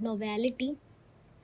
Novelty,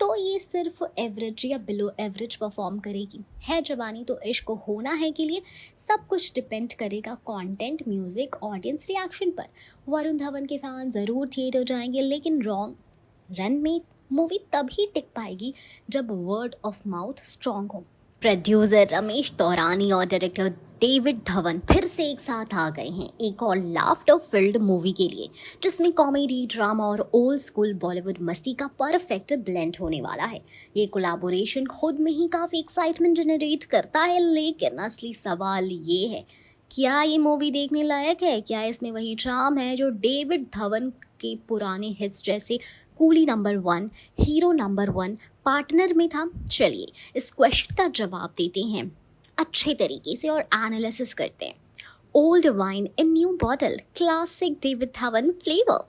तो ये सिर्फ एवरेज या बिलो एवरेज परफॉर्म करेगी। है जवानी तो इश्क होना है के लिए सब कुछ डिपेंड करेगा कंटेंट, म्यूजिक, ऑडियंस रिएक्शन पर। वरुण धवन के फैन ज़रूर थिएटर जाएंगे, लेकिन रॉन्ग रन में मूवी तभी टिक पाएगी जब वर्ड ऑफ माउथ स्ट्रॉन्ग हो। प्रोड्यूसर रमेश तौरानी और डायरेक्टर डेविड धवन फिर से एक साथ आ गए हैं एक और लाफ्टर फिल्ड मूवी के लिए, जिसमें कॉमेडी, ड्रामा और ओल्ड स्कूल बॉलीवुड मस्ती का परफेक्ट ब्लेंड होने वाला है। ये कोलैबोरेशन खुद में ही काफ़ी एक्साइटमेंट जनरेट करता है, लेकिन असली सवाल ये है, क्या ये मूवी देखने लायक है? क्या इसमें वही चार्म है जो डेविड धवन के पुराने हिट्स जैसे coolie number 1, hero number 1, partner में था? चलिए इस क्वेश्चन का जवाब देते हैं अच्छे तरीके से और एनालिसिस करते हैं। Old wine in new bottle, classic David Dhawan flavour.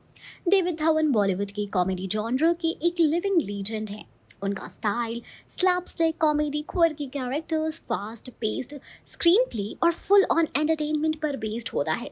David Dhawan Bollywood की कॉमेडी जॉनर के एक लिविंग लीजेंड हैं। उनका style slapstick comedy, quirky characters, fast paced screen play और फुल ऑन एंटरटेनमेंट पर बेस्ड होता है।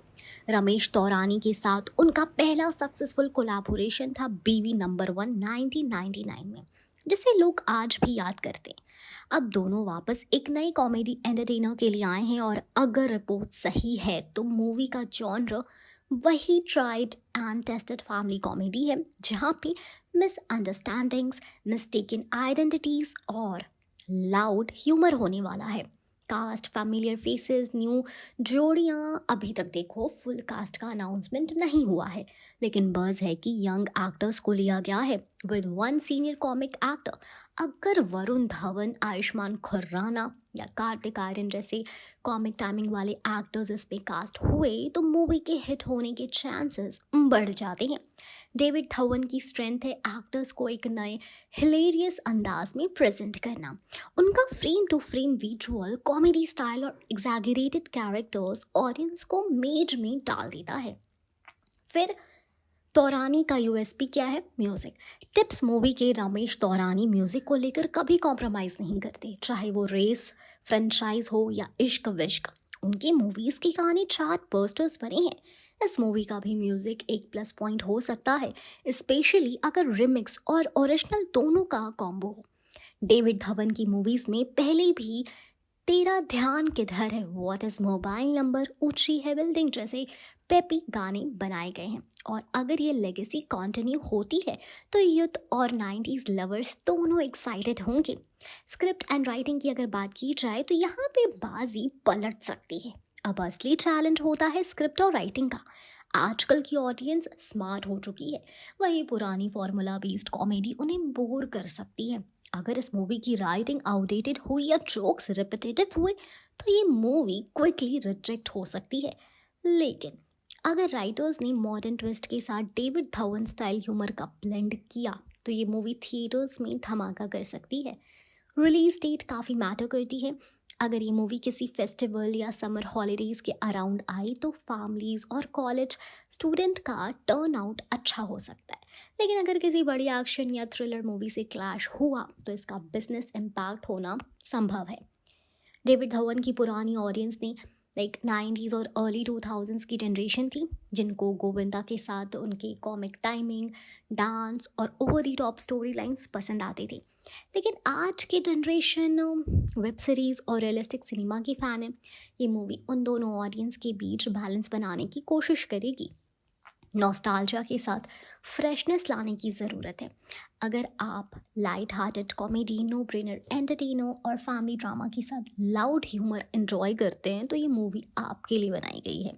रमेश तौरानी के साथ उनका पहला सक्सेसफुल कोलैबोरेशन था बीवी नंबर 1 1999 में, जिसे लोग आज भी याद करते हैं। अब दोनों वापस एक नई कॉमेडी एंटरटेनर के लिए आए हैं, और अगर रिपोर्ट सही है तो मूवी का जॉनर वही tried and tested family comedy है, जहाँ पे मिसअंडरस्टैंडिंग्स, मिस्टेकन आइडेंटिटीज और लाउड ह्यूमर होने वाला है। कास्ट, फैमिलियर फेसेस, न्यू जोड़ियाँ, अभी तक देखो फुल कास्ट का अनाउंसमेंट नहीं हुआ है, लेकिन बज़ है कि यंग एक्टर्स को लिया गया है विद 1 सीनियर कॉमिक एक्टर। अगर वरुण धवन, आयुष्मान खुर्राना या कार्तिक आर्यन जैसे कॉमिक टाइमिंग वाले एक्टर्स इस पे कास्ट हुए तो मूवी के हिट होने के चांसेस बढ़ जाते हैं। डेविड धवन की स्ट्रेंथ है एक्टर्स को एक नए हिलेरियस अंदाज में प्रेजेंट करना। उनका frame to frame visual, comedy style और एग्जैगरेटेड कैरेक्टर्स ऑडियंस को मेज में डाल देता है। फिर तौरानी का यूएसपी क्या है? म्यूज़िक। टिप्स मूवी के रमेश तौरानी म्यूज़िक को लेकर कभी कॉम्प्रोमाइज़ नहीं करते, चाहे वो रेस, फ्रेंचाइज हो या इश्क विश्क। उनकी मूवीज़ के गाने चार्ट बस्टर्स बने हैं। इस मूवी का भी म्यूज़िक एक प्लस पॉइंट हो सकता है, स्पेशली अगर रिमिक्स और ओरिजिनल दोनों का कॉम्बो हो। डेविड धवन की मूवीज़ में पहले भी तेरा ध्यान किधर है, व्हाट इज़ मोबाइल नंबर, ऊंची है बिल्डिंग जैसे पेपी गाने बनाए गए हैं, और अगर ये लेगेसी कंटिन्यू होती है तो यूथ और 90s लवर्स दोनों एक्साइटेड होंगे। स्क्रिप्ट एंड राइटिंग की अगर बात की जाए तो यहाँ पे बाजी पलट सकती है। अब असली चैलेंज होता है स्क्रिप्ट और राइटिंग का। आजकल की ऑडियंस स्मार्ट हो चुकी है, वही पुरानी फॉर्मूला बेस्ड कॉमेडी उन्हें बोर कर सकती है। अगर इस मूवी की राइटिंग आउटडेटेड हुई या जोक्स रिपीटेटिव हुए तो ये मूवी क्विकली रिजेक्ट हो सकती है। लेकिन अगर राइटर्स ने मॉडर्न ट्विस्ट के साथ डेविड धवन स्टाइल ह्यूमर का ब्लेंड किया तो ये मूवी थिएटर्स में धमाका कर सकती है। रिलीज डेट काफ़ी मैटर करती है। अगर ये मूवी किसी फेस्टिवल या समर हॉलीडेज़ के अराउंड आई तो फैमिलीज़ और कॉलेज स्टूडेंट का टर्न आउट अच्छा हो सकता है, लेकिन अगर किसी बड़ी एक्शन या थ्रिलर मूवी से क्लैश हुआ तो इसका बिजनेस इम्पैक्ट होना संभव है। डेविड धवन की पुरानी ऑडियंस ने 90s और अर्ली 2000s की जनरेशन थी, जिनको गोविंदा के साथ उनके कॉमिक टाइमिंग, डांस और over the top story lines पसंद आती थी। लेकिन आज की जनरेशन वेब सीरीज़ और रियलिस्टिक सिनेमा की फ़ैन है। ये मूवी उन दोनों ऑडियंस के बीच बैलेंस बनाने की कोशिश करेगी। नॉस्टैल्जिया के साथ फ्रेशनेस लाने की ज़रूरत है। अगर आप light hearted comedy, no brainer entertainer और फैमिली ड्रामा के साथ लाउड ह्यूमर एंजॉय करते हैं तो ये मूवी आपके लिए बनाई गई है।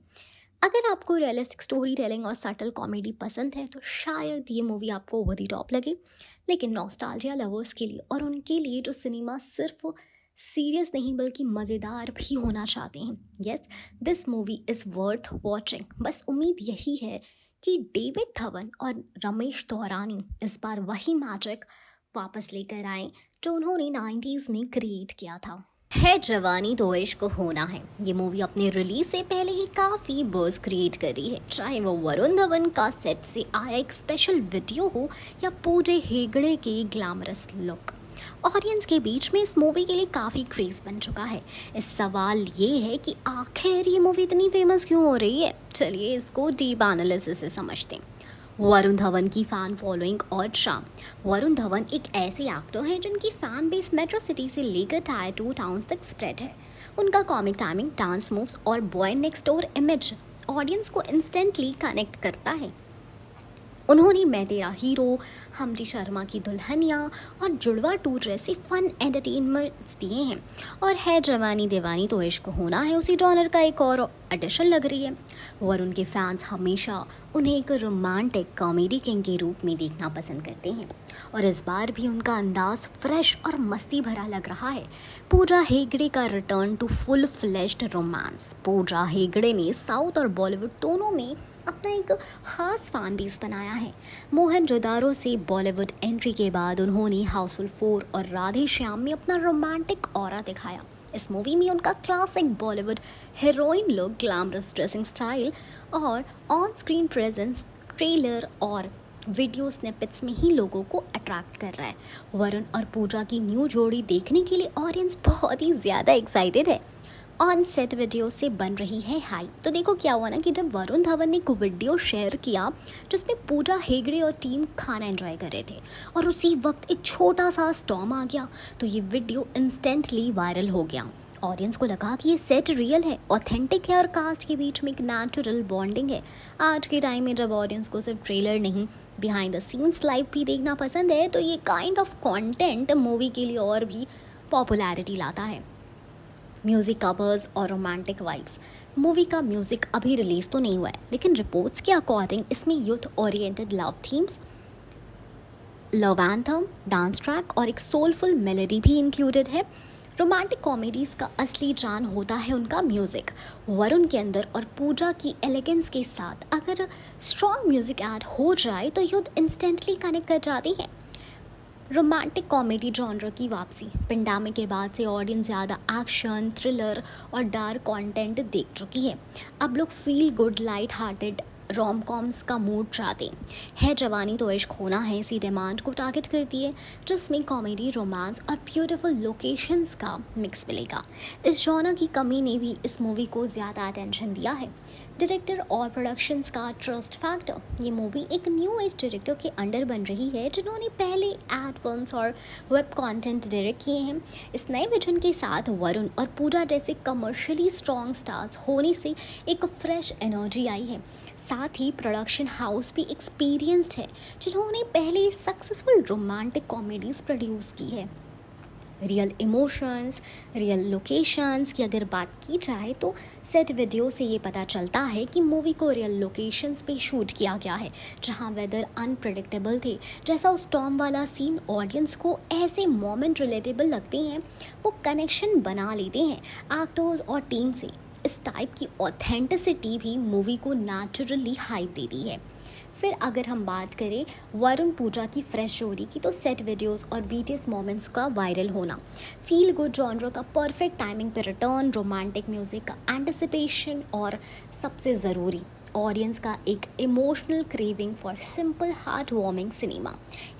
अगर आपको रियलिस्टिक स्टोरी टेलिंग और सटल कॉमेडी पसंद है तो शायद ये मूवी आपको ओवर दी टॉप लगे, लेकिन नॉस्टैल्जिया लवर्स के लिए और उनके लिए जो सिनेमा सिर्फ सीरियस नहीं बल्कि मज़ेदार भी होना चाहते हैं, yes, this movie is worth watching. बस उम्मीद यही है कि डेविड धवन और रमेश तौरानी इस बार वही मैजिक वापस लेकर आए जो उन्होंने 90s में क्रिएट किया था। है जवानी तो इश्क होना है, ये मूवी अपने रिलीज से पहले ही काफ़ी बज़ क्रिएट कर रही है, चाहे वो वरुण धवन का सेट से आया एक स्पेशल वीडियो हो या पूजे हेगड़े की ग्लैमरस लुक। ऑडियंस के बीच में इस मूवी के लिए काफ़ी क्रेज़ बन चुका है। इस सवाल ये है कि आखिर ये मूवी इतनी फेमस क्यों हो रही है। चलिए इसको डीप एनालिसिस से समझते हैं। वरुण धवन की फैन फॉलोइंग और चार्म। वरुण धवन एक ऐसे एक्टर हैं जिनकी फैन बेस मेट्रो सिटी से लेकर टायर 2 टाउन्स तक स्प्रेड है। उनका कॉमिक टाइमिंग, डांस मूव्स और boy next door image audience को इंस्टेंटली कनेक्ट करता है। उन्होंने मैं तेरा हीरो, हमटी शर्मा की दुल्हनिया और जुड़वा 2 जैसे फन एंटरटेनमेंट्स दिए हैं। और है जवानी दीवानी तो इश्क होना है उसी जॉनर का एक और एडिशन लग रही है। वरुण के फैंस हमेशा उन्हें एक रोमांटिक कॉमेडी किंग के रूप में देखना पसंद करते हैं और इस बार भी उनका अंदाज फ्रेश और मस्ती भरा लग रहा है। पूजा हेगड़े का return to full fleshed romance. Pooja Hegde ने साउथ और बॉलीवुड दोनों में अपना एक ख़ास फैन बेस बनाया है। मोहनजोदारो से बॉलीवुड एंट्री के बाद उन्होंने हाउसफुल 4 और राधे श्याम में अपना रोमांटिक ऑरा दिखाया। इस मूवी में उनका classic Bollywood heroine look, glamorous dressing style और ऑन स्क्रीन प्रेजेंस ट्रेलर और वीडियो स्निपेट्स में ही लोगों को अट्रैक्ट कर रहा है। वरुण और पूजा की न्यू जोड़ी देखने के लिए ऑडियंस बहुत ही ज़्यादा एक्साइटेड है। ऑन सेट वीडियो से बन रही है हाइप। तो देखो क्या हुआ ना कि जब वरुण धवन ने एक वीडियो शेयर किया जिसमें पूजा हेगड़े और टीम खाना एंजॉय कर रहे थे और उसी वक्त एक छोटा सा स्टॉर्म आ गया, तो ये वीडियो इंस्टेंटली वायरल हो गया। ऑडियंस को लगा कि ये सेट रियल है, ऑथेंटिक है और कास्ट के बीच में एक नेचुरल बॉन्डिंग है। आज के टाइम में जब ऑडियंस को सिर्फ ट्रेलर नहीं, बिहाइंड द सीन्स लाइव भी देखना पसंद है, तो ये काइंड ऑफ कंटेंट मूवी के लिए और भी पॉपुलैरिटी लाता है। म्यूज़िक कवर्स और रोमांटिक वाइब्स। मूवी का म्यूज़िक अभी रिलीज़ तो नहीं हुआ है, लेकिन रिपोर्ट्स के अकॉर्डिंग इसमें youth oriented love themes, love anthem, dance track और एक सोलफुल मेलोडी भी इंक्लूडेड है। रोमांटिक कॉमेडीज़ का असली जान होता है उनका म्यूज़िक। वरुण के अंदर और पूजा की एलिगेंस के साथ अगर स्ट्रॉन्ग म्यूज़िक ऐड हो जाए तो यूथ इंस्टेंटली कनेक्ट कर जाती है। रोमांटिक कॉमेडी जॉनर की वापसी। पेंडेमिक के बाद से ऑडियंस ज़्यादा एक्शन, थ्रिलर और डार्क कंटेंट देख चुकी है। अब लोग feel good, light hearted rom coms का मूड चाहते है जवानी तो इश्क होना है इसी डिमांड को टारगेट करती है, जिसमें कॉमेडी, रोमांस और ब्यूटीफुल लोकेशंस का मिक्स मिलेगा। इस जॉनर की कमी ने भी इस मूवी को ज़्यादा अटेंशन दिया है। डायरेक्टर और प्रोडक्शंस का ट्रस्ट फैक्टर। ये मूवी एक न्यू एज डायरेक्टर के अंडर बन रही है जिन्होंने पहले एड फिल्म्स और वेब कंटेंट डायरेक्ट किए हैं। इस नए विजन के साथ वरुण और पूजा जैसे कमर्शियली स्ट्रॉन्ग स्टार्स होने से एक फ्रेश एनर्जी आई है। साथ ही प्रोडक्शन हाउस भी एक्सपीरियंस्ड है जिन्होंने पहले सक्सेसफुल रोमांटिक कॉमेडीज़ प्रोड्यूस की है। रियल इमोशंस, रियल लोकेशंस की अगर बात की जाए तो सेट वीडियो से ये पता चलता है कि मूवी को रियल लोकेशंस पे शूट किया गया है जहाँ वेदर अनप्रेडिक्टेबल थे। जैसा उस स्टॉर्म वाला सीन ऑडियंस को ऐसे मोमेंट रिलेटेबल लगते हैं, वो कनेक्शन बना लेते हैं एक्टर्स और टीम से। इस टाइप की ऑथेंटिसिटी भी मूवी को नेचुरली हाइप देती है। फिर अगर हम बात करें वरुण पूजा की फ्रेश जोड़ी की, तो सेट वीडियोस और बीटीएस मोमेंट्स का वायरल होना, फील गुड जॉनर का परफेक्ट टाइमिंग पे रिटर्न, रोमांटिक म्यूजिक का एंटिसिपेशन और सबसे ज़रूरी ऑडियंस का एक emotional craving for simple heart warming cinema.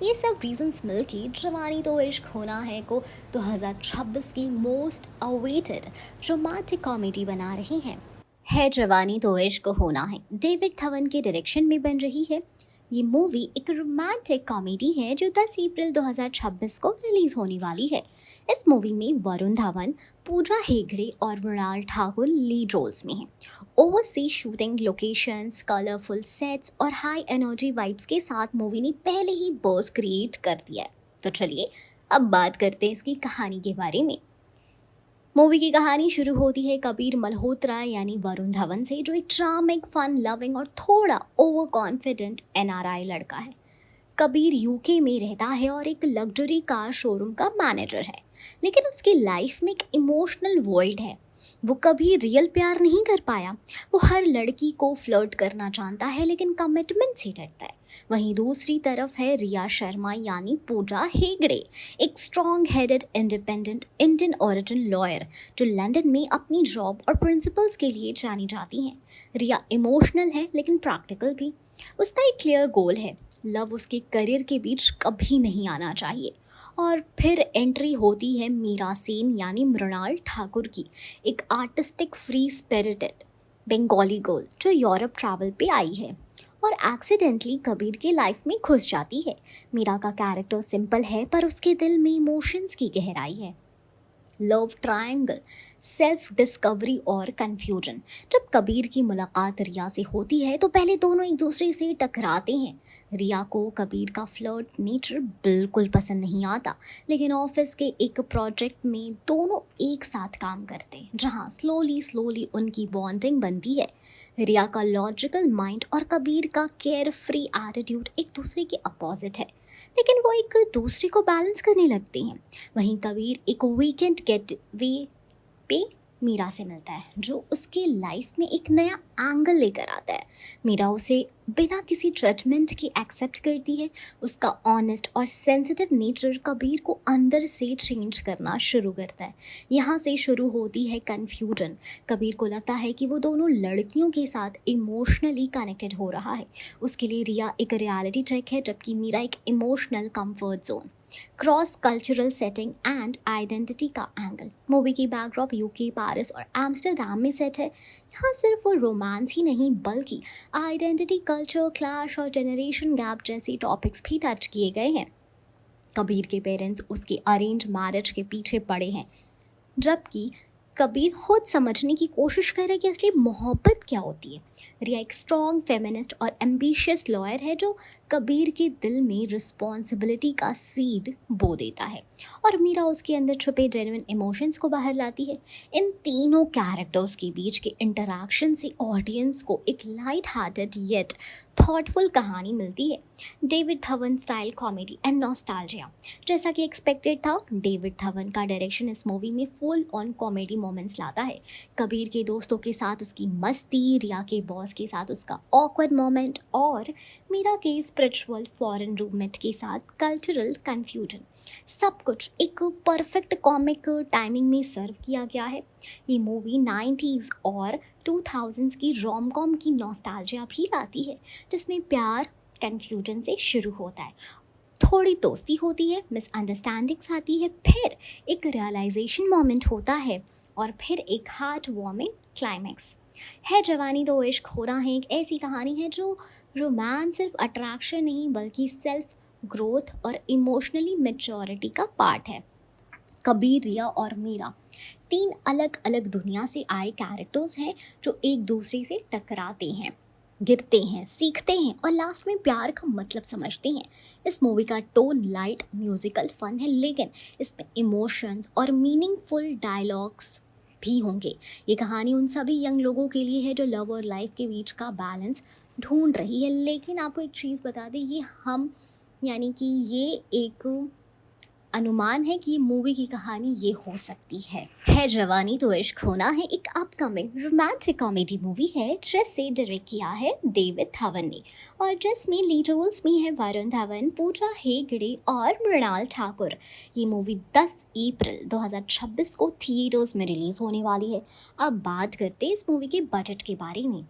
ये सब रीजंस मिलके जवानी तो इश्क होना है को 2026 की मोस्ट अवेटेड रोमांटिक कॉमेडी बना रही हैं। है जवानी तो इश्क होना है डेविड धवन के डायरेक्शन में बन रही है। ये मूवी एक रोमांटिक कॉमेडी है जो 10 अप्रैल 2026 को रिलीज होने वाली है। इस मूवी में वरुण धवन, पूजा हेगड़े और मृणाल ठाकुर लीड रोल्स में हैं। Overseas shooting locations, colourful sets और हाई एनर्जी वाइब्स के साथ मूवी ने पहले ही बज़ क्रिएट कर दिया है। तो चलिए अब बात करते हैं इसकी कहानी के बारे में। मूवी की कहानी शुरू होती है कबीर मल्होत्रा यानी वरुण धवन से, जो एक चार्मिंग, फन लविंग और थोड़ा ओवर कॉन्फिडेंट एनआरआई लड़का है। कबीर यूके में रहता है और एक लग्जरी कार शोरूम का मैनेजर है, लेकिन उसकी लाइफ में एक इमोशनल वॉइड है। वो कभी रियल प्यार नहीं कर पाया। वो हर लड़की को फ्लर्ट करना चाहता है लेकिन कमिटमेंट से डरता है। वहीं दूसरी तरफ है रिया शर्मा यानी पूजा हेगड़े, एक strong headed independent Indian origin lawyer जो लंदन में अपनी जॉब और प्रिंसिपल्स के लिए जानी जाती हैं। रिया इमोशनल है लेकिन प्रैक्टिकल भी। उसका एक क्लियर गोल है, लव उसके करियर के बीच कभी नहीं आना चाहिए। और फिर एंट्री होती है मीरा सेन यानी मृणाल ठाकुर की, एक artistic free spirited Bengali girl जो यूरोप ट्रैवल पे आई है। और एक्सीडेंटली कबीर की लाइफ में घुस जाती है। मीरा का कैरेक्टर सिंपल है पर उसके दिल में इमोशंस की गहराई है। लव ट्रायंगल, सेल्फ डिस्कवरी और कन्फ्यूजन। जब कबीर की मुलाकात रिया से होती है तो पहले दोनों एक दूसरे से टकराते हैं। रिया को कबीर का फ्लर्ट नेचर बिल्कुल पसंद नहीं आता, लेकिन ऑफिस के एक प्रोजेक्ट में दोनों एक साथ काम करते हैं, जहां स्लोली स्लोली उनकी बॉन्डिंग बनती है। रिया का लॉजिकल माइंड और कबीर का केयर फ्री एटीट्यूड एक दूसरे के अपोजिट है, लेकिन वो एक दूसरे को बैलेंस करने लगते हैं। वहीं कबीर एक वीकेंड गेट वे पे मीरा से मिलता है, जो उसके लाइफ में एक नया एंगल लेकर आता है। मीरा उसे बिना किसी जजमेंट के एक्सेप्ट करती है। उसका ऑनेस्ट और सेंसिटिव नेचर कबीर को अंदर से चेंज करना शुरू करता है। यहाँ से शुरू होती है कन्फ्यूजन। कबीर को लगता है कि वो दोनों लड़कियों के साथ इमोशनली कनेक्टेड हो रहा है। उसके लिए रिया एक रियलिटी चेक है, जबकि मीरा एक emotional comfort zone. Cross cultural setting and identity का एंगल। मूवी की बैकड्रॉप यूके, पेरिस और एम्स्टर्डम में सेट है। यहाँ सिर्फ रोमांस ही नहीं बल्कि आइडेंटिटी, कल्चर क्लैश और जनरेशन गैप जैसे टॉपिक्स भी टच किए गए हैं। कबीर के पेरेंट्स उसके अरेंज मैरिज के पीछे पड़े हैं, जबकि कबीर खुद समझने की कोशिश कर रहा है कि असली मोहब्बत क्या होती है। रिया एक स्ट्रॉन्ग फेमिनिस्ट और एम्बिशियस लॉयर है, जो कबीर के दिल में रिस्पॉन्सिबिलिटी का सीड बो देता है, और मीरा उसके अंदर छुपे जेन्युइन इमोशंस को बाहर लाती है। इन तीनों कैरेक्टर्स के बीच के इंटरैक्शन से ऑडियंस को एक लाइट हार्टेड येट थॉटफुल कहानी मिलती है। David Dhawan style comedy and nostalgia. जैसा कि एक्सपेक्टेड था, डेविड धवन का डायरेक्शन इस मूवी में फुल ऑन कॉमेडी मोमेंट्स लाता है। कबीर के दोस्तों के साथ उसकी मस्ती, रिया के बॉस के साथ उसका ऑकवर्ड मोमेंट और मीरा के स्पिरिचुअल फॉरेन रूममेट के साथ कल्चरल कन्फ्यूजन, सब कुछ एक परफेक्ट कॉमिक टाइमिंग में सर्व किया गया है। ये मूवी 90s और 2000s की रोम कॉम की नॉस्टैल्जिया भी लाती है, जिसमें प्यार कन्फ्यूजन से शुरू होता है, थोड़ी दोस्ती होती है, मिसअंडरस्टैंडिंग्स आती है, फिर एक रियलाइजेशन मोमेंट होता है और फिर एक हार्ट वार्मिंग क्लाइमैक्स। है जवानी तो इश्क होना है एक ऐसी कहानी है जो रोमांस सिर्फ अट्रैक्शन नहीं बल्कि सेल्फ ग्रोथ और इमोशनली मैच्योरिटी का पार्ट है। कबीर, रिया और मीरा तीन अलग अलग दुनिया से आए कैरेक्टर्स हैं, जो एक दूसरे से टकराते हैं, गिरते हैं, सीखते हैं और लास्ट में प्यार का मतलब समझते हैं। इस मूवी का टोन लाइट म्यूजिकल फन है, लेकिन इसमें इमोशंस और मीनिंगफुल डायलॉग्स भी होंगे। ये कहानी उन सभी यंग लोगों के लिए है जो लव और लाइफ के बीच का बैलेंस ढूंढ रही है। लेकिन आपको एक चीज़ बता दें, ये हम यानी कि ये एक अनुमान है कि मूवी की कहानी ये हो सकती है जवानी तो इश्क होना है एक अपकमिंग रोमांटिक कॉमेडी मूवी है, जिसे डायरेक्ट किया है डेविड धवन ने, और जिसमें लीड रोल्स में है वरुण धवन, पूजा हेगड़े और मृणाल ठाकुर। ये मूवी 10 अप्रैल 2026 को थिएटर्स में रिलीज़ होने वाली है। अब बात करते हैं इस मूवी के बजट के बारे में।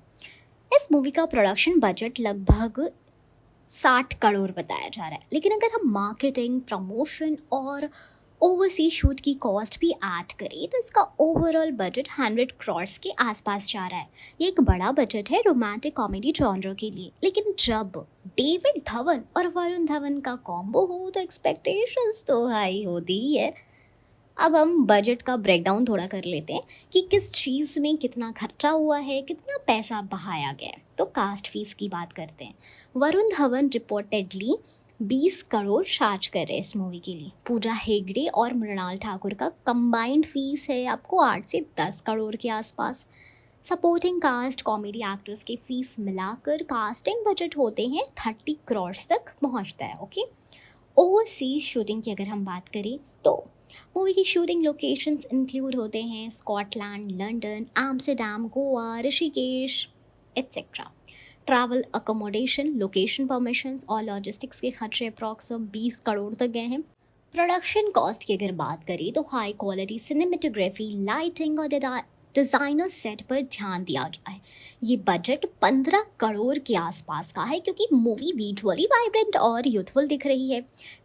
इस मूवी का प्रोडक्शन बजट लगभग 60 करोड़ बताया जा रहा है, लेकिन अगर हम मार्केटिंग, प्रमोशन और ओवरसीज शूट की कॉस्ट भी ऐड करें तो इसका ओवरऑल बजट 100 करोड़ के आसपास जा रहा है। ये एक बड़ा बजट है रोमांटिक कॉमेडी जॉनर के लिए, लेकिन जब डेविड धवन और वरुण धवन का कॉम्बो हो तो एक्सपेक्टेशंस तो हाई होती ही है। अब हम बजट का ब्रेकडाउन थोड़ा कर लेते हैं कि किस चीज़ में कितना खर्चा हुआ है, कितना पैसा बहाया गया है। तो कास्ट फीस की बात करते हैं। वरुण धवन रिपोर्टेडली 20 करोड़ चार्ज कर रहे हैं इस मूवी के लिए। पूजा हेगड़े और मृणाल ठाकुर का कंबाइंड फीस है आपको 8 से 10 करोड़ के आसपास। सपोर्टिंग कास्ट, कॉमेडी एक्टर्स के फीस मिलाकर कास्टिंग बजट होते हैं 30 करोड़ तक पहुंचता है। ओके, ओवरसीज शूटिंग की अगर हम बात करें तो मूवी की शूटिंग लोकेशंस इंक्लूड होते हैं Scotland, London, Amsterdam, Goa, Rishikesh etcetera. Travel, accommodation, location permissions और लॉजिस्टिक्स के खर्चे अप्रॉक्स 20 करोड़ तक गए हैं। प्रोडक्शन कॉस्ट की अगर बात करें तो हाई क्वालिटी सिनेमेटोग्राफी, लाइटिंग और डिज़ाइनर सेट पर ध्यान दिया गया है। ये बजट 15 करोड़ के आसपास का है क्योंकि मूवी विजुअली वाइब्रेंट और यूथफुल दिख रही है।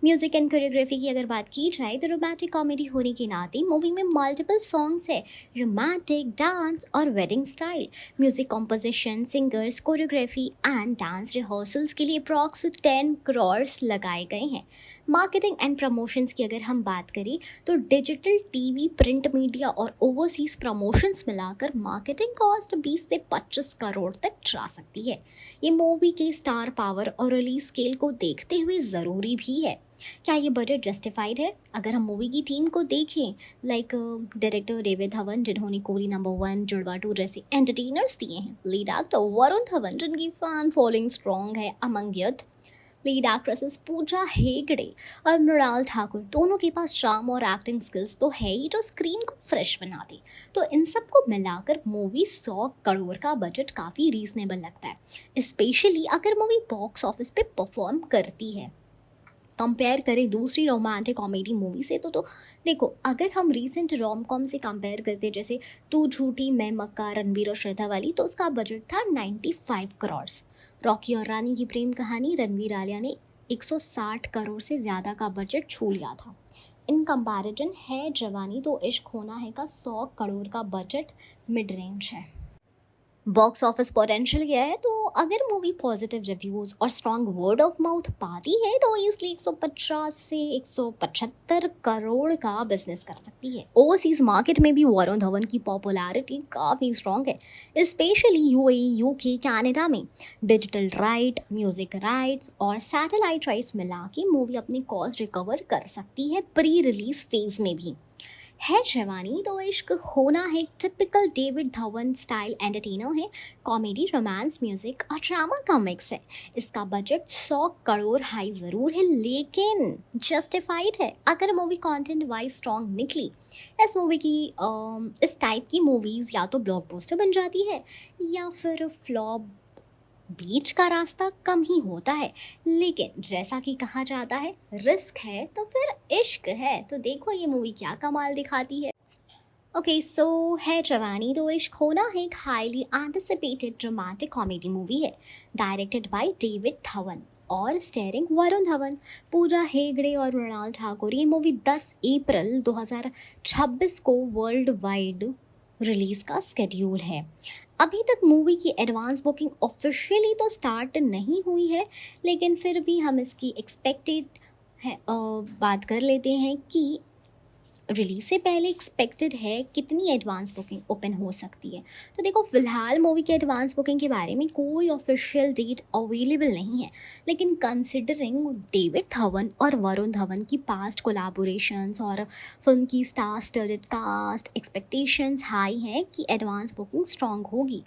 म्यूजिक एंड कोरियोग्राफी की अगर बात की जाए तो रोमांटिक कॉमेडी होने के नाते मूवी में मल्टीपल सॉन्ग्स है, रोमांटिक, डांस और wedding style. Music composition, singers, choreography and dance rehearsals के लिए अप्रॉक्स 10 करोड़ लगाए गए हैं। मार्केटिंग एंड प्रमोशंस की अगर हम बात करें तो डिजिटल, टीवी, प्रिंट मीडिया और ओवरसीज प्रमोशंस मिलाकर मार्केटिंग कॉस्ट 20 से 25 करोड़ तक जा सकती है। ये मूवी के स्टार पावर और रिलीज स्केल को देखते हुए ज़रूरी भी है। क्या ये बजट जस्टिफाइड है? अगर हम मूवी की टीम को देखें, लाइक डायरेक्टर डेविड धवन जिन्होंने कोली नंबर 1, जुड़वा 2 जैसे एंटरटेनर्स दिए हैं, लीड एक्टर वरुण धवन जिनकी फैन फॉलोइंग स्ट्रॉन्ग है अमंग यूथ, लीड एक्ट्रेसेस पूजा हेगड़े और मृणाल ठाकुर, दोनों के पास चार्म और एक्टिंग स्किल्स तो है ही जो स्क्रीन को फ्रेश बना दे। तो इन सब को मिलाकर मूवी 100 करोड़ का बजट काफ़ी रीजनेबल लगता है, स्पेशली अगर मूवी बॉक्स ऑफिस पे परफॉर्म करती है। कंपेयर करें दूसरी रोमांटिक कॉमेडी मूवी से तो देखो, अगर हम रीसेंट रोम कॉम से कंपेयर करते जैसे तू झूठी मैं मक्का, रणबीर और श्रद्धा वाली, तो उसका बजट था 95 करोड़। रॉकी और रानी की प्रेम कहानी रणवीर आलिया ने 160 करोड़ से ज़्यादा का बजट छू लिया था। इन कंपैरिजन है जवानी तो इश्क होना है का 100 करोड़ का बजट मिड रेंज है। बॉक्स ऑफिस पोटेंशियल क्या है? तो अगर मूवी पॉजिटिव रिव्यूज़ और स्ट्रॉन्ग वर्ड ऑफ माउथ पाती है तो इसलिए 150 से 175 करोड़ का बिजनेस कर सकती है। ओवरसीज मार्केट में भी वरुण धवन की पॉपुलैरिटी काफ़ी स्ट्रॉन्ग है, स्पेशली यूएई, यूके, कनाडा में। डिजिटल राइट, म्यूजिक राइट्स और सैटेलाइट राइट्स मिला के मूवी अपनी कॉस्ट रिकवर कर सकती है प्री रिलीज फेज में भी। है जवानी तो इश्क होना है typical David Dhawan style entertainer है, कॉमेडी, रोमांस, म्यूजिक और ड्रामा का मिक्स है। इसका बजट 100 करोड़ हाई ज़रूर है लेकिन जस्टिफाइड है अगर मूवी कंटेंट वाइज स्ट्रॉन्ग निकली। इस मूवी की इस टाइप की मूवीज़ या तो ब्लॉकबस्टर बन जाती है या फिर फ्लॉप। बीच का रास्ता कम ही होता है, लेकिन जैसा कि कहा जाता है रिस्क है तो फिर इश्क है। तो देखो ये मूवी क्या कमाल दिखाती है। ओके, सो है जवानी तो इश्क होना है एक highly anticipated romantic comedy movie है, डायरेक्टेड बाय डेविड धवन और स्टारिंग वरुण धवन, पूजा हेगड़े और मृणाल ठाकुर। ये मूवी 10 अप्रैल 2026 को वर्ल्ड वाइड रिलीज का स्केड्यूल है। अभी तक मूवी की एडवांस बुकिंग ऑफिशियली तो स्टार्ट नहीं हुई है, लेकिन फिर भी हम इसकी एक्सपेक्टेड है बात कर लेते हैं कि रिलीज से पहले एक्सपेक्टेड है कितनी एडवांस बुकिंग ओपन हो सकती है। तो देखो, फिलहाल मूवी के एडवांस बुकिंग के बारे में कोई ऑफिशियल डेट अवेलेबल नहीं है, लेकिन कंसिडरिंग डेविड धवन और वरुण धवन की पास्ट कोलैबोरेशंस और फिल्म की स्टार स्टडड कास्ट, एक्सपेक्टेशंस हाई हैं कि एडवांस बुकिंग स्ट्रॉन्ग होगी।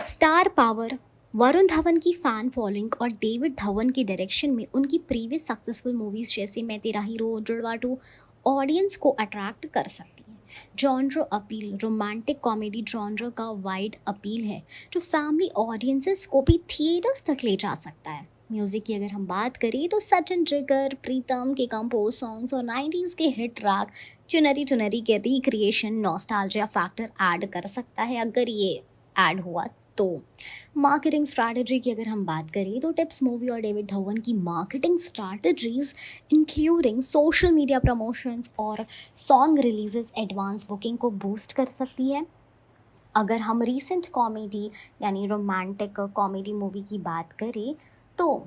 स्टार पावर, वरुण धवन की फ़ैन फॉलोइंग और डेविड धवन के डायरेक्शन में उनकी प्रीवियस सक्सेसफुल मूवीज़ जैसे मैं तेरा हीरो, जुड़वा 2 ऑडियंस को अट्रैक्ट कर सकती है। Genre appeal, romantic comedy genre का वाइड अपील है जो फैमिली ऑडियंसेस को भी थिएटर्स तक ले जा सकता है। म्यूज़िक की अगर हम बात करें तो सचिन जिगर, प्रीतम के कंपोज सॉन्ग्स और 90s के हिट ट्रैक चुनरी चुनरी के रिक्रिएशन नॉस्टैल्जिया फैक्टर ऐड कर सकता है अगर ये ऐड हुआ तो। मार्केटिंग स्ट्रैटेजी की अगर हम बात करें तो टिप्स मूवी और डेविड धवन की marketing strategies including social media promotions और सॉन्ग रिलीजेस एडवांस बुकिंग को बूस्ट कर सकती है। अगर हम रीसेंट कॉमेडी यानी रोमांटिक कॉमेडी मूवी की बात करें तो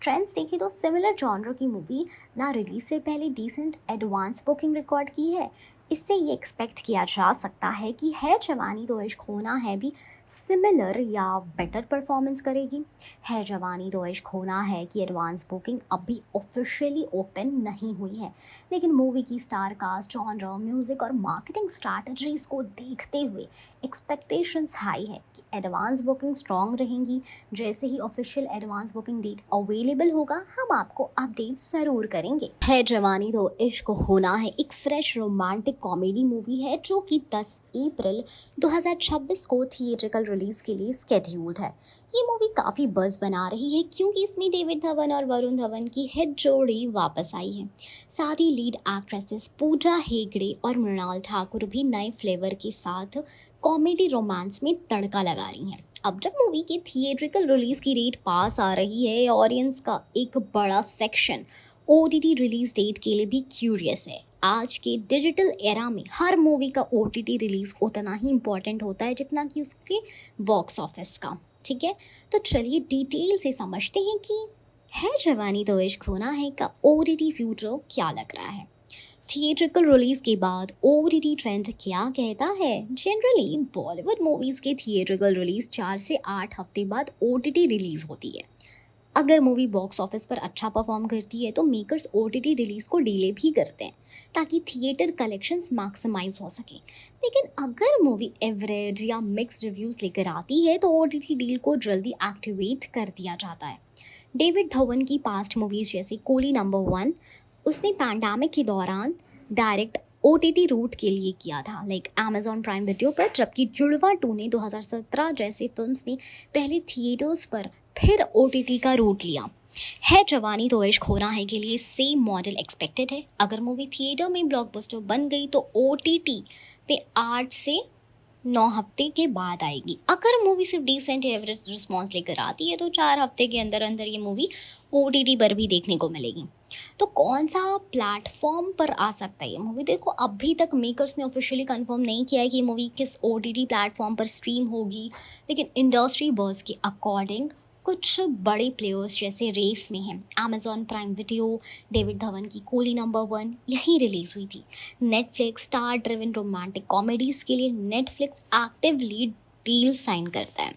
ट्रेंड्स देखें तो सिमिलर जॉनर की मूवी ना रिलीज से पहले डिसेंट एडवांस बुकिंग रिकॉर्ड की है। इससे ये एक्सपेक्ट किया जा सकता है कि है जवानी तो इश्क होना है भी सिमिलर या बेटर परफॉर्मेंस करेगी। है जवानी तो इश्क होना है कि एडवांस बुकिंग अभी ऑफिशियली ओपन नहीं हुई है, लेकिन मूवी की स्टार कास्ट, जॉनर, म्यूज़िक और मार्केटिंग स्ट्रैटेजीज को देखते हुए एक्सपेक्टेशंस हाई है कि एडवांस बुकिंग स्ट्रॉन्ग रहेंगी। जैसे ही official advance booking date available होगा हम आपको अपडेट ज़रूर करेंगे। है जवानी तो इश्क होना है एक फ्रेश रोमांटिक कॉमेडी मूवी है जो कि 10 अप्रैल 2026 को थिएटर थिएट्रिकल रिलीज के लिए स्केड्यूल्ड है। ये मूवी काफ़ी बज़ बना रही है क्योंकि इसमें डेविड धवन और वरुण धवन की हिट जोड़ी वापस आई है। साथ ही लीड एक्ट्रेसेस पूजा हेगड़े और मृणाल ठाकुर भी नए फ्लेवर के साथ कॉमेडी रोमांस में तड़का लगा रही हैं। अब जब मूवी की थिएट्रिकल रिलीज की डेट पास आ रही है, ऑडियंस का एक बड़ा सेक्शन ओटीटी रिलीज डेट के लिए भी क्यूरियस है। आज के डिजिटल एरा में हर मूवी का ओटीटी रिलीज उतना ही इम्पोर्टेंट होता है जितना कि उसके बॉक्स ऑफिस का। ठीक है, तो चलिए डिटेल से समझते हैं कि है जवानी तो इश्क होना है का ओटीटी फ्यूचर क्या लग रहा है। थिएट्रिकल रिलीज के बाद ओटीटी ट्रेंड क्या कहता है। जनरली बॉलीवुड मूवीज़ के थिएट्रिकल रिलीज 4 से 8 हफ्ते बाद ओटीटी रिलीज होती है। अगर मूवी बॉक्स ऑफिस पर अच्छा परफॉर्म करती है तो मेकर्स ओटीटी रिलीज को डिले भी करते हैं ताकि थिएटर कलेक्शंस मैक्सिमाइज हो सके। लेकिन अगर मूवी एवरेज या मिक्स रिव्यूज़ लेकर आती है तो ओटीटी डील को जल्दी एक्टिवेट कर दिया जाता है। डेविड धवन की पास्ट मूवीज़ जैसे कूली नंबर 1 उसने पैंडेमिक के दौरान डायरेक्ट ओटीटी रूट के लिए किया था, लाइक अमेजॉन प्राइम वीडियो पर, जबकि जुड़वा 2 ने 2017 जैसे फिल्म्स ने पहले थिएटर्स पर फिर ओटीटी का रूट लिया। है जवानी तो इश्क होना है के लिए सेम मॉडल एक्सपेक्टेड है। अगर मूवी थिएटर में ब्लॉकबस्टर बन गई तो ओटीटी पे 8 से 9 हफ्ते के बाद आएगी। अगर मूवी सिर्फ डिसेंट एवरेज रिस्पॉन्स लेकर आती है तो 4 हफ्ते के अंदर अंदर ये मूवी ओटीटी पर भी देखने को मिलेगी। तो कौन सा प्लेटफॉर्म पर आ सकता है ये मूवी? देखो, अभी तक मेकर्स ने ऑफिशियली कंफर्म नहीं किया है कि ये मूवी किस ओटीटी प्लेटफॉर्म पर स्ट्रीम होगी, लेकिन इंडस्ट्री बज़ के अकॉर्डिंग कुछ बड़े प्लेयर्स जैसे रेस में हैं। Amazon Prime video, David Dhawan की कूली नंबर 1 यहीं रिलीज़ हुई थी। Netflix star driven romantic comedies के लिए नेटफ्लिक्स एक्टिवली डील साइन करता है।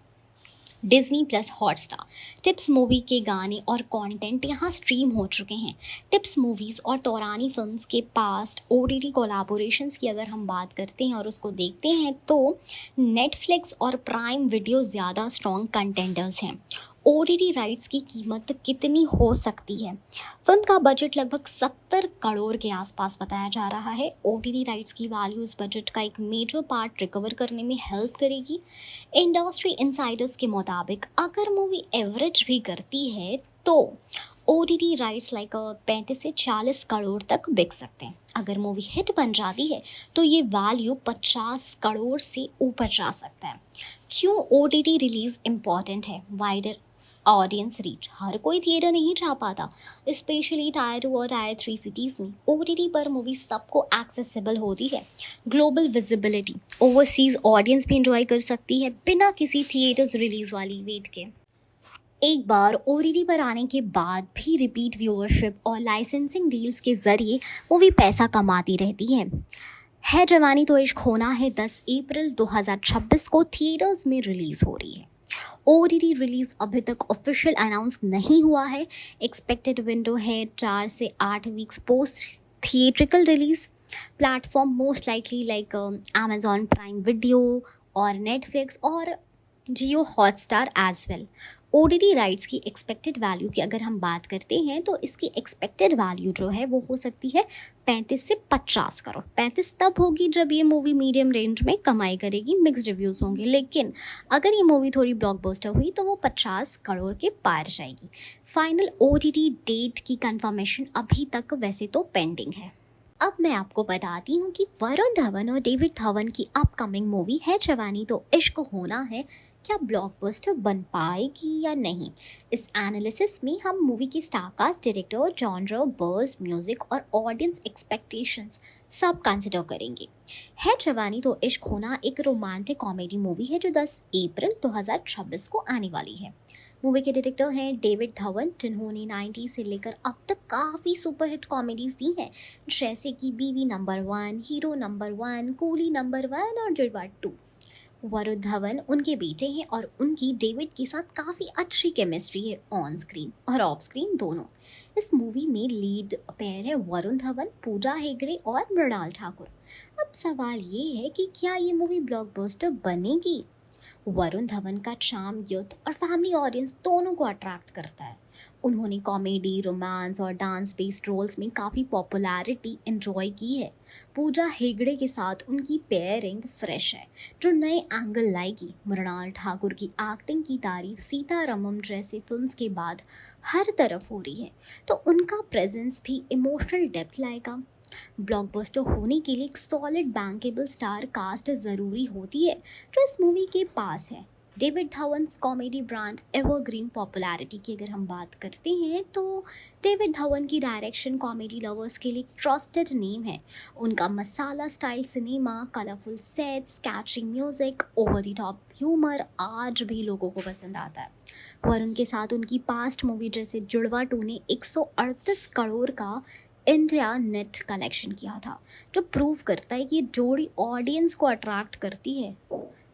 Disney plus Hotstar, tips movie के गाने और कंटेंट यहाँ स्ट्रीम हो चुके हैं। टिप्स मूवीज़ और तौरानी फिल्म्स के पास्ट ओटीटी कोलैबोरेशंस की अगर हम बात करते हैं और उसको देखते हैं तो नेटफ्लिक्स और प्राइम वीडियो ज़्यादा स्ट्रॉन्ग कंटेंडर्स हैं। ओटीटी राइट्स की कीमत कितनी हो सकती है? फिल्म का बजट लगभग 70 करोड़ के आसपास बताया जा रहा है। ओटीटी राइट्स की वैल्यू इस बजट का एक मेजर पार्ट रिकवर करने में हेल्प करेगी। इंडस्ट्री इनसाइडर्स के मुताबिक अगर मूवी एवरेज भी करती है तो ओटीटी राइट्स लाइक 35 से 40 करोड़ तक बिक सकते हैं। अगर मूवी हिट बन जाती है तो ये वैल्यू 50 करोड़ से ऊपर जा सकता है। क्यों ओटीटी रिलीज इम्पॉर्टेंट है? वाइडर ऑडियंस रीच, हर कोई थिएटर नहीं जा पाता, स्पेशली टायर 2 और टायर 3 सिटीज़ में। ओटीटी पर मूवी सबको एक्सेसिबल होती है। ग्लोबल विजिबिलिटी, ओवरसीज ऑडियंस भी इंजॉय कर सकती है बिना किसी थिएटर्स रिलीज वाली वेट के। एक बार ओटीटी पर आने के बाद भी रिपीट व्यूअरशिप और लाइसेंसिंग डील्स के जरिए मूवी पैसा कमाती रहती है जवानी तो इश्क होना है 10 अप्रैल 2026 को थिएटर्स में रिलीज़ हो रही है। ओटीटी रिलीज अभी तक ऑफिशियल अनाउंस नहीं हुआ है। एक्सपेक्टेड विंडो है 4 से 8 weeks post theatrical release. Platform most likely like Amazon Prime Video और नेटफ्लिक्स और Jio Hotstar as well. OTT rights की एक्सपेक्टेड वैल्यू की अगर हम बात करते हैं तो इसकी एक्सपेक्टेड वैल्यू जो है वो हो सकती है 35 से 50 करोड़। 35 तब होगी जब ये मूवी मीडियम रेंज में कमाई करेगी, मिक्स्ड रिव्यूज़ होंगे, लेकिन अगर ये मूवी थोड़ी ब्लॉकबस्टर हुई तो वो 50 करोड़ के पार जाएगी। फाइनल ओटीटी डेट की कंफर्मेशन अभी तक वैसे तो पेंडिंग है। अब मैं आपको बताती हूँ कि वरुण धवन और डेविड धवन की अपकमिंग मूवी है जवानी तो इश्क होना है क्या ब्लॉकबस्टर बन पाएगी या नहीं। इस एनालिसिस में हम मूवी की star cast, director, genre, buzz, music और ऑडियंस एक्सपेक्टेशंस सब कंसिडर करेंगे। है जवानी तो इश्क होना एक रोमांटिक कॉमेडी मूवी है जो 10 अप्रैल 2026 को आने वाली है। मूवी के डायरेक्टर हैं डेविड धवन, जिन्होंने 90 से लेकर अब तक काफ़ी सुपरहिट कॉमेडीज दी हैं, जैसे कि बीवी number 1, hero number 1, coolie number 1 और जुड़वा 2। वरुण धवन उनके बेटे हैं और उनकी डेविड के साथ काफ़ी अच्छी केमिस्ट्री है ऑन स्क्रीन और ऑफ स्क्रीन दोनों। इस मूवी में लीड पेयर है वरुण धवन, पूजा हेगड़े और मृणाल ठाकुर। अब सवाल ये है कि क्या ये मूवी ब्लॉकबस्टर बनेगी? वरुण धवन का चार्म यूथ और फैमिली ऑडियंस दोनों को अट्रैक्ट करता है। उन्होंने कॉमेडी, रोमांस और डांस बेस्ड रोल्स में काफ़ी पॉपुलैरिटी एंजॉय की है। पूजा हेगड़े के साथ उनकी पेयरिंग फ्रेश है, जो नए एंगल लाएगी। मृणाल ठाकुर की एक्टिंग की तारीफ सीतारमम जैसे फिल्म्स के बाद हर तरफ हो रही है, तो उनका प्रेजेंस भी इमोशनल डेप्थ लाएगा। ब्लॉकबस्टर होने के लिए एक सॉलिड बैंकेबल स्टार कास्ट ज़रूरी होती है, जो इस मूवी के पास है। David Dhawan's comedy brand evergreen popularity की अगर हम बात करते हैं तो डेविड धवन की डायरेक्शन कॉमेडी लवर्स के लिए ट्रस्टेड नेम है। उनका masala style cinema, colourful sets, catching music, over the top humour आज भी लोगों को पसंद आता है। वरुण के साथ उनकी पास्ट मूवी जैसे जुड़वा 2 ने 138 करोड़ का इंडिया नेट कलेक्शन किया था, जो प्रूव करता है कि ये जोड़ी ऑडियंस को अट्रैक्ट करती है।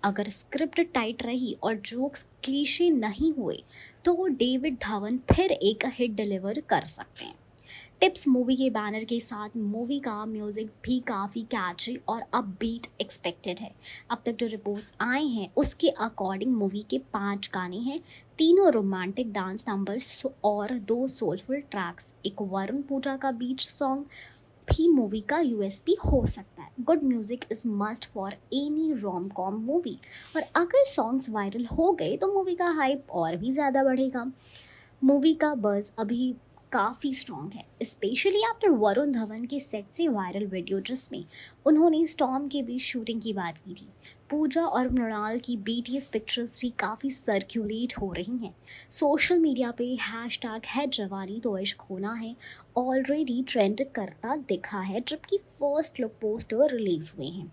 अगर स्क्रिप्ट टाइट रही और जोक्स क्लीशे नहीं हुए तो डेविड धवन फिर एक हिट डिलीवर कर सकते हैं। टिप्स मूवी के बैनर के साथ मूवी का म्यूजिक भी काफ़ी कैची और अपबीट एक्सपेक्टेड है। अब तक जो रिपोर्ट्स आए हैं उसके अकॉर्डिंग मूवी के 5 गाने हैं, तीनों रोमांटिक डांस नंबर्स और 2 सोलफुल ट्रैक्स। एक वरुण पूजा का बीच सॉन्ग भी मूवी का यूएसपी हो सकता है। Good music is must for any rom com movie, और अगर सॉन्ग्स वायरल हो गए तो मूवी का हाइप और भी ज़्यादा बढ़ेगा। मूवी का बज़ अभी काफ़ी स्ट्रॉन्ग है, स्पेशली आफ्टर वरुण धवन के सेट से वायरल वीडियो जिसमें उन्होंने स्टॉर्म के बीच शूटिंग की बात की थी। पूजा और मृणाल की बीटीएस पिक्चर्स भी काफ़ी सर्कुलेट हो रही हैं। सोशल मीडिया पे हैशटैग है जवानी तो इश्क होना है ऑलरेडी ट्रेंड करता दिखा है, जबकि फर्स्ट लुक पोस्टर रिलीज हुए हैं।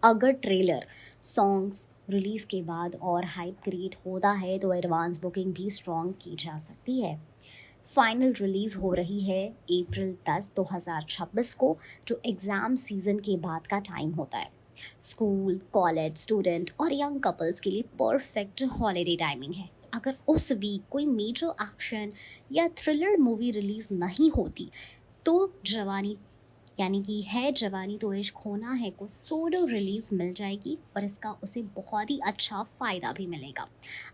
अगर ट्रेलर सॉन्ग्स रिलीज़ के बाद और हाइप क्रिएट होता है तो एडवांस बुकिंग भी स्ट्रॉन्ग की जा सकती है। फाइनल रिलीज़ हो रही है अप्रैल 10, 2026 को, जो एग्ज़ाम सीज़न के बाद का टाइम होता है। स्कूल, कॉलेज स्टूडेंट और यंग कपल्स के लिए परफेक्ट हॉलीडे टाइमिंग है। अगर उस वीक कोई मेजर एक्शन या थ्रिलर मूवी रिलीज़ नहीं होती तो जवानी यानी कि है जवानी तो इश्क होना है को सोलो रिलीज़ मिल जाएगी और इसका उसे बहुत ही अच्छा फ़ायदा भी मिलेगा।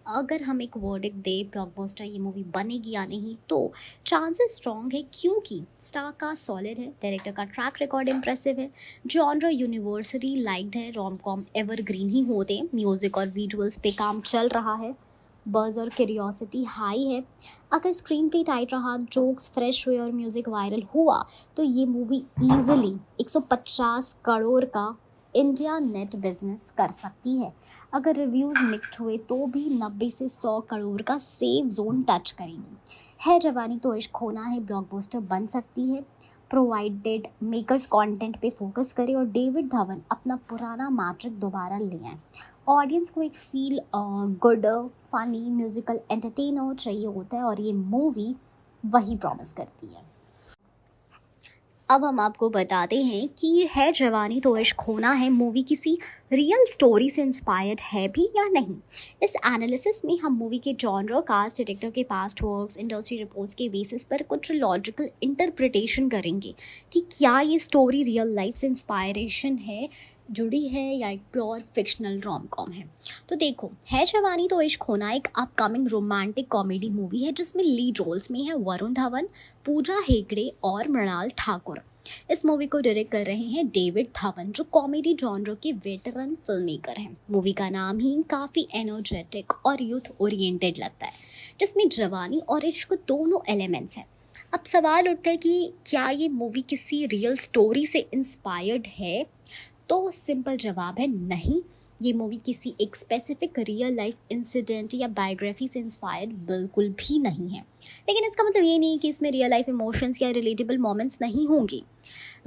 अगर हम एक वर्डिक्ट दे ब्लॉकबस्टर ये मूवी बनेगी या नहीं तो चांसेस स्ट्रॉन्ग है, क्योंकि स्टार का सॉलिड है, डायरेक्टर का ट्रैक रिकॉर्ड इंप्रेसिव है, जॉनर यूनिवर्सली लाइक्ड है, रोम कॉम एवरग्रीन ही होते हैं, म्यूज़िक और विजुअल्स पे काम चल रहा है, बज़ और क्यूरियोसिटी हाई है। अगर स्क्रीन पे टाइट रहा, जोक्स फ्रेश हुए और म्यूज़िक वायरल हुआ तो ये मूवी ईजिली 150 करोड़ का इंडिया नेट बिजनेस कर सकती है। अगर रिव्यूज़ मिक्स्ड हुए तो भी 90 से 100 करोड़ का सेफ जोन टच करेगी। है जवानी तो इश्क होना है ब्लॉकबस्टर बन सकती है, प्रोवाइडेड मेकर्स कंटेंट पे फोकस करें और डेविड धवन अपना पुराना मैट्रिक दोबारा ले आए। ऑडियंस को एक feel good, funny, musical entertainer चाहिए होता है और ये मूवी वही प्रॉमिस करती है। अब हम आपको बताते हैं कि है जवानी तो इश्क होना है मूवी किसी रियल स्टोरी से इंस्पायर्ड है भी या नहीं। इस एनालिसिस में हम मूवी के जॉनर, कास्ट, डायरेक्टर के पास्ट वर्क्स, इंडस्ट्री रिपोर्ट्स के बेसिस पर कुछ लॉजिकल इंटरप्रिटेशन करेंगे कि क्या ये स्टोरी रियल लाइफ से इंस्पायरेशन है, जुड़ी है, या एक प्योर फिक्शनल रोम कॉम है। तो देखो, है जवानी तो इश्क होना एक अपकमिंग रोमांटिक कॉमेडी मूवी है जिसमें लीड रोल्स में है वरुण धवन, पूजा हेगड़े और मृणाल ठाकुर। इस मूवी को डायरेक्ट कर रहे हैं डेविड धवन, जो कॉमेडी जॉनर के वेटरन फिल्म मेकर हैं। मूवी का नाम ही काफ़ी एनर्जेटिक और यूथ ओरिएंटेड लगता है, जिसमें जवानी और इश्क दोनों एलिमेंट्स हैं। अब सवाल उठता है कि क्या ये मूवी किसी रियल स्टोरी से इंस्पायर्ड है, तो सिंपल जवाब है नहीं। ये मूवी किसी एक स्पेसिफिक रियल लाइफ इंसिडेंट या बायोग्राफी से इंस्पायर्ड बिल्कुल भी नहीं है, लेकिन इसका मतलब ये नहीं कि इसमें रियल लाइफ इमोशंस या रिलेटेबल मोमेंट्स नहीं होंगे।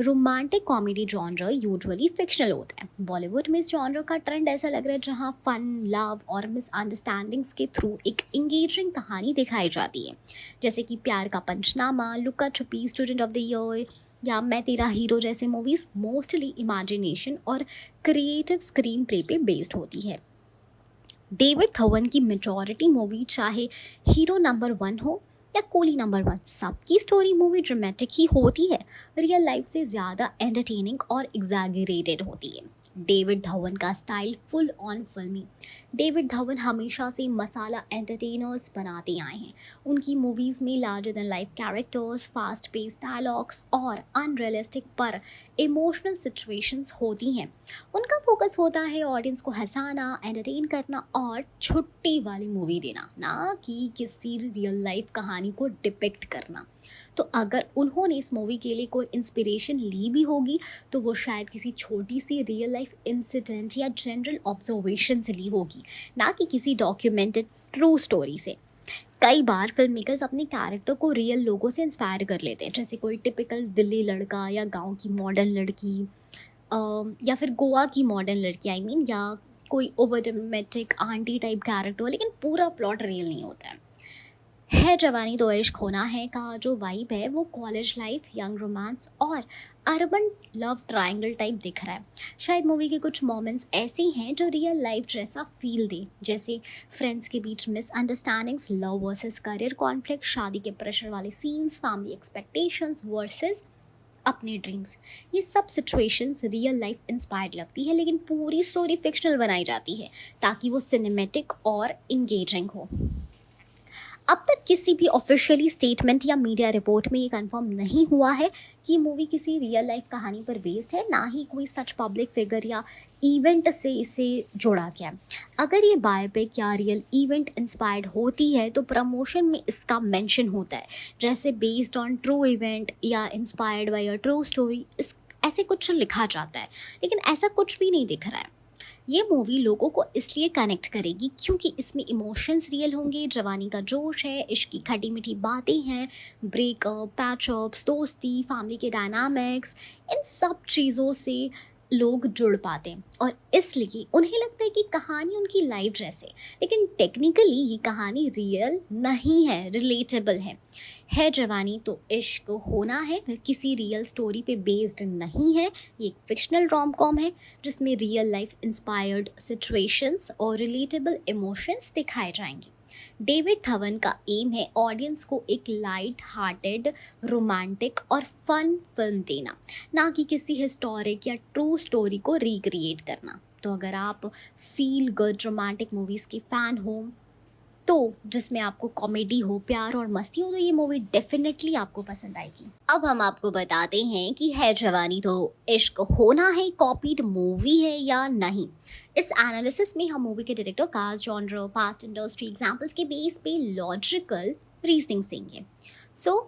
Romantic comedy genre usually fictional होता है। बॉलीवुड में इस जॉनर का ट्रेंड ऐसा लग रहा है जहाँ फन, लव और मिसअंडरस्टैंडिंग्स के थ्रू एक इंगेजिंग कहानी दिखाई जाती है, जैसे कि प्यार का पंचनामा, लुका छुपी, स्टूडेंट ऑफ द ईयर या मैं तेरा हीरो जैसे मूवीज़ मोस्टली इमेजिनेशन और क्रिएटिव स्क्रीन प्ले पे बेस्ड होती है। डेविड धवन की मेजॉरिटी मूवी चाहे हीरो नंबर 1 हो या कोली नंबर 1, सबकी स्टोरी मूवी ड्रामेटिक ही होती है, रियल लाइफ से ज़्यादा एंटरटेनिंग और एग्जैगरेटेड होती है। डेविड धवन का स्टाइल फुल ऑन फिल्मी। डेविड धवन हमेशा से मसाला एंटरटेनर्स बनाते आए हैं। उनकी मूवीज़ में larger than life characters, fast pace dialogues और अनरियलिस्टिक पर इमोशनल सिचुएशंस होती हैं। उनका फोकस होता है ऑडियंस को हंसाना, एंटरटेन करना और छुट्टी वाली मूवी देना, ना कि किसी रियल लाइफ कहानी को डिपिक्ट करना। तो अगर उन्होंने इस मूवी के लिए कोई इंस्पिरेशन ली भी होगी तो वो शायद किसी छोटी सी रियल लाइफ इंसिडेंट या जनरल ऑब्जर्वेशन से ली होगी, ना कि किसी डॉक्यूमेंटेड ट्रू स्टोरी से। कई बार फिल्म मेकर्स अपने कैरेक्टर को रियल लोगों से इंस्पायर कर लेते हैं, जैसे कोई टिपिकल दिल्ली लड़का या गांव की मॉडर्न लड़की, या फिर गोवा की मॉडर्न लड़की या कोई over dramatic aunty type character, लेकिन पूरा प्लॉट रियल नहीं होता है जवानी तो इश्क होना है का जो वाइब है वो कॉलेज लाइफ, यंग रोमांस और अर्बन लव ट्रायंगल टाइप दिख रहा है। शायद मूवी के कुछ मोमेंट्स ऐसे हैं जो रियल लाइफ जैसा फील दे, जैसे फ्रेंड्स के बीच misunderstandings, love versus career conflict, शादी के प्रेशर वाले सीन्स, फैमिली एक्सपेक्टेशंस वर्सेस अपने ड्रीम्स। ये सब सिचुएशंस रियल लाइफ इंस्पायर्ड लगती है, लेकिन पूरी स्टोरी फिक्शनल बनाई जाती है ताकि वो सिनेमैटिक और इंगेजिंग हो। अब तक किसी भी ऑफिशियली स्टेटमेंट या मीडिया रिपोर्ट में ये कंफर्म नहीं हुआ है कि मूवी किसी रियल लाइफ कहानी पर बेस्ड है, ना ही कोई सच पब्लिक फिगर या इवेंट से इसे जोड़ा गया है। अगर ये बायोपिक या रियल इवेंट इंस्पायर्ड होती है तो प्रमोशन में इसका मेंशन होता है, जैसे बेस्ड ऑन ट्रू इवेंट या inspired by a true story, ऐसे कुछ लिखा जाता है, लेकिन ऐसा कुछ भी नहीं दिख रहा है। ये मूवी लोगों को इसलिए कनेक्ट करेगी क्योंकि इसमें इमोशंस रियल होंगे, जवानी का जोश है, इश्क की खटी मीठी बातें हैं, ब्रेकअप, पैचअप्स, दोस्ती, फैमिली के डायनामिक्स, इन सब चीज़ों से लोग जुड़ पाते हैं और इसलिए उन्हें लगता है कि कहानी उनकी लाइफ जैसे, लेकिन टेक्निकली ये कहानी रियल नहीं है, रिलेटेबल है जवानी तो इश्क होना है किसी रियल स्टोरी पे बेस्ड नहीं है। ये एक फिक्शनल रोम कॉम है जिसमें रियल लाइफ इंस्पायर्ड सिचुएशंस और रिलेटेबल इमोशंस दिखाए जाएंगे। डेविड धवन का एम है ऑडियंस को एक लाइट हार्टेड, रोमांटिक और फन फिल्म देना, ना कि किसी हिस्टोरिक या ट्रू स्टोरी को रिक्रिएट करना। तो अगर आप फील गुड रोमांटिक मूवीज़ के फ़ैन हो, तो जिसमें आपको कॉमेडी हो, प्यार और मस्ती हो, तो ये मूवी डेफिनेटली आपको पसंद आएगी। अब हम आपको बताते हैं कि है जवानी तो इश्क होना है कॉपीड मूवी है या नहीं। इस एनालिसिस में हम मूवी के director, cast, genre, past industry examples के बेस पे लॉजिकल रीजनिंग देंगे। सो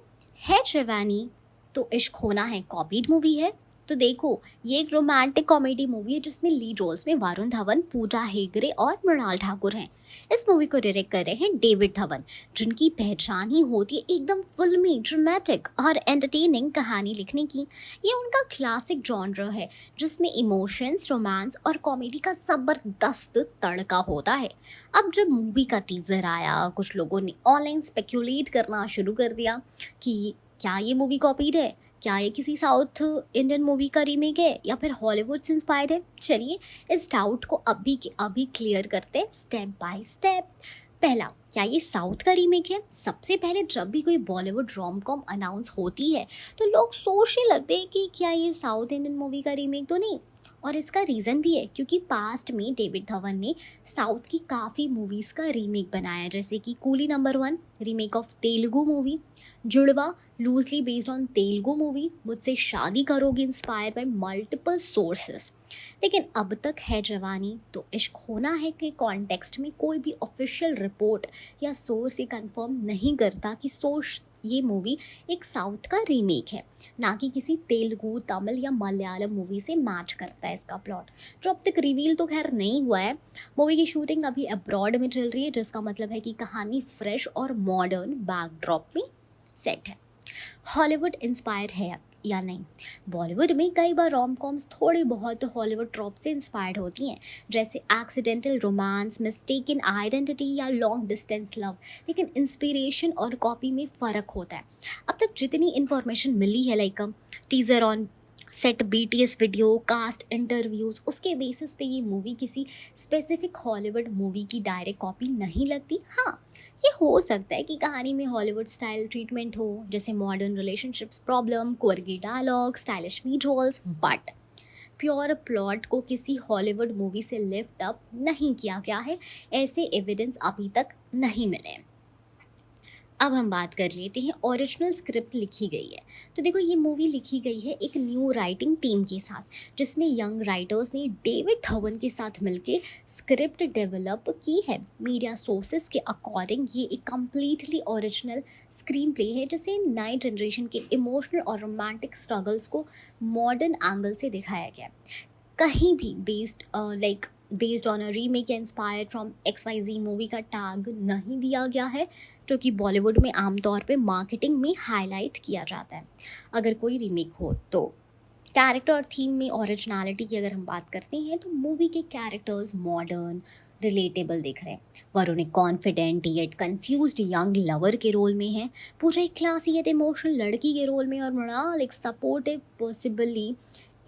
है जवानी तो इश्क होना है कॉपीड मूवी है, तो देखो ये एक रोमांटिक कॉमेडी मूवी है जिसमें लीड रोल्स में वरुण धवन, पूजा हेगड़े और मृणाल ठाकुर हैं। इस मूवी को डायरेक्ट कर रहे हैं डेविड धवन, जिनकी पहचान ही होती है एकदम फिल्मी, ड्रामेटिक और एंटरटेनिंग कहानी लिखने की। ये उनका क्लासिक जॉनर है जिसमें इमोशंस, रोमांस और कॉमेडी का ज़बरदस्त तड़का होता है। अब जब मूवी का टीज़र आया, कुछ लोगों ने ऑनलाइन स्पेक्यूलेट करना शुरू कर दिया कि क्या ये मूवी कॉपीड है, क्या ये किसी साउथ इंडियन मूवी का रीमेक है या फिर हॉलीवुड से इंस्पायर्ड है। चलिए इस डाउट को अभी के अभी क्लियर करते हैं स्टेप बाय स्टेप। पहला, क्या ये साउथ का रीमेक है? सबसे पहले जब भी कोई बॉलीवुड रोम कॉम अनाउंस होती है तो लोग सोचने लगते हैं कि क्या ये साउथ इंडियन मूवी का रीमेक तो नहीं, और इसका रीज़न भी है क्योंकि पास्ट में डेविड धवन ने साउथ की काफ़ी मूवीज़ का रीमेक बनाया, जैसे कि coolie number 1 remake of Telugu movie, Judwaa loosely based on Telugu movie, Mujhse Shaadi करोगे इंस्पायर बाय मल्टीपल सोर्सेस। लेकिन अब तक है जवानी तो इश्क होना है के कॉन्टेक्स्ट में कोई भी ऑफिशियल रिपोर्ट या सोर्स ये कंफर्म नहीं करता कि ये मूवी एक साउथ का रीमेक है, ना कि किसी तेलुगु, तमिल या मलयालम मूवी से मैच करता है इसका प्लॉट, जो अब तक रिवील तो खैर नहीं हुआ है। मूवी की शूटिंग अभी अब्रॉड में चल रही है, जिसका मतलब है कि कहानी फ्रेश और मॉडर्न बैकड्रॉप में सेट है। हॉलीवुड इंस्पायर्ड है या नहीं? बॉलीवुड में कई बार रोम कॉम्स थोड़ी बहुत हॉलीवुड ट्रॉप से इंस्पायर्ड होती हैं, जैसे एक्सीडेंटल रोमांस, मिस्टेकन आइडेंटिटी या लॉन्ग डिस्टेंस लव, लेकिन इंस्पिरेशन और कॉपी में फ़र्क होता है। अब तक जितनी इन्फॉर्मेशन मिली है, like teaser on set, BTS video, cast interviews, उसके बेसिस पे ये मूवी किसी स्पेसिफिक हॉलीवुड मूवी की डायरेक्ट कॉपी नहीं लगती। हाँ, ये हो सकता है कि कहानी में हॉलीवुड स्टाइल ट्रीटमेंट हो, जैसे modern relationships problem, quirky dialogue, stylish visuals, but pure plot को किसी हॉलीवुड मूवी से लिफ्ट अप नहीं किया गया है, ऐसे एविडेंस अभी तक नहीं मिले हैं। अब हम बात कर लेते हैं ओरिजिनल स्क्रिप्ट लिखी गई है। तो देखो, ये मूवी लिखी गई है एक न्यू राइटिंग टीम के साथ, जिसमें यंग राइटर्स ने डेविड धवन के साथ मिलकर स्क्रिप्ट डेवलप की है। मीडिया सोर्सेस के अकॉर्डिंग ये एक कम्प्लीटली ओरिजिनल स्क्रीन प्ले है, जिसे नए जनरेशन के इमोशनल और रोमांटिक स्ट्रगल्स को मॉडर्न एंगल से दिखाया गया है। कहीं भी बेस्ड ऑन अ रीमेक या इंस्पायर्ड फ्रॉम XYZ मूवी का टैग नहीं दिया गया है, जो कि बॉलीवुड में आमतौर पे मार्केटिंग में हाईलाइट किया जाता है। अगर कोई रीमेक हो तो कैरेक्टर और थीम में ओरिजिनलिटी की अगर हम बात करते हैं तो मूवी के कैरेक्टर्स मॉडर्न रिलेटेबल दिख रहे हैं। वरुण एक confident yet confused young lover के रोल में है, पूजा एक क्लासी येट इमोशनल लड़की के रोल में, और मृणाल एक सपोर्टिव पॉसिबली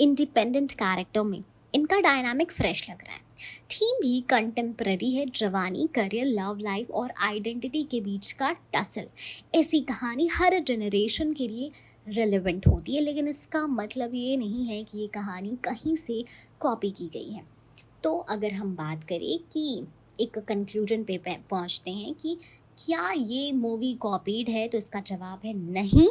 इंडिपेंडेंट कैरेक्टर में। इनका डायनामिक फ्रेश लग रहा है। थीम भी कंटेम्प्ररी है, जवानी, करियर, लव लाइफ और आइडेंटिटी के बीच का टसल। ऐसी कहानी हर जनरेशन के लिए रेलेवेंट होती है, लेकिन इसका मतलब ये नहीं है कि ये कहानी कहीं से कॉपी की गई है। तो अगर हम बात करें कि एक कंक्लूजन पे पहुंचते हैं कि क्या ये मूवी कॉपीड है, तो इसका जवाब है नहीं,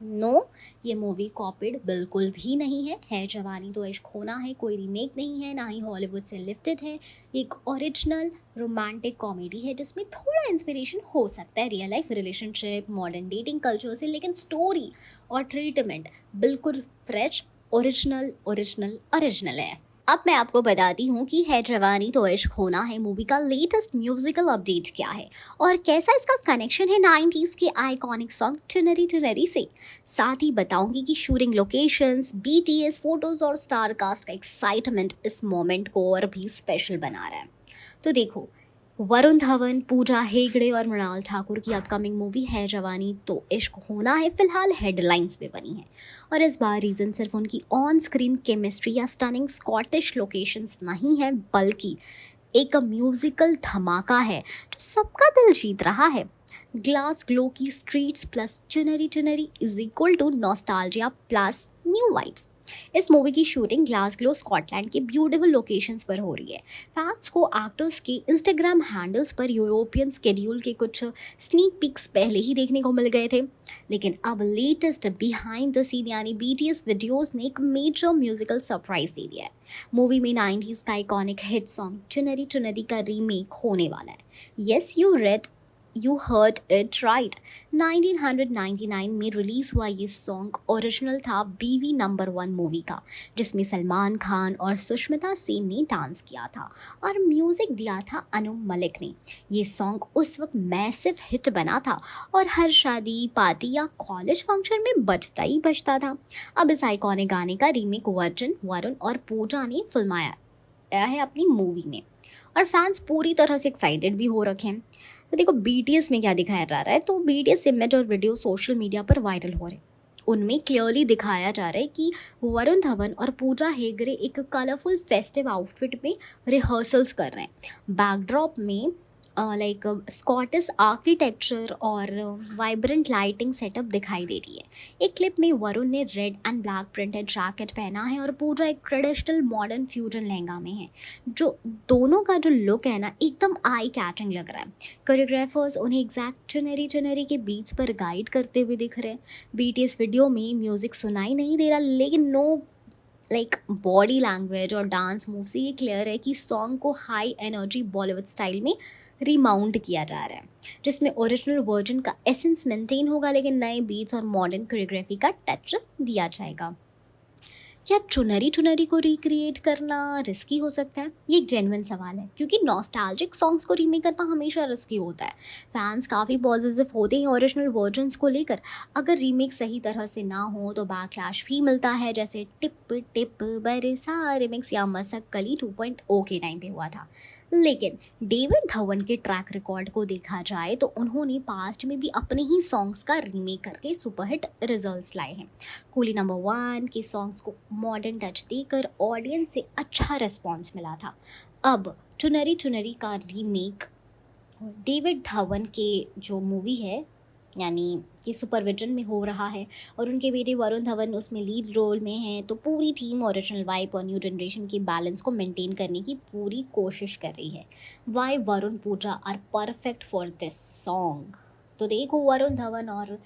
नो, ये मूवी कॉपीड बिल्कुल भी नहीं है जवानी तो इश्क होना है कोई रीमेक नहीं है, ना ही हॉलीवुड से लिफ्टेड है। एक ओरिजिनल रोमांटिक कॉमेडी है जिसमें थोड़ा इंस्पिरेशन हो सकता है real life relationship, modern dating culture से, लेकिन स्टोरी और ट्रीटमेंट बिल्कुल फ्रेश, ओरिजिनल ओरिजिनल ओरिजिनल है। अब मैं आपको बताती हूँ कि है जवानी तो इश्क होना है मूवी का लेटेस्ट म्यूजिकल अपडेट क्या है और कैसा इसका कनेक्शन है 90s के आइकॉनिक सॉन्ग टुनरी टुनरी से। साथ ही बताऊंगी कि शूटिंग लोकेशंस, BTS फोटोज और स्टार कास्ट का एक्साइटमेंट इस मोमेंट को और भी स्पेशल बना रहा है। तो देखो, वरुण धवन, पूजा हेगड़े और मृणाल ठाकुर की अपकमिंग मूवी है जवानी तो इश्क होना है फिलहाल हेडलाइंस पे बनी है, और इस बार रीज़न सिर्फ उनकी ऑन स्क्रीन केमिस्ट्री या स्टनिंग स्कॉटिश लोकेशंस नहीं है, बल्कि एक म्यूजिकल धमाका है जो सबका दिल जीत रहा है। ग्लास ग्लो की streets plus Chunari Chunari is equal to nostalgia plus new vibes. इस मूवी की शूटिंग ग्लासगो स्कॉटलैंड के ब्यूटीफुल लोकेशंस पर हो रही है। फैंस को एक्टर्स के इंस्टाग्राम हैंडल्स पर यूरोपियन स्केड्यूल के कुछ स्नीक पिक्स पहले ही देखने को मिल गए थे, लेकिन अब लेटेस्ट बिहाइंड द सीन यानी BTS वीडियोस ने एक मेजर म्यूजिकल सरप्राइज दे दिया है। मूवी में 90s का आइकॉनिक हिट सॉन्ग चुनरी चुनरी का रीमेक होने वाला है। Yes, you heard it right. 1999 में रिलीज हुआ ये सॉन्ग ओरिजिनल था BV नंबर 1 मूवी का, जिसमें सलमान खान और सुष्मिता सेन ने डांस किया था और म्यूजिक दिया था अनु मलिक ने। ये सॉन्ग उस वक्त मैसिव हिट बना था और हर शादी, पार्टी या कॉलेज फंक्शन में बजता ही बजता था। अब इस आइकॉनिक गाने का रीमेक वर्जन वरुण और पूजा ने फिल्माया है अपनी मूवी में, और फैंस पूरी तरह से एक्साइटेड भी हो रखे हैं। तो देखो, BTS में क्या दिखाया जा रहा है, तो BTS इमेज और वीडियो सोशल मीडिया पर वायरल हो रहे हैं। उनमें क्लियरली दिखाया जा रहा है कि वरुण धवन और पूजा हेगड़े एक कलरफुल फेस्टिव आउटफिट में रिहर्सल्स कर रहे हैं। बैकड्रॉप में स्कॉटिश आर्किटेक्चर और वाइब्रेंट लाइटिंग सेटअप दिखाई दे रही है। एक क्लिप में वरुण ने red and black printed jacket पहना है और पूजा एक ट्रेडिशनल मॉडर्न फ्यूजन लहंगा में है। जो दोनों का जो लुक है ना, एकदम आई कैचिंग लग रहा है। कोरियोग्राफर्स उन्हें एग्जैक्ट चुनरी चुनरी के बीट्स पर गाइड करते हुए दिख रहे हैं। BTS वीडियो में म्यूजिक सुनाई नहीं दे रहा, लेकिन बॉडी लैंग्वेज और डांस मूव से ये क्लियर है कि सॉन्ग को हाई एनर्जी बॉलीवुड स्टाइल में रिमाउंट किया जा रहा है, जिसमें ओरिजिनल वर्जन का एसेंस मेंटेन होगा, लेकिन नए बीट्स और मॉडर्न कोरियोग्राफी का टच दिया जाएगा। क्या चुनरी चुनरी को रिक्रिएट करना रिस्की हो सकता है? ये एक जेन्युइन सवाल है, क्योंकि नॉस्टैल्जिक सॉन्ग्स को रीमेक करना हमेशा रिस्की होता है। फैंस काफ़ी पॉजिटिव होते हैं ओरिजिनल वर्जन्स को लेकर। अगर रीमेक सही तरह से ना हो तो बैकलैश भी मिलता है, जैसे टिप टिप बरसा रिमिक्स या मसक कली 2.0 के टाइम पे हुआ था। लेकिन डेविड धवन के ट्रैक रिकॉर्ड को देखा जाए तो उन्होंने पास्ट में भी अपने ही सॉन्ग्स का रीमेक करके सुपरहिट रिजल्ट्स लाए हैं। कूली नंबर 1 के सॉन्ग्स को मॉडर्न टच देकर ऑडियंस से अच्छा रिस्पॉन्स मिला था। अब चुनरी चुनरी का रीमेक डेविड धवन के जो मूवी है यानी कि सुपरविजन में हो रहा है और उनके बेटे वरुण धवन उसमें लीड रोल में हैं, तो पूरी टीम ओरिजिनल वाइब और न्यू जनरेशन की बैलेंस को मेंटेन करने की पूरी कोशिश कर रही है। Why Varun Pooja are perfect for this song. तो देखो वरुण धवन और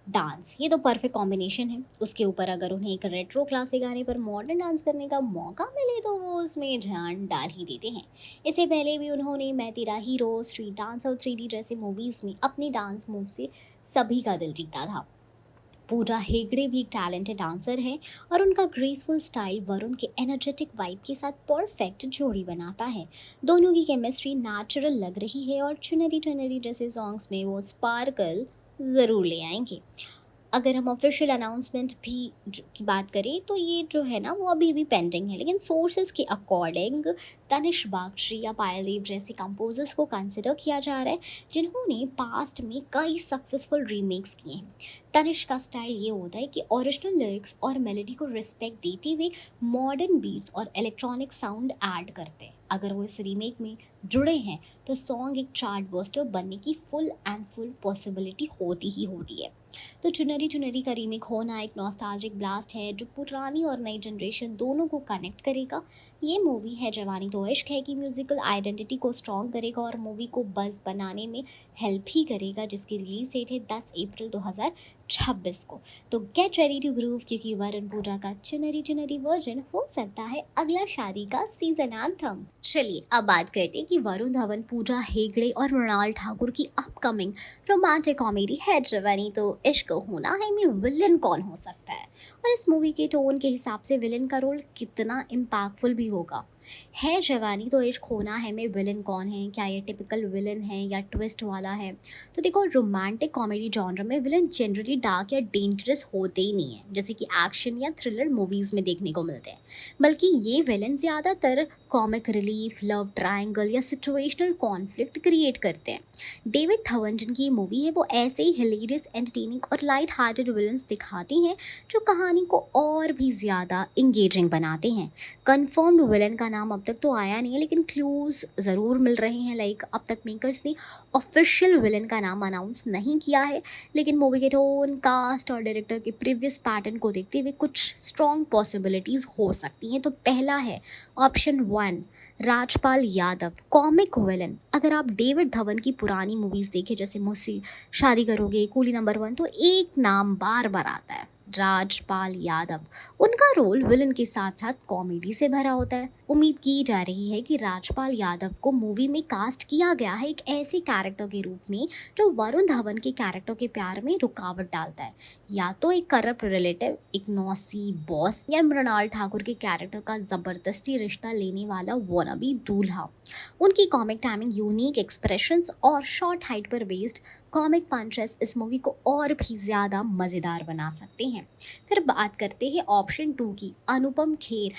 डांस, ये तो परफेक्ट कॉम्बिनेशन है। उसके ऊपर अगर उन्हें एक रेट्रो क्लासिक गाने पर मॉडर्न डांस करने का मौका मिले तो वो उसमें जान डाल ही देते हैं। इससे पहले भी उन्होंने मैं तेरा हीरो, स्ट्रीट डांस और 3D जैसे मूवीज़ में अपने डांस मूव से सभी का दिल जीता था। पूजा हेगड़े भी एक टैलेंटेड डांसर है और उनका ग्रेसफुल स्टाइल वरुण के एनर्जेटिक वाइब के साथ परफेक्ट जोड़ी बनाता है। दोनों की केमिस्ट्री नेचुरल लग रही है और चुनरी चुनरी जैसे सॉन्ग्स में वो स्पार्कल ज़रूर ले आएंगे। अगर हम ऑफिशियल अनाउंसमेंट भी की बात करें तो ये जो है ना वो अभी भी पेंडिंग है, लेकिन सोर्सेज के अकॉर्डिंग तनिष बागची या पायल देव जैसे कंपोजर्स को कंसिडर किया जा रहा है, जिन्होंने पास्ट में कई सक्सेसफुल रीमेक्स किए हैं। तनिष का स्टाइल ये होता है कि ओरिजिनल लिरिक्स और मेलोडी को रिस्पेक्ट देते हुए मॉडर्न बीट्स और इलेक्ट्रॉनिक साउंड ऐड करते हैं। अगर वो इस रीमेक में जुड़े हैं तो सॉन्ग एक चार्ट बस्टर बनने की फुल पॉसिबिलिटी होती ही होती है। तो चुनरी चुनरी का रीमेक होना एक नॉस्टैल्जिक ब्लास्ट है जो पुरानी और नई जनरेशन दोनों को कनेक्ट करेगा। ये मूवी है जवानी तो इश्क है की म्यूजिकल आइडेंटिटी को स्ट्रॉन्ग करेगा और मूवी को बज़ बनाने में हेल्प ही करेगा, जिसकी रिलीज डेट है 10 अप्रैल 2026 को। तो गेट रेडी टू ग्रूव, क्योंकि वरुण पूजा का चुनरी चुनरी वर्जन हो सकता है अगला शादी का सीजन एंथम। चलिए अब बात करते हैं कि वरुण धवन, पूजा हेगड़े और मृणाल ठाकुर की upcoming romantic comedy Hai Jawani तो इश्क होना है में विलन कौन हो सकता है, और इस मूवी के टोन के हिसाब से विलन का रोल कितना इम्पैक्टफुल भी होगा। है जवानी तो इश्क होना है में विलन कौन है, क्या ये टिपिकल विलन है या ट्विस्ट वाला है? तो देखो, रोमांटिक कॉमेडी जॉनर में विलन जनरली डार्क या डेंजरस होते ही नहीं है, जैसे कि एक्शन या थ्रिलर मूवीज़ में देखने को मिलते हैं, बल्कि ये विलन ज़्यादातर कॉमिक रिलीफ, लव ट्रायंगल या सिचुएशनल कॉन्फ्लिक्ट क्रिएट करते हैं। डेविड धवन जिनकी मूवी है वो ऐसे ही हिलेरियस, एंटरटेनिंग और लाइट हार्टेड विलन्स दिखाती हैं जो कहानी को और भी ज़्यादा इंगेजिंग बनाते हैं। कन्फर्म्ड विलन का नाम अब तक तो आया नहीं है, लेकिन क्लूज ज़रूर मिल रहे हैं। लाइक अब तक मेकर्स ने ऑफिशियल विलन का नाम अनाउंस नहीं किया है, लेकिन मूवी के टोन, कास्ट और डायरेक्टर के प्रीवियस पैटर्न को देखते हुए कुछ स्ट्रॉन्ग पॉसिबिलिटीज़ हो सकती हैं। तो पहला है option 1, Rajpal Yadav, comic villain. अगर आप डेविड धवन की पुरानी मूवीज़ देखें जैसे मुझसे शादी करोगे, कूली नंबर 1, तो एक नाम बार बार आता है, राजपाल यादव। उनका रोल विलन के साथ साथ कॉमेडी से भरा होता है। उम्मीद की जा रही है कि राजपाल यादव को मूवी में कास्ट किया गया है एक ऐसे कैरेक्टर के रूप में जो वरुण धवन के कैरेक्टर के प्यार में रुकावट डालता है, या तो एक करप्ट रिलेटिव, एक नौसी बॉस, या मृणाल ठाकुर के कैरेक्टर का ज़बरदस्ती रिश्ता लेने वाला वॉनबी दूल्हा। उनकी कॉमिक टाइमिंग, यूनिक एक्सप्रेशंस और शॉर्ट हाइट पर बेस्ड कॉमिक पंचेस इस मूवी को और भी ज़्यादा मज़ेदार बना सकते हैं। फिर बात करते हैं ऑप्शन 2 की, Anupam Kher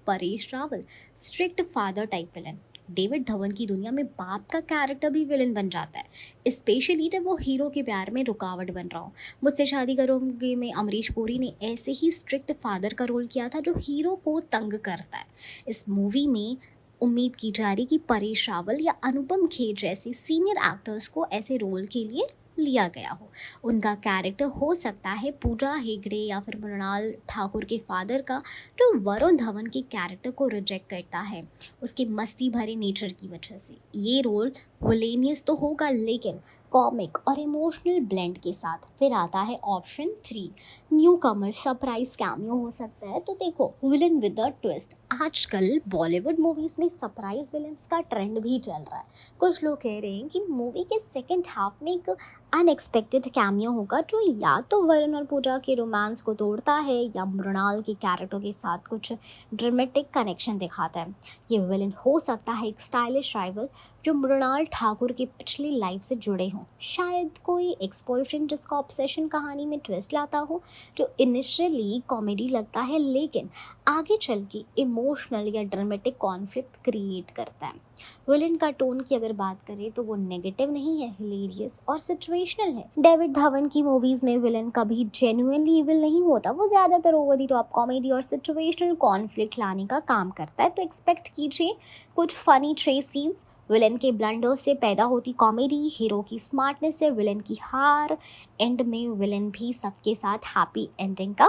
#Paresh Rawal, strict father type villain. David Dhawan की दुनिया में बाप का कैरेक्टर भी विलन बन जाता है, स्पेशली जब वो हीरो के प्यार में रुकावट बन रहा हो। मुझसे शादी करोगे में अमरीश पुरी ने ऐसे ही स्ट्रिक्ट फादर का रोल किया था जो हीरो को तंग करता है। इस मूवी में उम्मीद की जा रही कि परेश रावल या अनुपम खेर जैसे सीनियर एक्टर्स को ऐसे रोल के लिए लिया गया हो। उनका कैरेक्टर हो सकता है पूजा हेगड़े या फिर मृणाल ठाकुर के फादर का, जो वरुण धवन के कैरेक्टर को रिजेक्ट करता है उसके मस्ती भरे नेचर की वजह से। ये रोल विलेनियस तो होगा, लेकिन कॉमिक और इमोशनल ब्लेंड के साथ। फिर आता है ऑप्शन 3, न्यू कमर सरप्राइज कैमियो हो सकता है। तो देखो, विलन विद अ ट्विस्ट। आजकल बॉलीवुड मूवीज़ में सरप्राइज विलन्स का ट्रेंड भी चल रहा है। कुछ लोग कह रहे हैं कि मूवी के सेकेंड हाफ में एक अनएक्सपेक्टेड कैमियो होगा जो या तो वरुण और पूजा के रोमांस को तोड़ता है या मृणाल के कैरेक्टर के साथ कुछ ड्रामेटिक कनेक्शन दिखाता है। ये विलन हो सकता है एक स्टाइलिश राइवल जो मृणाल ठाकुर की पिछली लाइफ से जुड़े हों, शायद कोई एक्स बॉयफ्रेंड जिसका ऑब्सेशन कहानी में ट्विस्ट लाता हो, जो इनिशियली कॉमेडी लगता है लेकिन आगे चल के इमोशनल या ड्रामेटिक कॉन्फ्लिक्ट क्रिएट करता है। विलन का टोन की अगर बात करें तो वो नेगेटिव नहीं है, हिलेरियस और सिचुएशनल है। डेविड धवन की मूवीज़ में विलन कभी जेन्युइनली इविल नहीं होता, वो ज़्यादातर ओवर द टॉप कॉमेडी और सिचुएशनल कॉन्फ्लिक्ट लाने का काम करता है। तो एक्सपेक्ट कीजिए कुछ फनी ट्रेस सीन्स, विलन के ब्लंडर्स से पैदा होती कॉमेडी, हीरो की स्मार्टनेस से विलन की हार, एंड में विलन भी सबके साथ हैप्पी एंडिंग का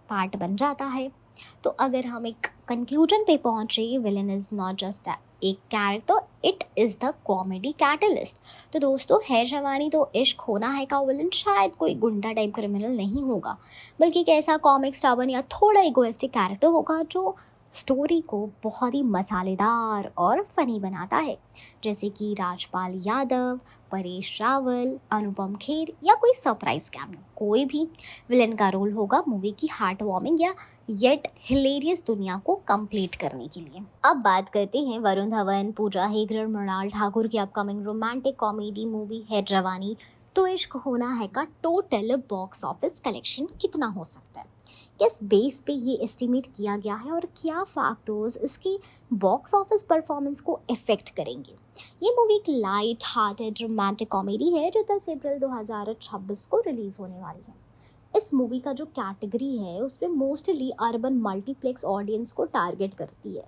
पार्ट बन जाता है। तो अगर हम एक कंक्लूजन पे पहुंचे, विलन इज नॉट जस्ट एक character, it is the comedy catalyst. तो दोस्तों, है जवानी तो इश्क होना है का विलन शायद कोई गुंडा टाइप क्रिमिनल नहीं होगा, बल्कि एक ऐसा कॉमिक स्टाबन या थोड़ा इगोइस्टिक कैरेक्टर होगा जो स्टोरी को बहुत ही मसालेदार और फनी बनाता है, जैसे कि राजपाल यादव, परेश रावल, अनुपम खेर या कोई सरप्राइज कैमियो। कोई भी विलन का रोल होगा मूवी की हार्ट वार्मिंग या येट हिलेरियस दुनिया को कंप्लीट करने के लिए। अब बात करते हैं वरुण धवन, पूजा हेगड़े, मृणाल ठाकुर की अपकमिंग रोमांटिक कॉमेडी मूवी है जवानी तो इश्क होना है का टोटल बॉक्स ऑफिस कलेक्शन कितना हो सकता है, किस बेस पे ये एस्टिमेट किया गया है और क्या फैक्टर्स इसकी बॉक्स ऑफिस परफॉर्मेंस को इफेक्ट करेंगे। ये मूवी एक लाइट हार्टेड रोमांटिक कॉमेडी है जो 10 अप्रैल 2026 को रिलीज होने वाली है। इस मूवी का जो कैटेगरी है उसमें मोस्टली अर्बन मल्टीप्लेक्स ऑडियंस को टारगेट करती है।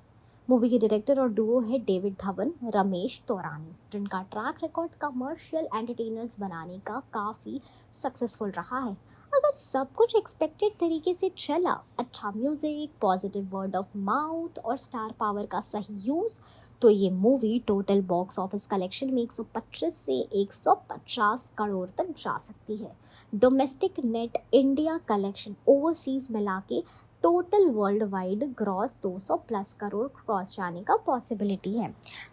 मूवी के डायरेक्टर और डुओ है डेविड धवन, रमेश तौरानी, जिनका ट्रैक रिकॉर्ड कमर्शियल एंटरटेनर्स बनाने का काफ़ी सक्सेसफुल रहा है। अगर सब कुछ एक्सपेक्टेड तरीके से चला, अच्छा music, positive word of mouth और स्टार पावर का सही यूज़, तो ये movie total box office collection में 125 से 150 करोड़ तक जा सकती है। Domestic net India collection overseas मिला के total world wide gross 200 plus crore cross जाने का पॉसिबिलिटी है।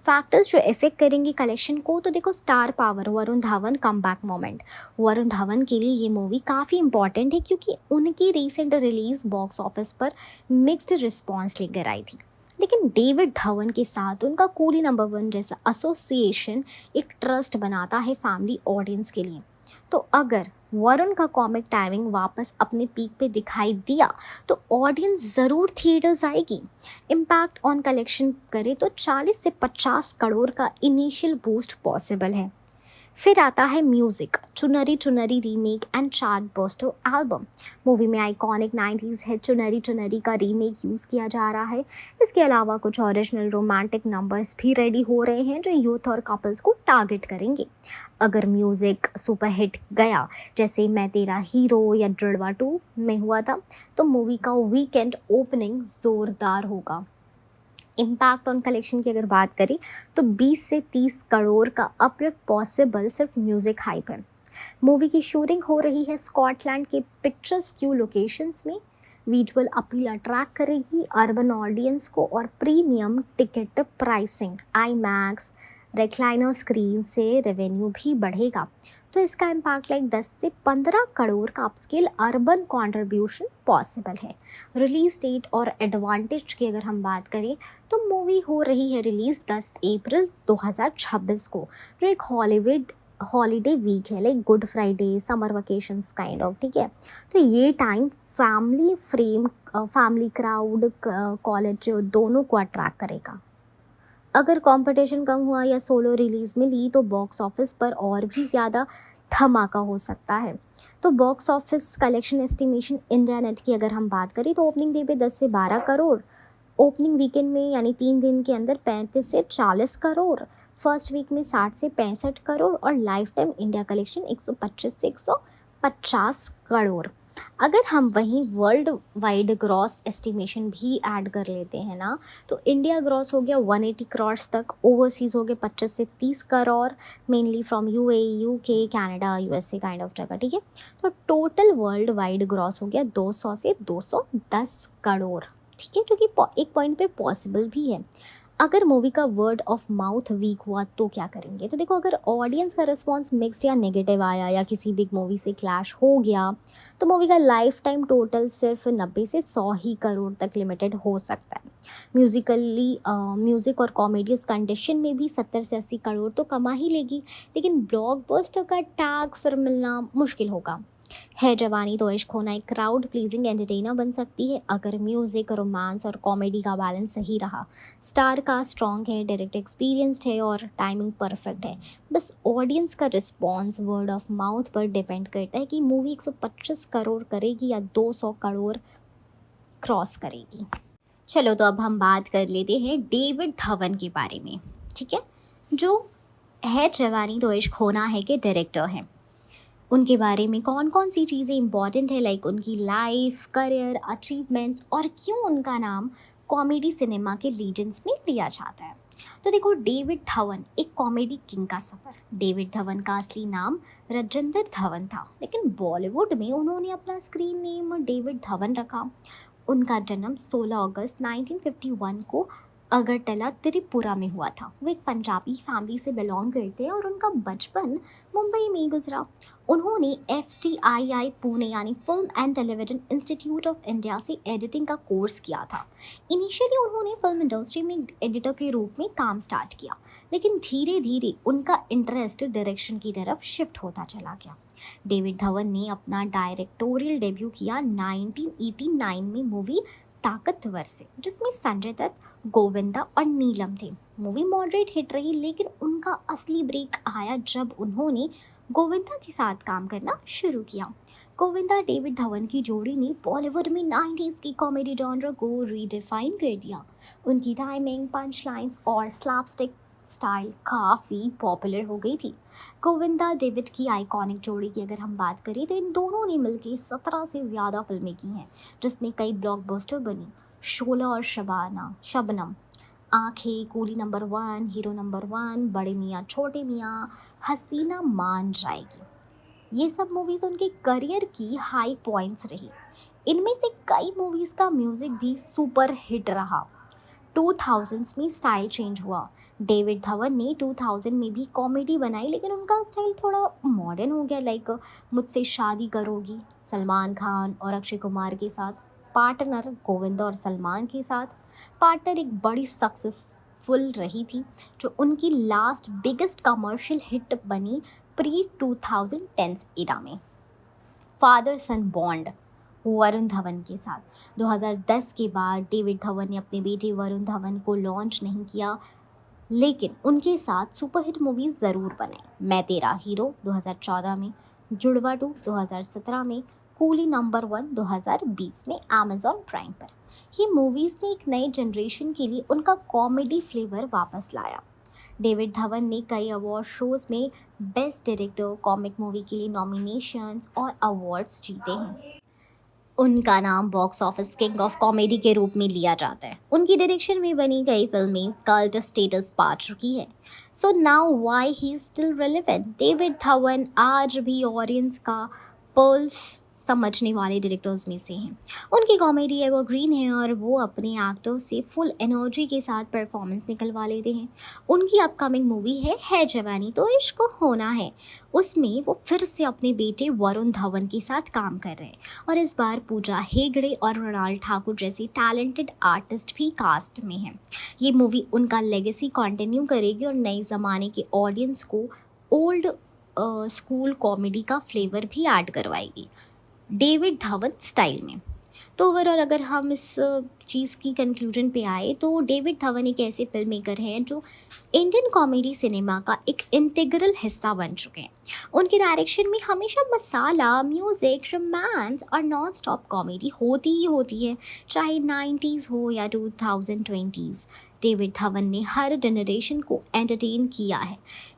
फैक्टर्स जो इफेक्ट करेंगे कलेक्शन को, तो देखो, star power, Varun Dhawan come back moment. Varun Dhawan के लिए ये मूवी काफ़ी इंपॉर्टेंट है क्योंकि उनकी रिसेंट रिलीज बॉक्स ऑफिस पर मिक्स्ड रिस्पॉन्स लेकर आई थी, लेकिन डेविड धवन के साथ उनका कूली नंबर 1 जैसा एसोसिएशन एक ट्रस्ट बनाता है फैमिली ऑडियंस के लिए। तो अगर वरुण का कॉमिक टाइमिंग वापस अपने पीक पे दिखाई दिया तो ऑडियंस ज़रूर थिएटर्स आएगी। इम्पैक्ट ऑन कलेक्शन करे तो 40 से 50 करोड़ का इनिशियल बूस्ट पॉसिबल है। फिर आता है म्यूज़िक, चुनरी Chunari remake and chart buster album. Movie में आइकॉनिक 90s हिट चुनरी चुनरी का रीमेक यूज़ किया जा रहा है। इसके अलावा कुछ ओरिजिनल रोमांटिक नंबर्स भी रेडी हो रहे हैं जो यूथ और कपल्स को टारगेट करेंगे। अगर म्यूज़िक सुपर हिट गया, जैसे मैं तेरा हीरो या जुड़वा 2 में हुआ था, तो मूवी का वीकेंड ओपनिंग ज़ोरदार होगा। इम्पैक्ट ऑन कलेक्शन की अगर बात करें तो 20 से 30 करोड़ का अपलिफ्ट पॉसिबल सिर्फ म्यूज़िक हाइप है। मूवी की शूटिंग हो रही है स्कॉटलैंड के पिक्चर्स क्यू लोकेशंस में। विजुअल अपील अट्रैक्ट करेगी अर्बन ऑडियंस को और premium ticket pricing, IMAX, recliner screen से रेवेन्यू भी बढ़ेगा। तो इसका इम्पैक्ट 10 से 15 करोड़ का अपस्केल अर्बन कंट्रीब्यूशन पॉसिबल है। रिलीज डेट और एडवांटेज की अगर हम बात करें तो मूवी हो रही है रिलीज़ 10 अप्रैल 2026 को, जो एक हॉलीडे वीक है, like good Friday, summer vacations kind of, ठीक है। तो ये टाइम फैमिली क्राउड, कॉलेज दोनों को अट्रैक्ट करेगा। अगर कंपटीशन कम हुआ या सोलो रिलीज़ मिली तो बॉक्स ऑफिस पर और भी ज़्यादा धमाका हो सकता है। तो box office collection estimation India net की अगर हम बात करें तो ओपनिंग डे पे 10 से 12 करोड़, ओपनिंग वीकेंड में यानी 3 दिन के अंदर 35 से 40 करोड़, फर्स्ट वीक में 60 से 65 करोड़ और लाइफ टाइम इंडिया कलेक्शन 125 से 150 करोड़। अगर हम वहीं वर्ल्ड वाइड ग्रॉस एस्टिमेशन भी ऐड कर लेते हैं ना, तो इंडिया ग्रॉस हो गया 180 करोड़ तक, ओवरसीज़ हो गए 25 से 30 crore, mainly from UAE, UK, Canada, USA kind of जगह, ठीक है। तो टोटल वर्ल्ड वाइड ग्रॉस हो गया 200 से 210 करोड़, ठीक है, जो कि एक पॉइंट पे पॉसिबल भी है। अगर मूवी का वर्ड ऑफ माउथ वीक हुआ तो क्या करेंगे? तो देखो, अगर ऑडियंस का रिस्पॉन्स मिक्स्ड या नेगेटिव आया या किसी बिग मूवी से क्लैश हो गया तो मूवी का लाइफ टाइम टोटल सिर्फ 90 से 100 ही करोड़ तक लिमिटेड हो सकता है। म्यूज़िक और कॉमेडी उस कंडीशन में भी 70 से 80 करोड़ तो कमा ही लेगी, लेकिन ब्लॉकबस्टर का टैग फिर मिलना मुश्किल होगा। है जवानी तो इश्क होना एक क्राउड प्लीजिंग एंटरटेनर बन सकती है अगर म्यूज़िक, रोमांस और कॉमेडी का बैलेंस सही रहा। स्टार का स्ट्रॉन्ग है, डायरेक्ट एक्सपीरियंस्ड है और टाइमिंग परफेक्ट है। बस ऑडियंस का रिस्पॉन्स वर्ड ऑफ माउथ पर डिपेंड करता है कि मूवी 125 करोड़ करेगी या 200 करोड़ क्रॉस करेगी। चलो, तो अब हम बात कर लेते हैं डेविड धवन के बारे में, ठीक है। जो है जवानी तो इश्क होना है के डायरेक्टर हैं। उनके बारे में कौन कौन सी चीज़ें इंपॉर्टेंट है, लाइक उनकी लाइफ, करियर, अचीवमेंट्स और क्यों उनका नाम कॉमेडी सिनेमा के लीजेंड्स में लिया जाता है। तो देखो, डेविड धवन एक कॉमेडी किंग का सफ़र। डेविड धवन का असली नाम राजेंद्र धवन था, लेकिन बॉलीवुड में उन्होंने अपना स्क्रीन नेम डेविड धवन रखा। उनका जन्म 16 अगस्त 1951 को अगरतला त्रिपुरा में हुआ था। वो एक पंजाबी फैमिली से बिलोंग करते हैं और उनका बचपन मुंबई में ही गुजरा। उन्होंने FTII पुणे यानी film and television institute of India से एडिटिंग का कोर्स किया था। इनिशियली उन्होंने फिल्म इंडस्ट्री में एडिटर के रूप में काम स्टार्ट किया, लेकिन धीरे धीरे उनका इंटरेस्ट डायरेक्शन की तरफ शिफ्ट होता चला गया। डेविड धवन ने अपना डायरेक्टोरियल डेब्यू किया 1989 में मूवी ताकतवर से, जिसमें संजय दत्त, गोविंदा और नीलम थे। मूवी मॉडरेट हिट रही, लेकिन उनका असली ब्रेक आया जब उन्होंने गोविंदा के साथ काम करना शुरू किया। गोविंदा डेविड धवन की जोड़ी ने बॉलीवुड में 90s की कॉमेडी जॉनर को रीडिफाइन कर दिया। उनकी टाइमिंग, पंच लाइन्स और स्लैपस्टिक स्टाइल काफ़ी पॉपुलर हो गई थी। गोविंदा डेविड की आइकॉनिक जोड़ी की अगर हम बात करें तो इन दोनों ने मिलकर 17 से ज़्यादा फिल्में की हैं, जिसमें कई ब्लॉकबस्टर बनी। शोला और शबनम, आंखें, कूली नंबर 1, हीरो नंबर 1, बड़े मियाँ छोटे मियाँ, हसीना मान जाएगी, ये सब मूवीज़ उनके करियर की हाई पॉइंट्स रही। इनमें से कई मूवीज़ का म्यूज़िक भी सुपर हिट रहा। 2000s में स्टाइल चेंज हुआ। डेविड धवन ने 2000 में भी कॉमेडी बनाई, लेकिन उनका स्टाइल थोड़ा मॉडर्न हो गया, लाइक मुझसे शादी करोगी सलमान खान और अक्षय कुमार के साथ, पार्टनर गोविंदा और सलमान के साथ। पार्टनर एक बड़ी सक्सेसफुल रही थी, जो उनकी लास्ट बिगेस्ट कमर्शियल हिट बनी प्री 2010s एरा में। फादर सन बॉन्ड वरुण धवन के साथ। 2010 के बाद डेविड धवन ने अपने बेटे वरुण धवन को लॉन्च नहीं किया, लेकिन उनके साथ सुपरहिट मूवीज़ ज़रूर बने। मैं तेरा हीरो 2014 में, जुड़वा 2 2017 में, कूली नंबर 1 2020 में अमेज़ॉन प्राइम पर। ये मूवीज़ ने एक नए जनरेशन के लिए उनका कॉमेडी फ्लेवर वापस लाया। डेविड धवन ने कई अवार्ड शोज़ में बेस्ट डायरेक्टर, कॉमिक मूवी के लिए नॉमिनेशंस और अवार्ड्स जीते हैं। उनका नाम box office king of comedy के रूप में लिया जाता है। उनकी डायरेक्शन में बनी कई फिल्में कल्ट स्टेटस पा चुकी है। So now why he is still relevant. David Dhawan आज भी ऑडियंस का पल्स समझने वाले डायरेक्टर्स में से हैं। उनकी कॉमेडी एवरग्रीन है और वो अपने एक्टर्स से फुल एनर्जी के साथ परफॉर्मेंस निकलवा लेते हैं। उनकी अपकमिंग मूवी है जवानी तो इश्क होना है। उसमें वो फिर से अपने बेटे वरुण धवन के साथ काम कर रहे हैं और इस बार पूजा हेगड़े और मृणाल ठाकुर जैसे टैलेंटेड आर्टिस्ट भी कास्ट में हैं। ये मूवी उनका लेगेसी कंटिन्यू करेगी और नए ज़माने के ऑडियंस को ओल्ड स्कूल कॉमेडी का फ्लेवर भी ऐड करवाएगी डेविड धवन स्टाइल में। तो ओवरऑल अगर हम इस चीज़ की कंक्लूजन पे आए तो डेविड धवन एक ऐसे फिल्म मेकर हैं जो इंडियन कॉमेडी सिनेमा का एक इंटीग्रल हिस्सा बन चुके हैं। उनके डायरेक्शन में हमेशा मसाला, म्यूज़िक, रोमांस और नॉन स्टॉप कॉमेडी होती ही होती है, चाहे 90s हो या 2020s। डेविड धवन ने हर जनरेशन को एंटरटेन किया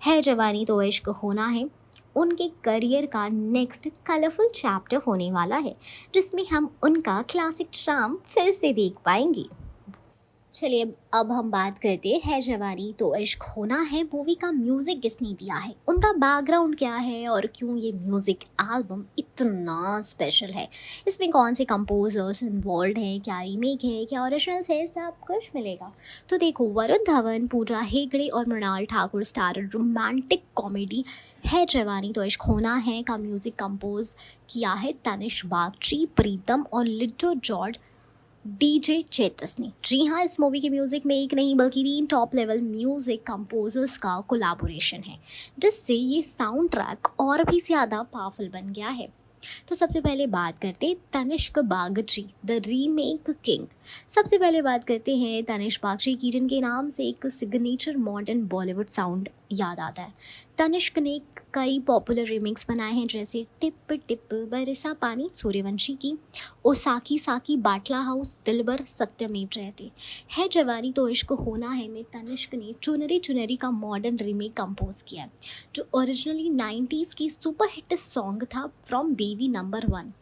है जवानी तो इश्क होना है उनके करियर का नेक्स्ट कलरफुल चैप्टर होने वाला है, जिसमें हम उनका क्लासिक शाम फिर से देख पाएंगे। चलिए अब हम बात करते हैं जवानी तो इश्क होना है मूवी का म्यूज़िक किसने दिया है, उनका बैकग्राउंड क्या है और क्यों ये म्यूज़िक एल्बम इतना स्पेशल है, इसमें कौन से कंपोजर्स इन्वॉल्व हैं, क्या रीमेक है, क्या ओरिजिनल्स है, सब कुछ मिलेगा। तो देखो, वरुण धवन, पूजा हेगड़े और Mrunal Thakur starrer romantic comedy Hai Jawani तो इश्क होना है का म्यूज़िक कंपोज किया है तनिष्क बागची, प्रीतम और लिटो जॉर्ज डीजे चेतस ने। जी हाँ, इस मूवी के म्यूज़िक में एक नहीं बल्कि 3 टॉप लेवल म्यूज़िक कंपोजर्स का कोलैबोरेशन है, जिससे ये साउंड ट्रैक और भी ज़्यादा पावरफुल बन गया है। तो सबसे पहले बात करते हैं Tanishk Bagchi the remake king. सबसे पहले बात करते हैं तनिष्क बागची की, जिनके नाम से एक सिग्नेचर मॉडर्न बॉलीवुड साउंड याद आता है। तनिष्क ने एक कई पॉपुलर रिमिक्स बनाए हैं जैसे टिप टिप बरसा पानी सूर्यवंशी की, ओ साकी साकी बाटला हाउस दिलबर सत्यमेव जयते, है जवानी तो इश्क होना है में तनिष्क ने चुनरी चुनरी का मॉडर्न रीमेक कंपोज किया है, जो ओरिजिनली 90s की सुपर हिट सॉन्ग था फ्रॉम बेबी नंबर 1।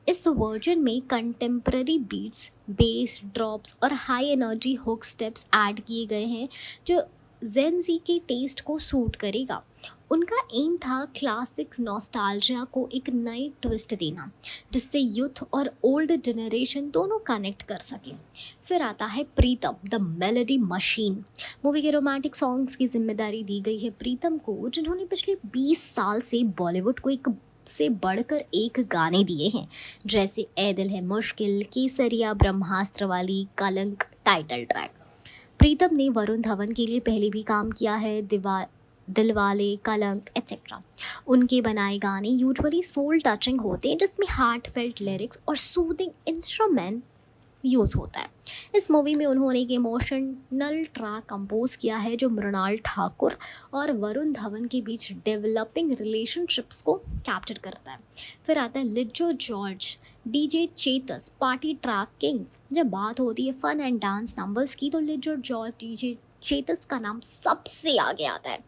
इस वर्जन में कंटेम्प्ररी बीट्स, बेस ड्रॉप्स और high energy hook steps add किए गए हैं जो जेन जी के टेस्ट को सूट करेगा। उनका एम था क्लासिक नॉस्टैल्जिया को एक नई ट्विस्ट देना जिससे यूथ और ओल्ड जनरेशन दोनों कनेक्ट कर सके। फिर आता है प्रीतम द मेलोडी मशीन। मूवी के रोमांटिक सॉन्ग्स की जिम्मेदारी दी गई है प्रीतम को, जिन्होंने पिछले 20 साल से बॉलीवुड को एक से बढ़कर एक गाने दिए हैं, जैसे ए दिल है मुश्किल, केसरिया, ब्रह्मास्त्र वाली, कलंक टाइटल ट्रैक। प्रीतम ने वरुण धवन के लिए पहले भी काम किया है, दिलवाले, कलंक एक्सेट्रा। उनके बनाए गाने यूजुअली सोल टचिंग होते हैं जिसमें हार्ट फेल्ट लिरिक्स और सूदिंग इंस्ट्रूमेंट यूज़ होता है। इस मूवी में उन्होंने एक इमोशनल ट्रैक कंपोज किया है जो मृणाल ठाकुर और वरुण धवन के बीच डेवलपिंग रिलेशनशिप्स को कैप्चर करता है। फिर आता है Lijo George, DJ Chetas, party track king. जब बात होती है फन एंड डांस नंबर्स की तो लिजो जॉर्ज, डीजे चेतस का नाम सबसे आगे आता है।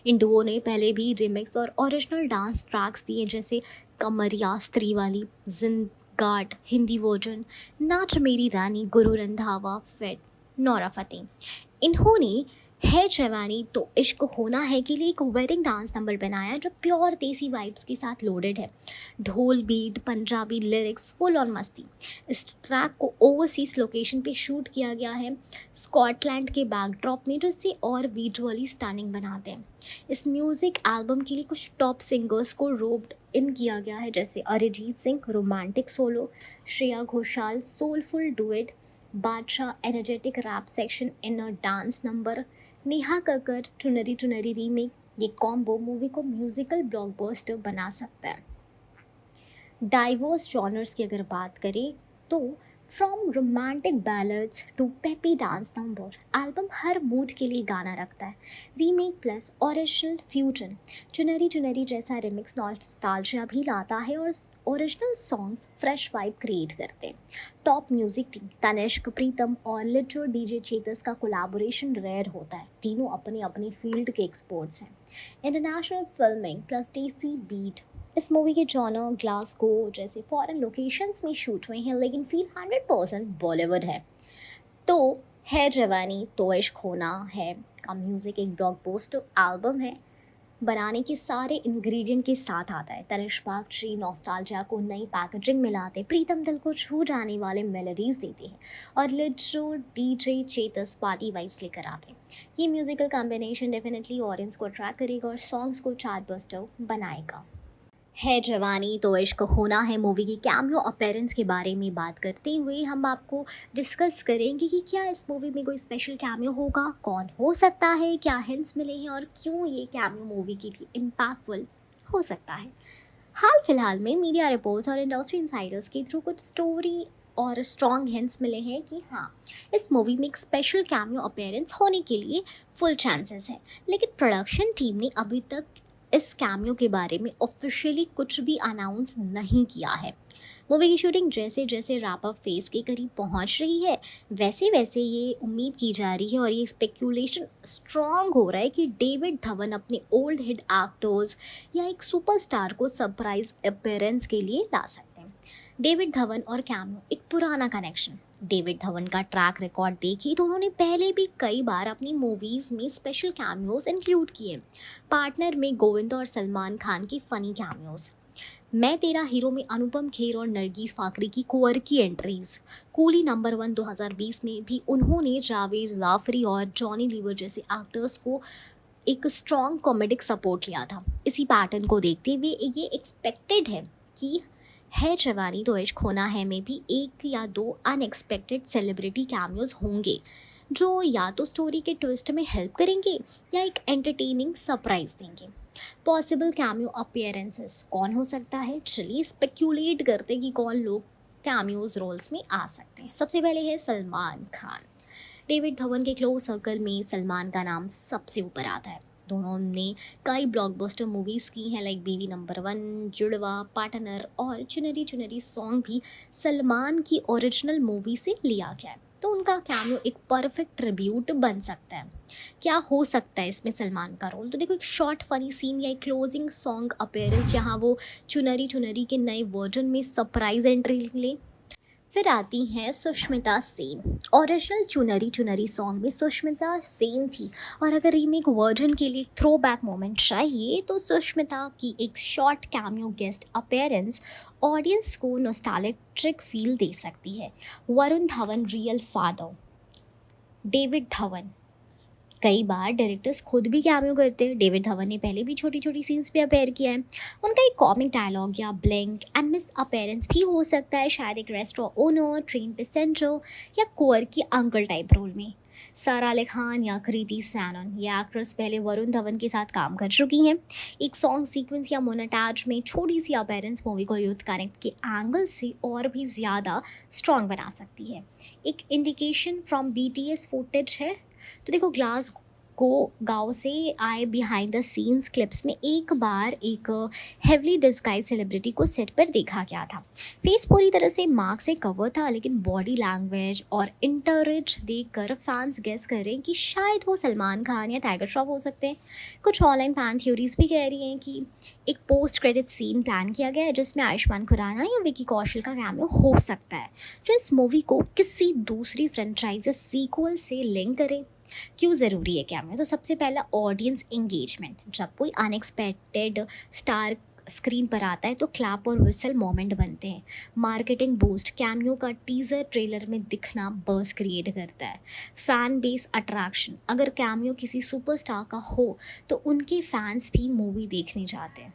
इन दुओं ने पहले भी रिमिक्स और ओरिजिनल डांस ट्रैक्स दिए जैसे कमरिया स्त्री वाली, जिंगाट हिंदी वर्जन, नाच मेरी रानी, गुरु रंधावा, फेट, नौरा फतेह। इन्होंने है जवानी तो इश्क होना है के लिए एक वेडिंग डांस नंबर बनाया जो प्योर देसी वाइब्स के साथ लोडेड है, ढोल beat, Punjabi lyrics, full on मस्ती। इस ट्रैक को ओवरसीज लोकेशन पे शूट किया गया है स्कॉटलैंड के बैकड्रॉप में, जो इसे और विजुअली स्टनिंग बनाते हैं। इस म्यूज़िक एल्बम के लिए कुछ टॉप सिंगर्स को रोप्ड इन किया गया है जैसे Arijit Singh romantic solo, Shreya Ghoshal soulful duet, Badshah energetic rap section in a dance number, Neha Kakkar Chunari Chunari remake. ये कॉम्बो मूवी को म्यूजिकल ब्लॉकबस्टर बना सकता है। डाइवर्स जॉनर्स की अगर बात करें तो from romantic ballads to peppy dance number, album हर मूड के लिए गाना रखता है। रीमेक प्लस ओरिजिनल फ्यूजन, चुनरी चुनरी जैसा रिमिक्स नॉस्टैल्जिया भी लाता है और original songs fresh vibe create करते हैं। टॉप म्यूजिक टीम तनिष्क, प्रीतम और लिजो डीजे चेतस का कोलैबोरेशन रेयर होता है। तीनों अपने अपने फील्ड के एक्सपर्ट्स हैं। इंटरनेशनल फिल्मिंग प्लस देसी बीट। इस मूवी के जॉनर ग्लासगो जैसे फॉरेन लोकेशंस में शूट हुए हैं लेकिन फील 100% बॉलीवुड है। तो है जवानी तो इश्क होना है का म्यूज़िक एक ब्लॉकबस्टर एल्बम है, बनाने के सारे इंग्रेडिएंट के साथ आता है। तनिष्क बागची नॉस्टैल्जिया को नई पैकेजिंग में लाते, प्रीतम दिल को छू जाने वाले मेलोडीज देते हैं और Lijo DJ Chetas party vibes लेकर आते हैं। ये म्यूजिकल कॉम्बिनेशन डेफिनेटली ऑडियंस को अट्रैक्ट करेगा और सॉन्ग्स को चार्ट बस्टर बनाएगा। है जवानी तो इश्क होना है मूवी की कैमियो अपीयरेंस के बारे में बात करते हुए हम आपको डिस्कस करेंगे कि क्या इस मूवी में कोई स्पेशल कैमियो होगा, कौन हो सकता है, क्या हिंट्स मिले हैं और क्यों ये कैमियो मूवी के लिए इम्पैक्टफुल हो सकता है। हाल फिलहाल में मीडिया रिपोर्ट्स और इंडस्ट्री इनसाइडर्स के थ्रू कुछ स्टोरी और स्ट्रॉन्ग हिंट्स मिले हैं कि हाँ, इस मूवी में एक स्पेशल कैमियो अपीयरेंस होने के लिए फुल चांसेस है, लेकिन प्रोडक्शन टीम ने अभी तक इस कैमियो के बारे में ऑफिशियली कुछ भी अनाउंस नहीं किया है। मूवी की शूटिंग जैसे जैसे रैप अप फेज के करीब पहुंच रही है वैसे वैसे ये उम्मीद की जा रही है और ये स्पेक्यूलेशन स्ट्रॉन्ग हो रहा है कि डेविड धवन अपने ओल्ड हिट एक्टर्स या एक सुपरस्टार को सरप्राइज अपीयरेंस के लिए ला सकते हैं। डेविड धवन और कैमियो एक पुराना कनेक्शन। डेविड धवन का ट्रैक रिकॉर्ड देखी तो उन्होंने पहले भी कई बार अपनी मूवीज़ में स्पेशल कैमियोज इंक्लूड किए। पार्टनर में गोविंद और सलमान खान की फ़नी कैमियोज, मैं तेरा हीरो में अनुपम खेर और नरगिस फाकरी की कुंवर की एंट्रीज, कूली नंबर 1 2020 में भी उन्होंने जावेद जाफरी और जॉनी लीवर जैसे एक्टर्स को एक स्ट्रॉन्ग कॉमेडिक सपोर्ट लिया था। इसी पैटर्न को देखते हुए ये एक्सपेक्टेड है कि है जवानी तो इश्क होना है में भी 1 या 2 अनएक्सपेक्टेड सेलिब्रिटी कैमियोज होंगे जो या तो स्टोरी के ट्विस्ट में हेल्प करेंगे या एक एंटरटेनिंग सरप्राइज देंगे। पॉसिबल कैमियो अपीयरेंसेस कौन हो सकता है, चलिए स्पेक्यूलेट करते कि कौन लोग कैमियोज रोल्स में आ सकते हैं। सबसे पहले है सलमान खान। डेविड धवन के क्लोज सर्कल में सलमान का नाम सबसे ऊपर आता है। दोनों ने कई ब्लॉकबस्टर मूवीज़ की हैं लाइक बेबी नंबर 1, जुड़वा, पार्टनर और चुनरी चुनरी सॉन्ग भी सलमान की ओरिजिनल मूवी से लिया गया है। तो उनका कैमियो एक परफेक्ट ट्रिब्यूट बन सकता है। क्या हो सकता है इसमें सलमान का रोल? तो देखो, एक शॉर्ट फनी सीन या एक क्लोजिंग सॉन्ग अपीयरेंस जहाँ वो चुनरी चुनरी के नए वर्जन में सरप्राइज एंट्री ले। फिर आती हैं सुष्मिता सेन। ओरिजिनल चुनरी चुनरी सॉन्ग में सुष्मिता सेन थी, और अगर रीमेक वर्जन के लिए थ्रो बैक मोमेंट चाहिए तो सुष्मिता की एक short cameo guest appearance audience को नॉस्टैल्जिक फील दे सकती है। Varun Dhawan real father, David Dhawan. कई बार डायरेक्टर्स खुद भी कैमियो करते हैं। डेविड धवन ने पहले भी छोटी छोटी सीन्स पे अपेयर किया है। उनका एक कॉमिक डायलॉग या ब्लैंक एंड मिस अपीयरेंस भी हो सकता है, शायद एक रेस्टोरेंट ओनर, ट्रेन पैसेंजर या कुंवर की अंकल टाइप रोल में। सारा अली खान या कृति सैनन, ये एक्ट्रेस पहले वरुण धवन के साथ काम कर चुकी हैं। एक सॉन्ग सीक्वेंस या मोनोटाज में छोटी सी अपीयरेंस मूवी को यूथ कनेक्ट के एंगल से और भी ज़्यादा स्ट्रॉन्ग बना सकती है। एक इंडिकेशन फ्रॉम BTS फुटेज है। तो देखो, ग्लास को गाँव से आए बिहाइंड द सीन्स क्लिप्स में एक बार एक हेवली डिस्गाइज सेलिब्रिटी को सेट पर देखा गया था। फेस पूरी तरह से मार्क से कवर था, लेकिन बॉडी लैंग्वेज और इंटरेस्ट देखकर फैंस गेस करें कि शायद वो सलमान खान या टाइगर श्रॉफ हो सकते हैं। कुछ ऑनलाइन फैन थ्योरीज भी कह रही हैं कि एक पोस्ट क्रेडिट सीन प्लान किया गया है जिसमें आयुष्मान खुराना या विकी कौशल का कैमियो हो सकता है, जो इस मूवी को किसी दूसरी फ्रेंचाइज या सीक्वल से लिंक करे। क्यों ज़रूरी है कैमियो? तो सबसे पहला, ऑडियंस एंगेजमेंट। जब कोई अनएक्सपेक्टेड स्टार स्क्रीन पर आता है तो क्लैप और विसल मोमेंट बनते हैं। मार्केटिंग बूस्ट, कैमियो का टीज़र ट्रेलर में दिखना बज़ क्रिएट करता है। फ़ैन बेस अट्रैक्शन, अगर कैमियो किसी सुपरस्टार का हो तो उनके फैंस भी मूवी देखने जाते हैं।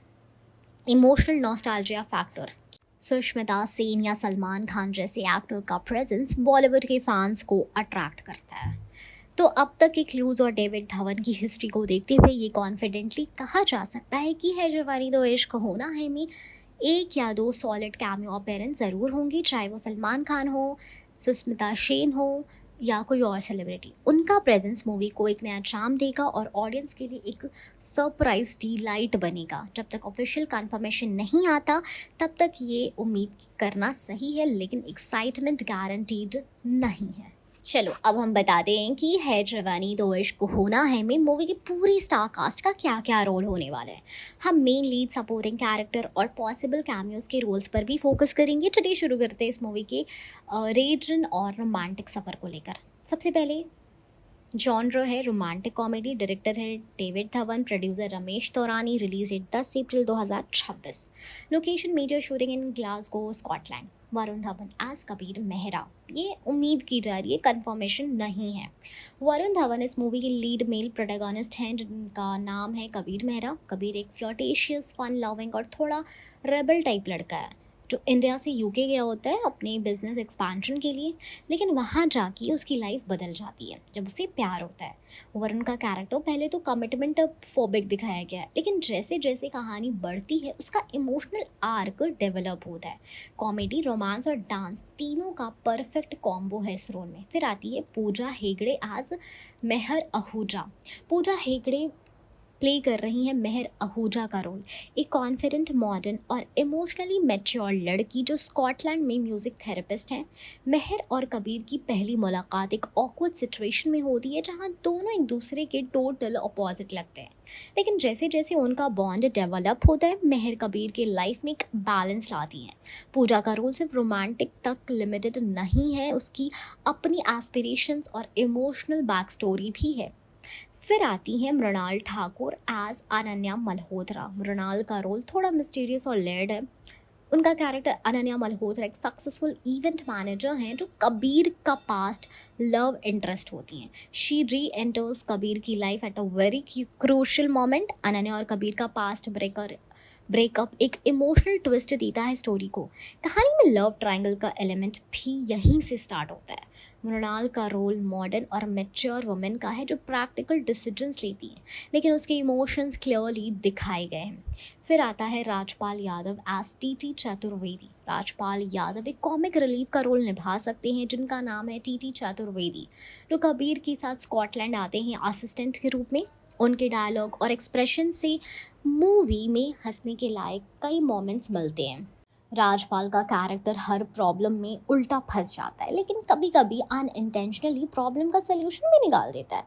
Emotional nostalgia factor, Sushmita Sen या सलमान खान जैसे एक्टर का प्रेजेंस बॉलीवुड के फैंस को अट्रैक्ट करता है। तो अब तक के क्लूज़ और डेविड धवन की हिस्ट्री को देखते हुए ये कॉन्फिडेंटली कहा जा सकता है कि है जवानी दो इश्क होना है में एक या दो सॉलिड कैमियो अपीयरेंस ज़रूर होंगी, चाहे वो सलमान खान हो, सुष्मिता सेन हो या कोई और सेलिब्रिटी। उनका प्रेजेंस मूवी को एक नया चार्म देगा और ऑडियंस के लिए एक सरप्राइज डिलाइट बनेगा। जब तक ऑफिशियल कंफर्मेशन नहीं आता तब तक ये उम्मीद करना सही है, लेकिन एक्साइटमेंट गारंटीड नहीं है। चलो, अब हम बताते हैं कि है जवानी दो इश्क होना है में मूवी की पूरी स्टार कास्ट का क्या क्या रोल होने वाला है। हम मेन लीड, सपोर्टिंग कैरेक्टर और पॉसिबल कैमियोज के रोल्स पर भी फोकस करेंगे। चलिए शुरू करते हैं इस मूवी के रीजन और रोमांटिक सफ़र को लेकर। सबसे पहले जॉनर है रोमांटिक कॉमेडी, डायरेक्टर है David Dhawan, producer Ramesh Taurani, release date 10 April 2026। Location major shooting in Glasgow, Scotland. Varun Dhawan as Kabir Mehra, ये उम्मीद की जा रही है, कंफर्मेशन नहीं है। वरुण धवन इस मूवी के लीड मेल प्रोटैगनिस्ट हैं जिनका नाम है कबीर मेहरा। कबीर एक फ्लर्टेशियस, फन लविंग और थोड़ा रेबल टाइप लड़का है जो इंडिया से यूके गया होता है अपने बिजनेस एक्सपेंशन के लिए, लेकिन वहाँ जाके उसकी लाइफ बदल जाती है जब उसे प्यार होता है। वरुण का कैरेक्टर पहले तो कमिटमेंट फोबिक दिखाया गया है, लेकिन जैसे जैसे कहानी बढ़ती है उसका इमोशनल आर्क डेवलप होता है। कॉमेडी, रोमांस और डांस तीनों का परफेक्ट कॉम्बो है इस रोल में। फिर आती है पूजा हेगड़े एज मेहर आहूजा। पूजा हेगड़े प्ले कर रही हैं मेहर आहूजा का रोल, एक कॉन्फिडेंट, मॉडर्न और इमोशनली मैच्योर लड़की जो स्कॉटलैंड में म्यूज़िक थेरेपिस्ट हैं। मेहर और कबीर की पहली मुलाकात एक ऑकवर्ड सिचुएशन में होती है जहां दोनों एक दूसरे के टोटल अपोजिट लगते हैं, लेकिन जैसे जैसे उनका बॉन्ड डेवलप होता है मेहर कबीर के लाइफ में एक बैलेंस लाती हैं। पूजा का रोल सिर्फ रोमांटिक तक लिमिटेड नहीं है, उसकी अपनी एस्पिरेशंस और इमोशनल बैक स्टोरी भी है। फिर आती हैं मृणाल ठाकुर एज अनन्या मल्होत्रा। मृणाल का रोल थोड़ा मिस्टीरियस और लेयर्ड है। उनका कैरेक्टर अनन्या मल्होत्रा एक सक्सेसफुल इवेंट मैनेजर हैं जो कबीर का पास्ट लव इंटरेस्ट होती हैं। शी री एंटर्स कबीर की life at a very crucial moment. Ananya और कबीर का पास्ट ब्रेकअप एक इमोशनल ट्विस्ट देता है स्टोरी को। कहानी में लव ट्रायंगल का एलिमेंट भी यहीं से स्टार्ट होता है। मृणाल का रोल मॉडर्न और मैच्योर वुमेन का है जो प्रैक्टिकल डिसीजंस लेती है, लेकिन उसके इमोशंस क्लियरली दिखाए गए हैं। फिर आता है राजपाल यादव एज टीटी चतुर्वेदी। राजपाल यादव एक कॉमिक रिलीफ का रोल निभा सकते हैं जिनका नाम है टीटी चतुर्वेदी, जो कबीर के साथ स्कॉटलैंड आते हैं असिस्टेंट के रूप में। उनके डायलॉग और एक्सप्रेशन से मूवी में हंसने के लायक कई मोमेंट्स मिलते हैं। राजपाल का कैरेक्टर हर प्रॉब्लम में उल्टा फंस जाता है, लेकिन कभी कभी अनइंटेंशनली प्रॉब्लम का सलूशन भी निकाल देता है।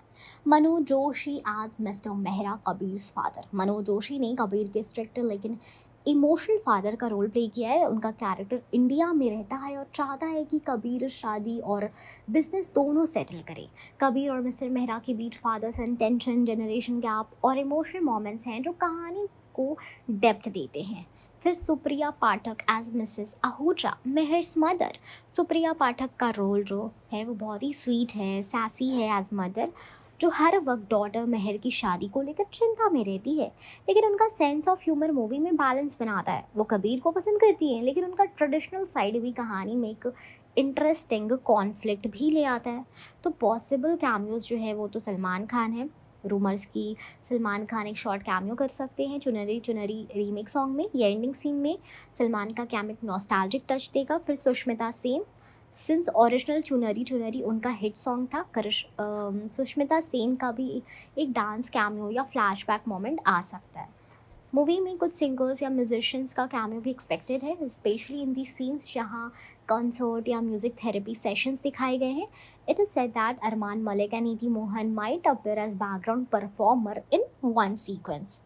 Manoj Joshi as mister Mehra, Kabir father. Manoj Joshi ने कबीर के स्ट्रिक्ट लेकिन इमोशनल फादर का रोल प्ले किया है। उनका कैरेक्टर इंडिया में रहता है और चाहता है कि कबीर शादी और बिजनेस दोनों सेटल करे। कबीर और मिस्टर मेहरा के बीच father son tension, generation gap और इमोशनल मोमेंट्स हैं जो कहानी को डेप्थ देते हैं। फिर Supriya Pathak as missus Ahuja, Mehra's mother. Supriya Pathak का रोल जो है वो बहुत ही स्वीट है, सैसी है एज मदर, जो हर वक्त डॉटर मेहर की शादी को लेकर चिंता में रहती है, लेकिन उनका सेंस ऑफ ह्यूमर मूवी में बैलेंस बनाता है। वो कबीर को पसंद करती है, लेकिन उनका ट्रेडिशनल साइड भी कहानी में एक इंटरेस्टिंग कॉन्फ्लिक्ट भी ले आता है। तो पॉसिबल कैमियोज जो है वो तो सलमान खान है। रूमर्स की सलमान खान एक शॉर्ट कैमियो कर सकते हैं चुनरी चुनरी रीमेक सॉन्ग में या एंडिंग सीन में। सलमान का कैमिक नॉस्टैल्जिक टच देगा। फिर सुष्मिता सेन, सिंस ओरिजिनल चुनरी चुनरी उनका हिट सॉन्ग था, सुष्मिता सेन का भी एक डांस कैमियो या फ्लैशबैक मोमेंट आ सकता है। मूवी में कुछ सिंगर्स या म्यूजिशियंस का कैमियो भी एक्सपेक्टेड है, स्पेशली इन दी सीन्स जहाँ कंसर्ट या म्यूजिक थेरेपी सेशंस दिखाए गए हैं। It is said that Arman Malik and Neeti Mohan might appear as background performer in one sequence.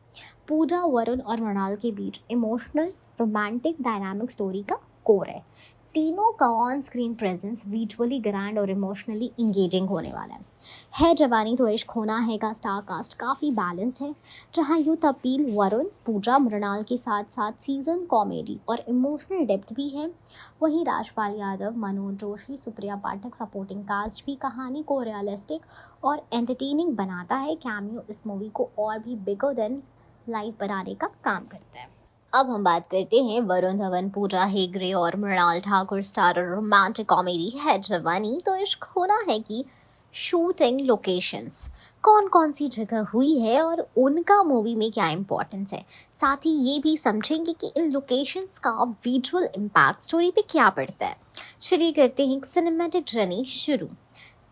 Pooja, Varun और मृणाल के बीच इमोशनल रोमांटिक डायनामिक स्टोरी का कोर है। तीनों का on screen presence visually grand और इमोशनली इंगेजिंग होने वाला है जवानी तो इश्क होना है का स्टार कास्ट काफ़ी बैलेंस्ड है, जहां यूथ अपील वरुण, पूजा, मृणाल के साथ साथ सीजन कॉमेडी और इमोशनल डेप्थ भी है। वहीं राजपाल यादव, मनोज जोशी, सुप्रिया पाठक सपोर्टिंग कास्ट भी कहानी को रियलिस्टिक और एंटरटेनिंग बनाता है। कैमियो इस मूवी को और भी बिगर देन लाइफ बनाने का काम करता है। अब हम बात करते हैं वरुण धवन, पूजा हेगड़े और Mrunal Thakur starrer romantic comedy Hai Jawani तो इश्क होना है की शूटिंग लोकेशंस कौन कौन सी जगह हुई है और उनका मूवी में क्या इम्पोर्टेंस है। साथ ही ये भी समझेंगे कि इन लोकेशंस का विजुअल इम्पैक्ट स्टोरी पे क्या पड़ता है। चलिए करते हैं एक सिनेमैटिक जर्नी शुरू।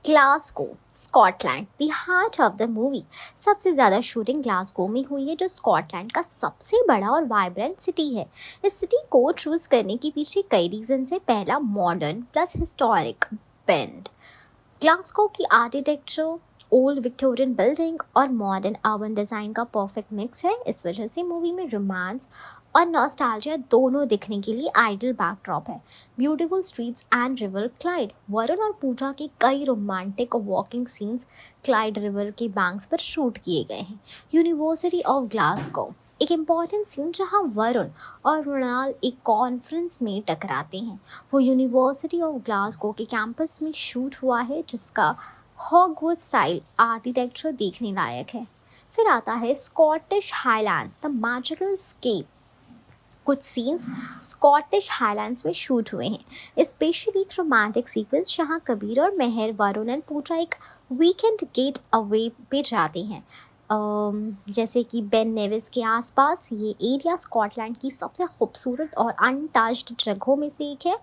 Glasgow, Scotland, the heart of the movie. सबसे ज़्यादा शूटिंग ग्लासगो में हुई है, जो स्कॉटलैंड का सबसे बड़ा और वाइब्रेंट सिटी है। इस सिटी को चूज़ करने के पीछे कई रीजन है। पहला, modern plus historic bend. Glasgow की आर्किटेक्चर, ओल्ड विक्टोरियन बिल्डिंग और मॉडर्न अर्बन डिज़ाइन का परफेक्ट मिक्स है। इस वजह से मूवी में रोमांस और नॉस्टैल्जिया दोनों दिखने के लिए आइडियल बैकड्रॉप है। Beautiful streets and river Clyde. Varun और पूजा के कई romantic walking scenes Clyde river के बैंक्स पर शूट किए गए हैं। यूनिवर्सिटी ऑफ ग्लासगो, एक इम्पॉर्टेंट सीन जहां वरुण और मृणाल एक कॉन्फ्रेंस में टकराते हैं, वो यूनिवर्सिटी ऑफ ग्लासगो के कैंपस में शूट हुआ है, जिसका हॉगवर्ट्स स्टाइल आर्किटेक्चर देखने लायक है। फिर आता है Scottish Highlands, the magical scape. कुछ सीन्स स्कॉटिश हाईलैंड्स में शूट हुए हैं, स्पेशली एक रोमांटिक सीक्वेंस जहां कबीर और मेहर, वरुण एंड पूजा एक वीकेंड गेट अवे पे जाते हैं, जैसे कि बेन नेविस के आसपास। ये एरिया स्कॉटलैंड की सबसे खूबसूरत और अनटच्ड जगहों में से एक है।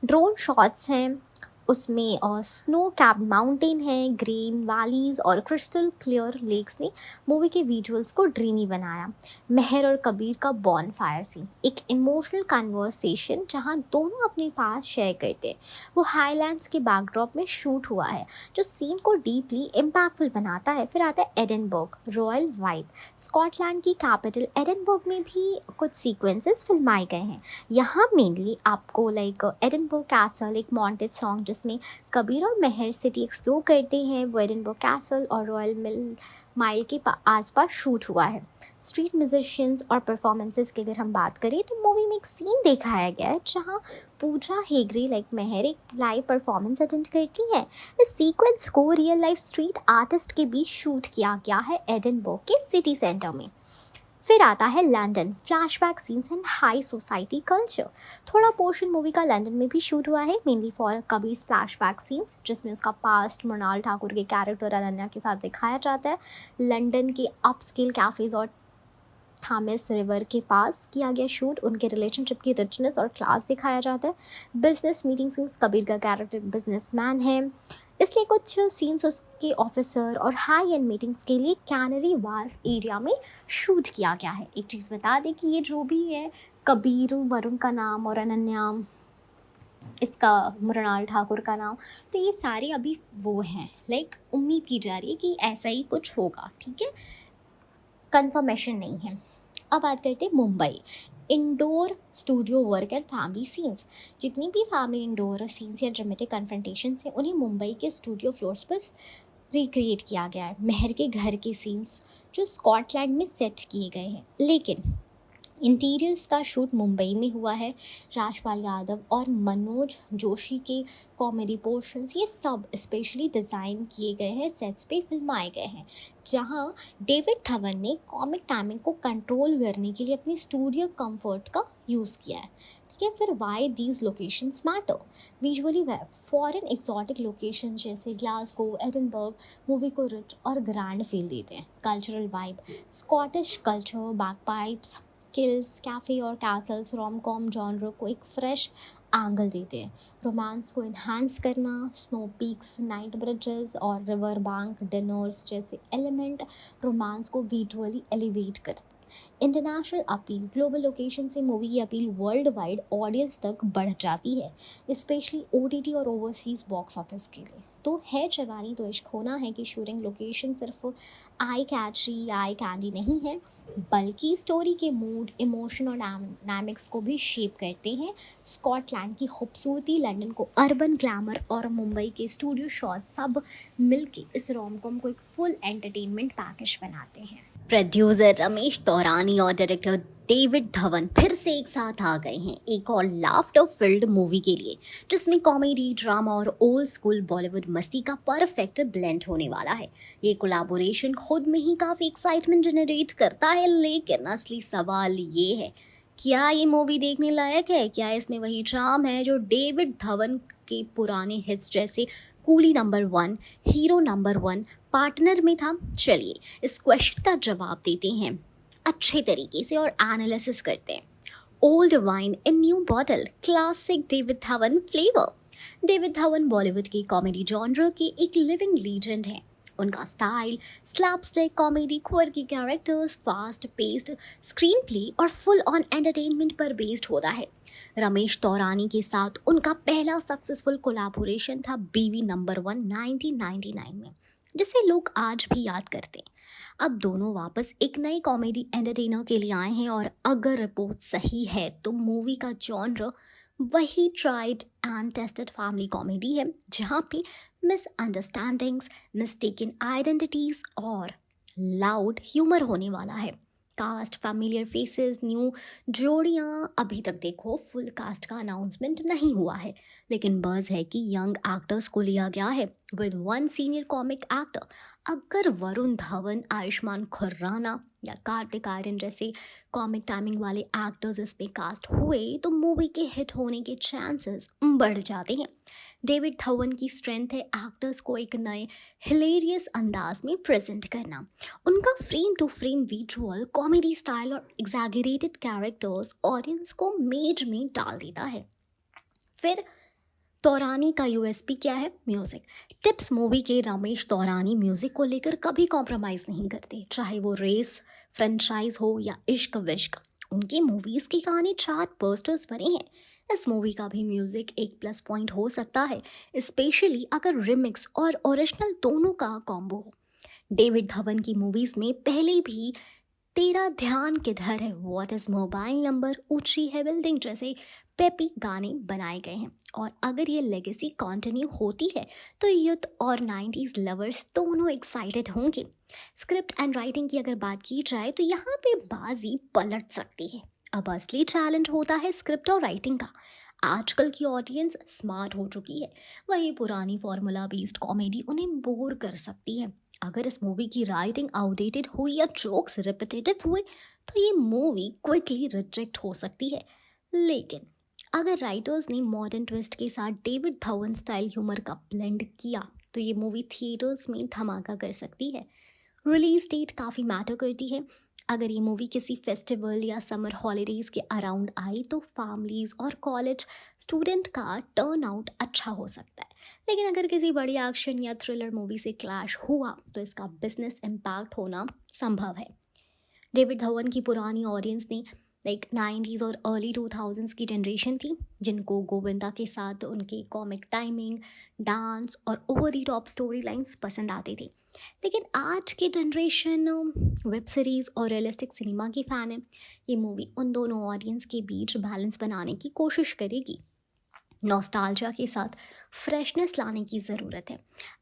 ड्रोन शॉट्स हैं उसमें, और स्नो कैप्ड माउंटेन है, ग्रीन वैलीज और क्रिस्टल क्लियर लेक्स ने मूवी के विजुअल्स को ड्रीमी बनाया। मेहर और कबीर का बॉन फायर सीन, एक इमोशनल कन्वर्सेशन जहां दोनों अपने पास शेयर करते हैं, वो हाईलैंड्स के बैकड्रॉप में शूट हुआ है, जो सीन को डीपली इम्पैक्टफुल बनाता है। फिर आता है एडिनबर्ग, रॉयल वाइब। स्कॉटलैंड की कैपिटल एडिनबर्ग में भी कुछ सीक्वेंसेस फिल्माए गए हैं। यहाँ मेनली आपको एडिनबर्ग कैसल, एक मॉन्टेड सॉन्ग जिसमें कबीर और मेहर सिटी एक्सप्लोर करते हैं, वो एडिनबर्ग कैसल और रॉयल माइल के आसपास शूट हुआ है। स्ट्रीट म्यूजिशियंस और परफॉर्मेंसेस की अगर हम बात करें तो मूवी में एक सीन दिखाया गया है जहां पूजा हेगड़े मेहर एक लाइव परफॉर्मेंस अटेंड करती है। इस सीक्वेंस को रियल लाइफ स्ट्रीट आर्टिस्ट के बीच शूट किया गया है एडिनबर्ग के सिटी सेंटर में। फिर आता है London, flashback scenes and high society culture. थोड़ा पोर्शन मूवी का लंदन में भी शूट हुआ है, mainly for Kabir flashback scenes, जिसमें उसका पास्ट मृणाल ठाकुर के कैरेक्टर अनन्या के साथ दिखाया जाता है। लंदन के अपस्केल कैफेज और थामिस रिवर के पास किया गया शूट। उनके रिलेशनशिप की रिचनेस और क्लास दिखाया जाता है। बिजनेस मीटिंग सीन्स, कबीर का कैरेक्टर बिजनेसमैन है, इसलिए कुछ सीन्स उसके ऑफिसर और हाई एंड मीटिंग्स के लिए कैनरी वार्फ एरिया में शूट किया गया है। एक चीज़ बता दें कि ये जो भी है, कबीर वरुण का नाम और अनन्या इसका मृणाल ठाकुर का नाम, तो ये सारे अभी वो हैं, उम्मीद की जा रही है कि ऐसा ही कुछ होगा, ठीक है, कंफर्मेशन नहीं है। अब बात करते हैं Mumbai indoor studio work and family scenes. जितनी भी फैमिली इंडोर सीन्स या ड्रामेटिक कन्फ्रंटेशंस हैं, उन्हें मुंबई के स्टूडियो फ्लोर्स पर रिक्रिएट किया गया है। मेहर के घर के सीन्स जो स्कॉटलैंड में सेट किए गए हैं, लेकिन इंटीरियर्स का शूट मुंबई में हुआ है। राजपाल यादव और मनोज जोशी के कॉमेडी पोर्शंस ये सब स्पेशली डिज़ाइन किए गए हैं, सेट्स पे फिल्माए गए हैं, जहां डेविड धवन ने कॉमिक टाइमिंग को कंट्रोल करने के लिए अपनी स्टूडियो कंफर्ट का यूज़ किया है, ठीक है। फिर why these locations matter visually web, foreign exotic location जैसे ग्लासगो, एडिनबर्ग मूवी को रिच और ग्रैंड फील देते हैं। Cultural vibe, Scottish culture, bagpipes, kilts, cafe और कैसल्स रोम कॉम जॉनर को एक फ्रेश एंगल देते हैं। रोमांस को इन्हांस करना, स्नो पीक्स, नाइट ब्रिजेस और रिवर बैंक डिनर्स जैसे एलिमेंट रोमांस को विजुअली एलिवेट करते हैं। इंटरनेशनल अपील, ग्लोबल लोकेशन से मूवी की अपील वर्ल्ड वाइड ऑडियंस तक बढ़ जाती है, स्पेशली ओटीटी और ओवरसीज बॉक्स ऑफिस के लिए। तो है जवानी तो इश्क होना है कि शूटिंग लोकेशन सिर्फ आई कैची, आई कैंडी नहीं है, बल्कि स्टोरी के मूड, इमोशन और डायनामिक्स को भी शेप करते हैं। स्कॉटलैंड की खूबसूरती, लंदन को अर्बन ग्लैमर और मुंबई के स्टूडियो शॉट सब मिलके इस रोमकॉम को एक फुल एंटरटेनमेंट पैकेज बनाते हैं। प्रोड्यूसर रमेश तौरानी और डायरेक्टर डेविड धवन फिर से एक साथ आ गए हैं एक और लाफ्टर फिल्ड मूवी के लिए, जिसमें कॉमेडी, ड्रामा और ओल्ड स्कूल बॉलीवुड मस्ती का परफेक्ट ब्लेंड होने वाला है। ये कोलैबोरेशन खुद में ही काफ़ी एक्साइटमेंट जनरेट करता है, लेकिन असली सवाल ये है, क्या ये मूवी देखने लायक है? क्या इसमें वही चार्म है जो डेविड धवन के पुराने हिट्स जैसे coolie number 1, hero number 1, partner में था? चलिए इस क्वेश्चन का जवाब देते हैं अच्छे तरीके से और एनालिसिस करते हैं। Old wine in new bottle, classic David Dhawan flavour. David Dhawan Bollywood की कॉमेडी जॉनर के एक लिविंग लीजेंड हैं। उनका style slapstick comedy, quirky characters, fast paced screen play और फुल ऑन एंटरटेनमेंट पर बेस्ड होता है। रमेश तौरानी के साथ उनका पहला सक्सेसफुल कोलैबोरेशन था बीवी नंबर 1 1999 में, जिसे लोग आज भी याद करते हैं। अब दोनों वापस एक नई कॉमेडी एंटरटेनर के लिए आए हैं और अगर रिपोर्ट सही है तो मूवी का जॉनर वही tried and tested family comedy है, जहाँ पे मिसअंडरस्टैंडिंग्स, मिस्टेकन आइडेंटिटीज और लाउड ह्यूमर होने वाला है। कास्ट, फैमिलियर फेसेस, न्यू जोड़ियाँ, अभी तक देखो फुल कास्ट का अनाउंसमेंट नहीं हुआ है, लेकिन बज़ है कि यंग एक्टर्स को लिया गया है विद 1 सीनियर कॉमिक एक्टर। अगर वरुण धवन, आयुष्मान खुर्राना या कार्तिक आर्यन जैसे कॉमिक टाइमिंग वाले एक्टर्स इसमें कास्ट हुए तो मूवी के हिट होने के चांसेस बढ़ जाते हैं। डेविड धवन की स्ट्रेंथ है एक्टर्स को एक नए हिलेरियस अंदाज में प्रेजेंट करना। उनका frame to frame visual, comedy style और एग्जैगरेटेड कैरेक्टर्स ऑडियंस को मेज में डाल देता है। फिर तौरानी का यूएसपी क्या है? म्यूज़िक। टिप्स मूवी के रमेश तौरानी म्यूज़िक को लेकर कभी कॉम्प्रोमाइज़ नहीं करते, चाहे वो रेस फ्रेंचाइज हो या इश्क विश्क। उनकी मूवीज़ के गाने चार्ट बस्टर्स बने हैं। इस मूवी का भी म्यूज़िक एक प्लस पॉइंट हो सकता है, स्पेशली अगर रिमिक्स और ओरिजिनल दोनों का कॉम्बो हो। डेविड धवन की मूवीज़ में पहले भी तेरा ध्यान किधर है, व्हाट इज़ मोबाइल नंबर, ऊंची है बिल्डिंग जैसे पेपी गाने बनाए गए हैं, और अगर ये लेगेसी कंटिन्यू होती है तो यूथ और 90s लवर्स दोनों एक्साइटेड होंगे। स्क्रिप्ट एंड राइटिंग की अगर बात की जाए तो यहाँ पे बाजी पलट सकती है। अब असली चैलेंज होता है स्क्रिप्ट और राइटिंग का। आजकल की ऑडियंस स्मार्ट हो चुकी है, वही पुरानी फॉर्मूला बेस्ड कॉमेडी उन्हें बोर कर सकती है। अगर इस मूवी की राइटिंग आउटडेटेड हुई या जोक्स रिपीटेटिव हुए तो ये मूवी क्विकली रिजेक्ट हो सकती है। लेकिन अगर राइटर्स ने मॉडर्न ट्विस्ट के साथ डेविड धवन स्टाइल ह्यूमर का ब्लेंड किया तो ये मूवी थिएटर्स में धमाका कर सकती है। रिलीज डेट काफ़ी मैटर करती है। अगर ये मूवी किसी फेस्टिवल या समर हॉलीडेज़ के अराउंड आई तो फैमिलीज़ और कॉलेज स्टूडेंट का टर्न आउट अच्छा हो सकता है। लेकिन अगर किसी बड़ी एक्शन या थ्रिलर मूवी से क्लैश हुआ तो इसका बिजनेस इम्पैक्ट होना संभव है। डेविड धवन की पुरानी ऑडियंस ने लाइक 90s और अर्ली 2000s की जनरेशन थी, जिनको गोविंदा के साथ उनके कॉमिक टाइमिंग, डांस और over the top story lines पसंद आती थी। लेकिन आज की जनरेशन वेब सीरीज़ और रियलिस्टिक सिनेमा की फ़ैन है। ये मूवी उन दोनों ऑडियंस के बीच बैलेंस बनाने की कोशिश करेगी। नॉस्टैल्जिया के साथ फ्रेशनेस लाने की ज़रूरत है।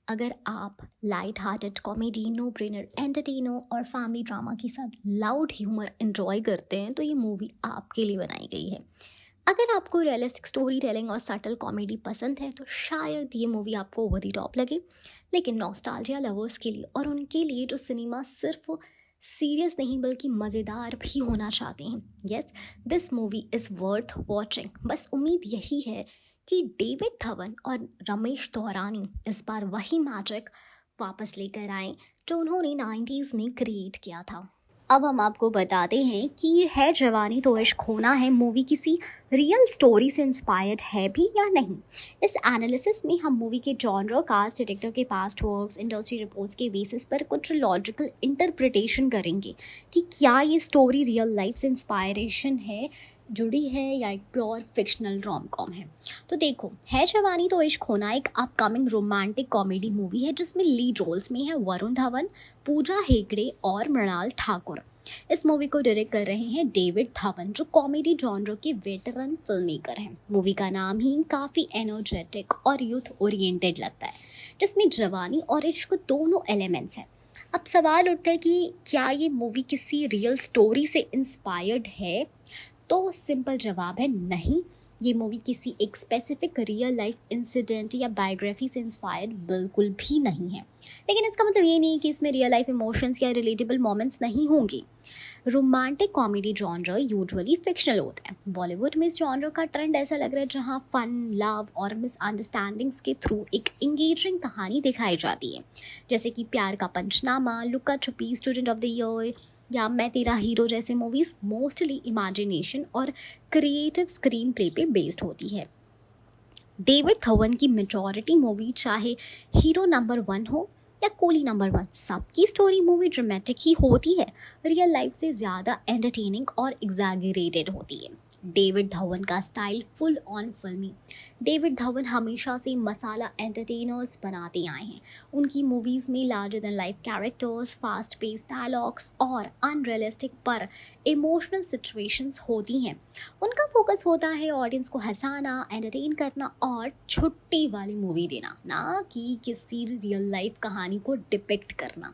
अगर आप light hearted comedy, no brainer entertainer और फैमिली ड्रामा के साथ लाउड ह्यूमर एंजॉय करते हैं तो ये मूवी आपके लिए बनाई गई है। अगर आपको रियलिस्टिक स्टोरी टेलिंग और सटल कॉमेडी पसंद है तो शायद ये मूवी आपको ओवर द टॉप लगे। लेकिन नॉस्टैल्जिया लवर्स के लिए और उनके लिए जो सिनेमा सिर्फ सीरियस नहीं बल्कि मज़ेदार भी होना चाहते हैं, yes, this movie is worth watching. बस उम्मीद यही है कि डेविड धवन और रमेश दौरानी इस बार वही मैजिक वापस लेकर आए जो उन्होंने 90s में क्रिएट किया था। अब हम आपको बताते हैं कि ये है जवानी तो इश्क होना है मूवी किसी रियल स्टोरी से इंस्पायर्ड है भी या नहीं। इस एनालिसिस में हम मूवी के जॉनर, कास्ट, डायरेक्टर के पास्ट वर्क्स, इंडस्ट्री रिपोर्ट्स के बेसिस पर कुछ लॉजिकल इंटरप्रिटेशन करेंगे कि क्या ये स्टोरी रियल लाइफ से इंस्पायरेशन है, जुड़ी है या एक प्योर फिक्शनल रोम कॉम है। तो देखो, है जवानी तो इश्क होना एक अपकमिंग रोमांटिक कॉमेडी मूवी है जिसमें लीड रोल्स में है वरुण धवन, पूजा हेगड़े और मृणाल ठाकुर। इस मूवी को डायरेक्ट कर रहे हैं डेविड धवन, जो कॉमेडी जॉनर के वेटरन फिल्म मेकर हैं। मूवी का नाम ही काफ़ी एनर्जेटिक और यूथ ओरिएंटेड लगता है, जिसमें जवानी और इश्क दोनों एलिमेंट्स हैं। अब सवाल उठता है कि क्या ये मूवी किसी रियल स्टोरी से इंस्पायर्ड है? तो सिंपल जवाब है नहीं। ये मूवी किसी एक स्पेसिफिक रियल लाइफ इंसिडेंट या बायोग्राफी से इंस्पायर्ड बिल्कुल भी नहीं है। लेकिन इसका मतलब ये नहीं कि इसमें रियल लाइफ इमोशंस या रिलेटेबल मोमेंट्स नहीं होंगे। Romantic comedy genre usually fictional होता है। बॉलीवुड में इस जॉनर का ट्रेंड ऐसा लग रहा है जहाँ फन, लव और मिसअंडरस्टैंडिंग्स के थ्रू एक इंगेजिंग कहानी दिखाई जाती है, जैसे कि प्यार का पंचनामा, लुका छुपी, स्टूडेंट ऑफ द ईयर या मैं तेरा हीरो जैसे मूवीज़ मोस्टली इमेजिनेशन और क्रिएटिव स्क्रीन प्ले पे बेस्ड होती है। डेविड धवन की मेजॉरिटी मूवी चाहे हीरो नंबर 1 हो या कूली नंबर 1, सबकी स्टोरी मूवी ड्रामेटिक ही होती है, रियल लाइफ से ज़्यादा एंटरटेनिंग और एग्जैगरेटेड होती है। डेविड धवन का स्टाइल फुल ऑन फिल्मी। डेविड धवन हमेशा से मसाला एंटरटेनर्स बनाते आए हैं। उनकी मूवीज़ में larger than life characters, fast pace dialogues और अनरियलिस्टिक पर इमोशनल सिचुएशंस होती हैं। उनका फोकस होता है ऑडियंस को हंसाना, एंटरटेन करना और छुट्टी वाली मूवी देना, ना कि किसी रियल लाइफ कहानी को डिपिक्ट करना।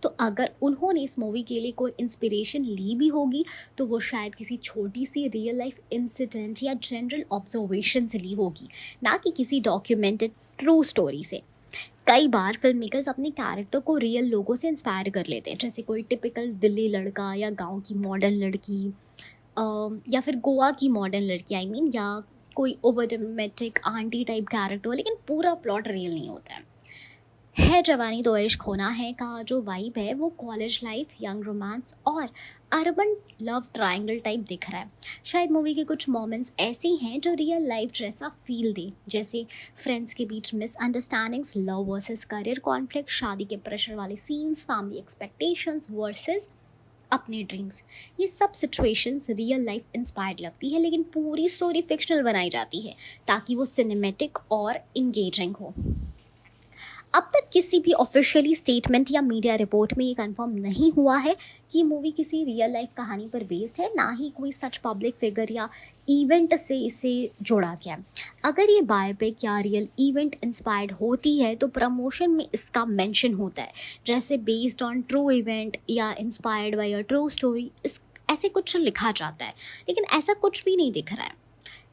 तो अगर उन्होंने इस मूवी के लिए कोई इंस्पिरेशन ली भी होगी तो वो शायद किसी छोटी सी रियल लाइफ इंसिडेंट या जनरल ऑब्जर्वेशन से ली होगी, ना कि किसी डॉक्यूमेंटेड ट्रू स्टोरी से। कई बार फिल्म मेकर्स अपने कैरेक्टर को रियल लोगों से इंस्पायर कर लेते हैं, जैसे कोई टिपिकल दिल्ली लड़का या गांव की मॉडर्न लड़की या फिर गोवा की मॉडर्न लड़की या कोई over dramatic aunty type character, लेकिन पूरा प्लॉट रियल नहीं होता है जवानी तो इश्क होना है का जो वाइब है वो कॉलेज लाइफ, यंग रोमांस और अर्बन लव ट्रायंगल टाइप दिख रहा है। शायद मूवी के कुछ मोमेंट्स ऐसे हैं जो रियल लाइफ जैसा फील दे, जैसे फ्रेंड्स के बीच misunderstandings, love versus career conflict, शादी के प्रेशर वाले सीन्स, फैमिली एक्सपेक्टेशंस वर्सेस अपने ड्रीम्स। ये सब सिचुएशंस रियल लाइफ इंस्पायर्ड लगती है, लेकिन पूरी स्टोरी फिक्शनल बनाई जाती है ताकि वो सिनेमैटिक और इंगेजिंग हो। अब तक किसी भी ऑफिशियली स्टेटमेंट या मीडिया रिपोर्ट में ये कंफर्म नहीं हुआ है कि मूवी किसी रियल लाइफ कहानी पर बेस्ड है, ना ही कोई सच पब्लिक फिगर या इवेंट से इसे जोड़ा गया। अगर ये बायोपिक या रियल इवेंट इंस्पायर्ड होती है तो प्रमोशन में इसका मेंशन होता है, जैसे बेस्ड ऑन ट्रू इवेंट या inspired by a true story, ऐसे कुछ लिखा जाता है, लेकिन ऐसा कुछ भी नहीं दिख रहा है।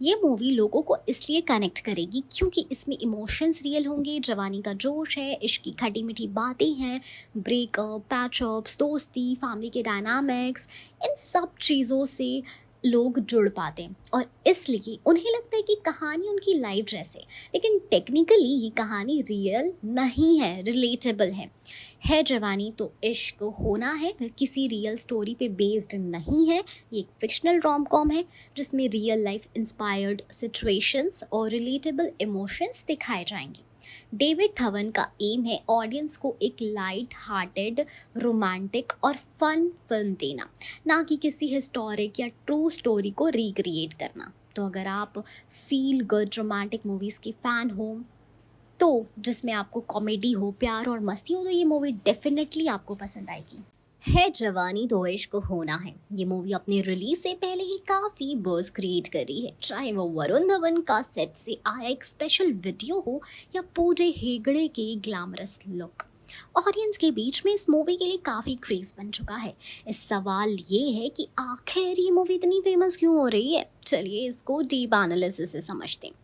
ये मूवी लोगों को इसलिए कनेक्ट करेगी क्योंकि इसमें इमोशंस रियल होंगे, जवानी का जोश है, इश्क की खटी मीठी बातें हैं, ब्रेकअप, पैचअप्स, दोस्ती, फैमिली के डायनामिक्स, इन सब चीज़ों से लोग जुड़ पाते हैं और इसलिए उन्हें लगता है कि कहानी उनकी लाइफ जैसे, लेकिन टेक्निकली ये कहानी रियल नहीं है, रिलेटेबल है जवानी तो इश्क होना है किसी रियल स्टोरी पे बेस्ड नहीं है। ये एक फिक्शनल रोम कॉम है जिसमें रियल लाइफ इंस्पायर्ड सिचुएशंस और रिलेटेबल इमोशंस दिखाए जाएंगे। डेविड धवन का एम है ऑडियंस को एक लाइट हार्टेड, रोमांटिक और फन फिल्म देना, ना कि किसी हिस्टोरिक या ट्रू स्टोरी को रिक्रिएट करना। तो अगर आप फील गुड रोमांटिक मूवीज़ के फ़ैन हो, तो जिसमें आपको कॉमेडी हो, प्यार और मस्ती हो, तो ये मूवी डेफिनेटली आपको पसंद आएगी। है जवानी तो इश्क होना है, ये मूवी अपने रिलीज से पहले ही काफ़ी बज़ क्रिएट करी है, चाहे वो वरुण धवन का सेट से आया एक स्पेशल वीडियो हो या पूजे हेगड़े के ग्लैमरस लुक। ऑडियंस के बीच में इस मूवी के लिए काफ़ी क्रेज बन चुका है। इस सवाल ये है कि आखिर ये मूवी इतनी फेमस क्यों हो रही है। चलिए इसको डीप एनालिसिस से समझते हैं।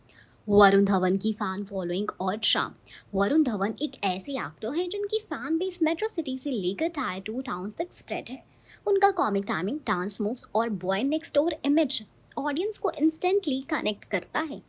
वरुण धवन की फ़ैन फॉलोइंग और चार्म। वरुण धवन एक ऐसे एक्टर हैं जिनकी फ़ैन बेस मेट्रो सिटी से लेकर टायर 2 टाउन्स तक स्प्रेड है। उनका कॉमिक टाइमिंग, डांस मूव्स और boy next door image audience को इंस्टेंटली कनेक्ट करता है।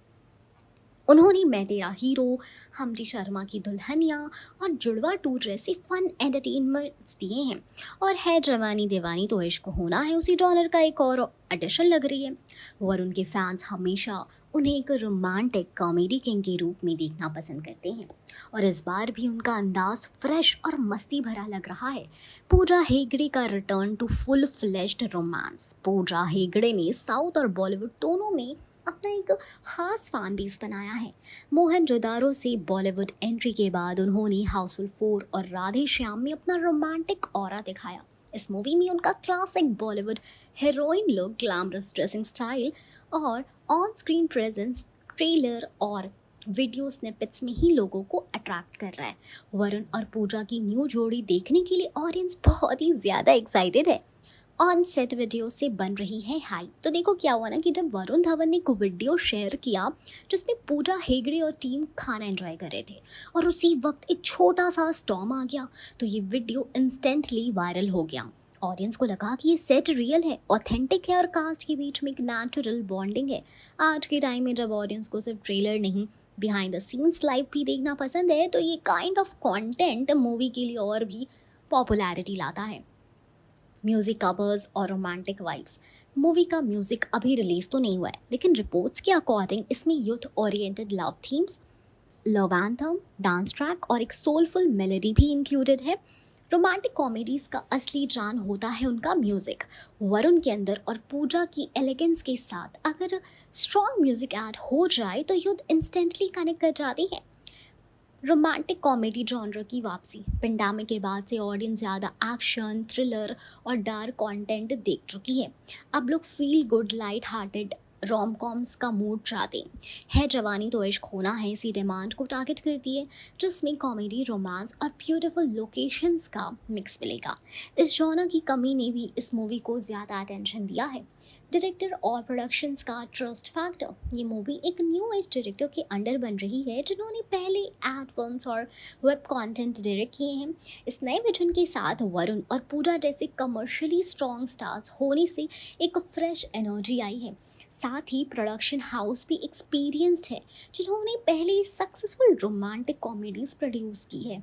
उन्होंने मैं तेरा हीरो, हमटी शर्मा की दुल्हनिया और जुड़वा 2 जैसे फन एंटरटेनमेंट्स दिए हैं, और है जवानी दीवानी तो इश्क होना है उसी जॉनर का एक और एडिशन लग रही है। वरुण के फैंस हमेशा उन्हें एक रोमांटिक कॉमेडी किंग के रूप में देखना पसंद करते हैं, और इस बार भी उनका अंदाज फ्रेश और मस्ती भरा लग रहा है। पूजा हेगड़े का return to full fleshed romance. Pooja Hegde ने साउथ और बॉलीवुड दोनों में अपना एक खास फैन बेस बनाया है। मोहनजोदारो से बॉलीवुड एंट्री के बाद उन्होंने हाउसफुल 4 और राधे श्याम में अपना रोमांटिक ऑरा दिखाया। इस मूवी में उनका classic Bollywood heroine look, glamorous dressing style और ऑन स्क्रीन प्रेजेंस ट्रेलर और वीडियो स्निपेट्स में ही लोगों को अट्रैक्ट कर रहा है। वरुण और पूजा की न्यू जोड़ी देखने के लिए ऑडियंस बहुत ही ज़्यादा एक्साइटेड है। ऑन सेट वीडियो से बन रही है हाई। तो देखो क्या हुआ ना कि जब वरुण धवन ने को वीडियो शेयर किया जिसमें पूजा हेगड़े और टीम खाना एंजॉय कर रहे थे, और उसी वक्त एक छोटा सा स्टॉर्म आ गया, तो ये वीडियो इंस्टेंटली वायरल हो गया। ऑडियंस को लगा कि ये सेट रियल है, ऑथेंटिक है और कास्ट के बीच में एक नेचुरल बॉन्डिंग है। आज के टाइम में जब ऑडियंस को सिर्फ ट्रेलर नहीं, बिहाइंड द सीन्स लाइव भी देखना पसंद है, तो ये काइंड ऑफ कंटेंट मूवी के लिए और भी पॉपुलैरिटी लाता है। म्यूज़िक कवर्स और रोमांटिक वाइब्स। मूवी का म्यूज़िक अभी रिलीज़ तो नहीं हुआ है, लेकिन रिपोर्ट्स के अकॉर्डिंग इसमें youth oriented love themes, love anthem, dance track और एक सोलफुल मेलोडी भी इंक्लूडेड है। रोमांटिक कॉमेडीज़ का असली जान होता है उनका म्यूज़िक। वरुण के अंदर और पूजा की एलिगेंस के साथ अगर स्ट्रॉन्ग म्यूज़िक ऐड हो जाए तो यूथ इंस्टेंटली कनेक्ट कर जाती है। रोमांटिक कॉमेडी जॉनर की वापसी। पेंडेमिक के बाद से ऑडियंस ज़्यादा एक्शन, थ्रिलर और डार्क कंटेंट देख चुकी है। अब लोग feel good, light hearted rom coms का मूड चाहते हैं। है जवानी तो इश्क होना है इसी डिमांड को टारगेट करती है, जिसमें कॉमेडी, रोमांस और ब्यूटीफुल लोकेशंस का मिक्स मिलेगा। इस जॉनर की कमी ने भी इस मूवी को ज़्यादा अटेंशन दिया है। डायरेक्टर और प्रोडक्शंस का ट्रस्ट फैक्टर। ये मूवी एक न्यू एज डायरेक्टर के अंडर बन रही है जिन्होंने पहले एड फिल्म्स और वेब कंटेंट डायरेक्ट किए हैं। इस नए विजन के साथ वरुण और पूजा जैसे कमर्शियली स्ट्रॉन्ग स्टार्स होने से एक फ्रेश एनर्जी आई है। साथ ही प्रोडक्शन हाउस भी एक्सपीरियंस्ड है जिन्होंने पहले सक्सेसफुल रोमांटिक कॉमेडीज प्रोड्यूस की है।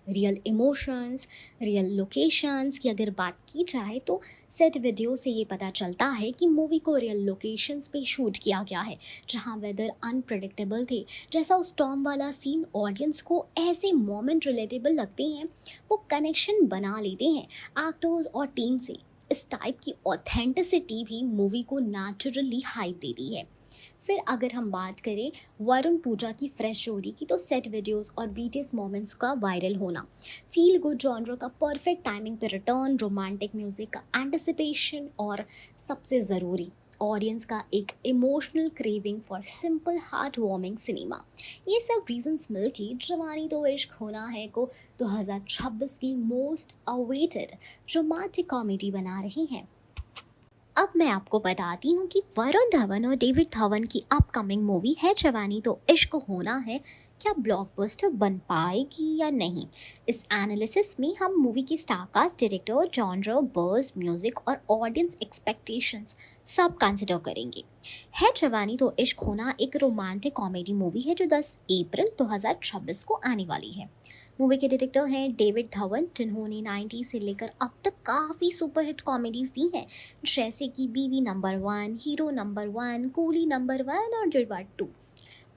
रियल इमोशंस, रियल लोकेशंस की अगर बात की जाए तो सेट वीडियो से ये पता चलता है कि मूवी को रियल लोकेशंस पे शूट किया गया है जहां वेदर अनप्रेडिक्टेबल थे। जैसा उस टॉम वाला सीन ऑडियंस को ऐसे मोमेंट रिलेटेबल लगते हैं, वो कनेक्शन बना लेते हैं एक्टर्स और टीम से। इस टाइप की ऑथेंटिसिटी भी मूवी को नेचुरली हाइप देती है। फिर अगर हम बात करें वरुण पूजा की फ्रेश जोड़ी की, तो सेट वीडियोस और बीटीएस मोमेंट्स का वायरल होना, फील गुड जॉनर का परफेक्ट टाइमिंग पर रिटर्न, रोमांटिक म्यूजिक का एंटिसिपेशन और सबसे ज़रूरी ऑडियंस का एक emotional craving for simple heart warming cinema. ये सब रीजंस मिलके जवानी तो इश्क होना है को 2026 की मोस्ट अवेटेड रोमांटिक कॉमेडी बना रही हैं। अब मैं आपको बताती हूँ कि वरुण धवन और डेविड धवन की अपकमिंग मूवी है जवानी तो इश्क होना है क्या ब्लॉकबस्टर बन पाएगी या नहीं। इस एनालिसिस में हम मूवी की star cast, director, genre, buzz, music और ऑडियंस एक्सपेक्टेशंस सब कंसिडर करेंगे। है जवानी तो इश्क होना एक रोमांटिक कॉमेडी मूवी है जो 10 अप्रैल 2026 को आने वाली है। मूवी के डायरेक्टर हैं डेविड धवन, जिन्होंने 90 से लेकर अब तक काफ़ी सुपरहिट कॉमेडीज दी हैं, जैसे कि बीवी number 1, hero number 1, coolie number 1 और जुड़वा 2।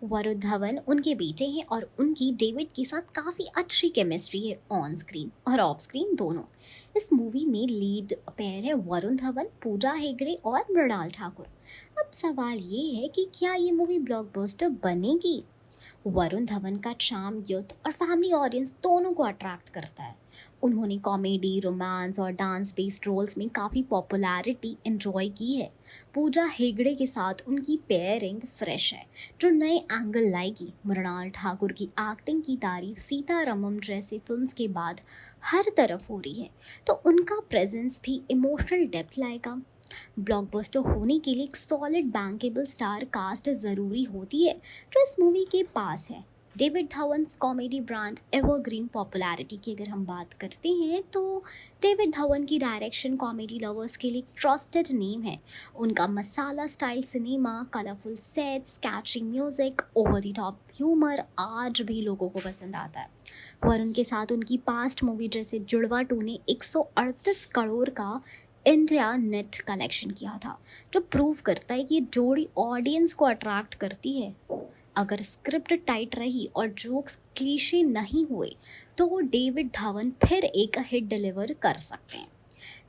वरुण धवन उनके बेटे हैं और उनकी डेविड के साथ काफ़ी अच्छी केमिस्ट्री है ऑन स्क्रीन और ऑफ स्क्रीन दोनों। इस मूवी में लीड पेयर है वरुण धवन, पूजा हेगड़े और मृणाल ठाकुर। अब सवाल ये है कि क्या ये मूवी ब्लॉकबस्टर बनेगी। वरुण धवन का चार्म यूथ और फैमिली ऑडियंस दोनों को अट्रैक्ट करता है। उन्होंने कॉमेडी, रोमांस और डांस बेस्ड रोल्स में काफ़ी पॉपुलैरिटी एंजॉय की है। पूजा हेगड़े के साथ उनकी पेयरिंग फ्रेश है जो नए एंगल लाएगी। मृणाल ठाकुर की एक्टिंग की तारीफ सीतारमम जैसे फिल्म्स के बाद हर तरफ हो रही है, तो उनका प्रेजेंस भी इमोशनल डेप्थ लाएगा। ब्लॉकबस्टर होने के लिए एक सॉलिड बैंकेबल स्टार कास्ट ज़रूरी होती है जो इस मूवी के पास है। David Dhawan's comedy brand evergreen popularity की अगर हम बात करते हैं तो डेविड धवन की डायरेक्शन कॉमेडी लवर्स के लिए ट्रस्टेड नेम है। उनका masala style cinema, colourful sets, catchy music, over the top humour आज भी लोगों को पसंद आता है। वरुण के साथ उनकी पास्ट मूवी जैसे जुड़वा 2 ने 138 करोड़ का इंडिया नेट कलेक्शन किया था, जो प्रूव करता है कि ये जोड़ी ऑडियंस को अट्रैक्ट करती है। अगर स्क्रिप्ट टाइट रही और जोक्स क्लीशे नहीं हुए तो डेविड धवन फिर एक हिट डिलीवर कर सकते हैं।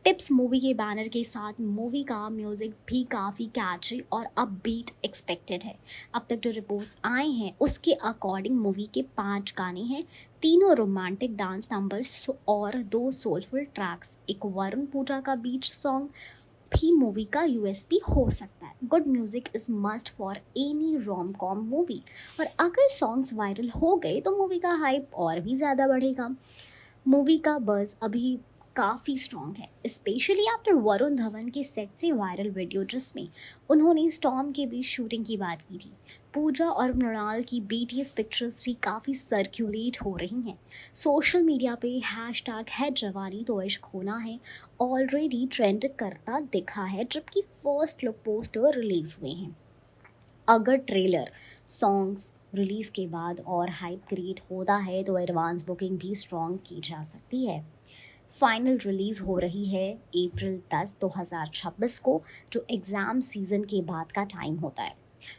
टिप्स मूवी के बैनर के साथ मूवी का म्यूजिक भी काफ़ी कैची और अपबीट एक्सपेक्टेड है। अब तक जो रिपोर्ट्स आए हैं उसके अकॉर्डिंग मूवी के 5 गाने हैं, तीनों रोमांटिक डांस नंबर्स और 2 सोलफुल ट्रैक्स। एक वरुण पूजा का बीच सॉन्ग भी मूवी का यूएसपी हो सकता है। Good music is must for any rom com movie, और अगर सॉन्ग्स वायरल हो गए तो मूवी का हाइप और भी ज़्यादा बढ़ेगा। मूवी का बज़ अभी काफ़ी स्ट्रॉन्ग है, स्पेशली आफ्टर वरुण धवन के सेट से वायरल वीडियो जिसमें उन्होंने स्टॉर्म के बीच शूटिंग की बात की थी। पूजा और मृणाल की बीटीएस पिक्चर्स भी काफ़ी सर्कुलेट हो रही हैं। सोशल मीडिया पे हैशटैग है जवानी तो इश्क होना है ऑलरेडी ट्रेंड करता दिखा है, जबकि फर्स्ट लुक पोस्टर रिलीज़ हुए हैं। अगर ट्रेलर, सॉन्ग्स रिलीज़ के बाद और हाइप क्रिएट होता है तो एडवांस बुकिंग भी स्ट्रॉन्ग की जा सकती है। फाइनल रिलीज़ हो रही है अप्रैल 10, 2026 को, जो एग्ज़ाम सीज़न के बाद का टाइम होता है।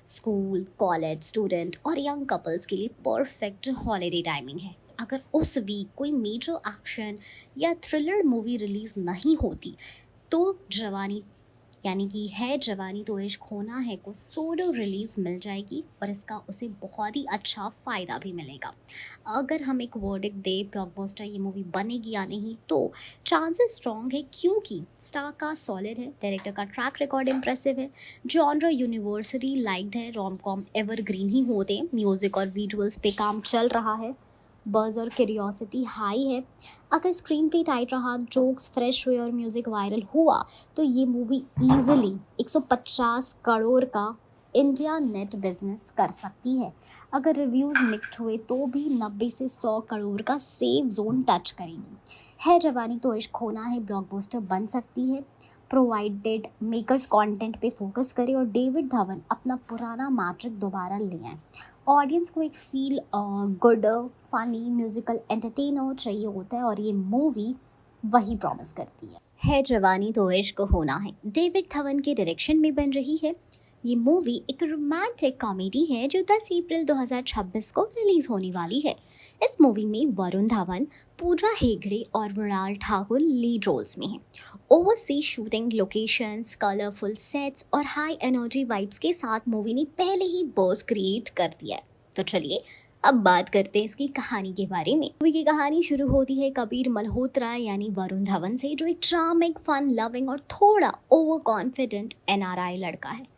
स्कूल, कॉलेज स्टूडेंट और यंग कपल्स के लिए परफेक्ट हॉलीडे टाइमिंग है। अगर उस वीक कोई मेजर एक्शन या थ्रिलर मूवी रिलीज़ नहीं होती तो जवानी यानी कि है जवानी तो इश्क होना है को सोलो रिलीज़ मिल जाएगी और इसका उसे बहुत ही अच्छा फ़ायदा भी मिलेगा। अगर हम एक वर्डिक्ट दे ब्लॉकबस्टर ये मूवी बनेगी या नहीं तो चांसेस स्ट्रॉन्ग है, क्योंकि स्टार का सॉलिड है, डायरेक्टर का ट्रैक रिकॉर्ड इंप्रेसिव है, जॉनर यूनिवर्सली लाइक्ड है, रोम कॉम एवरग्रीन ही होते हैं, म्यूज़िक और विजुअल्स पे काम चल रहा है, बज़ और क्यूरियोसिटी हाई है। अगर स्क्रीन पे टाइट रहा, जोक्स फ्रेश हुए और म्यूज़िक वायरल हुआ तो ये मूवी ईजिली 150 करोड़ का इंडिया नेट बिजनेस कर सकती है। अगर रिव्यूज़ मिक्स्ड हुए तो भी 90 से 100 करोड़ का सेफ जोन टच करेगी। है जवानी तो इश्क होना है ब्लॉकबस्टर बन सकती है, प्रोवाइडेड मेकर्स कंटेंट पे फोकस करें और डेविड धवन अपना पुराना मैट्रिक दोबारा ले आए। ऑडियंस को एक feel good, funny, musical entertainer चाहिए होता है और ये मूवी वही प्रॉमिस करती है जवानी तो इश्क होना है डेविड धवन के डायरेक्शन में बन रही है। ये मूवी एक रोमांटिक कॉमेडी है जो 10 अप्रैल 2026 को रिलीज होने वाली है। इस मूवी में वरुण धवन, पूजा हेगड़े और मृणाल ठाकुर लीड रोल्स में हैं। Overseas shooting locations, colourful sets और हाई एनर्जी वाइब्स के साथ मूवी ने पहले ही बज़ क्रिएट कर दिया है। तो चलिए अब बात करते हैं इसकी कहानी के बारे में। मूवी की कहानी शुरू होती है कबीर मल्होत्रा यानी वरुण धवन से, जो एक चार्मिंग, फन लविंग और थोड़ा ओवर कॉन्फिडेंट एनआरआई लड़का है।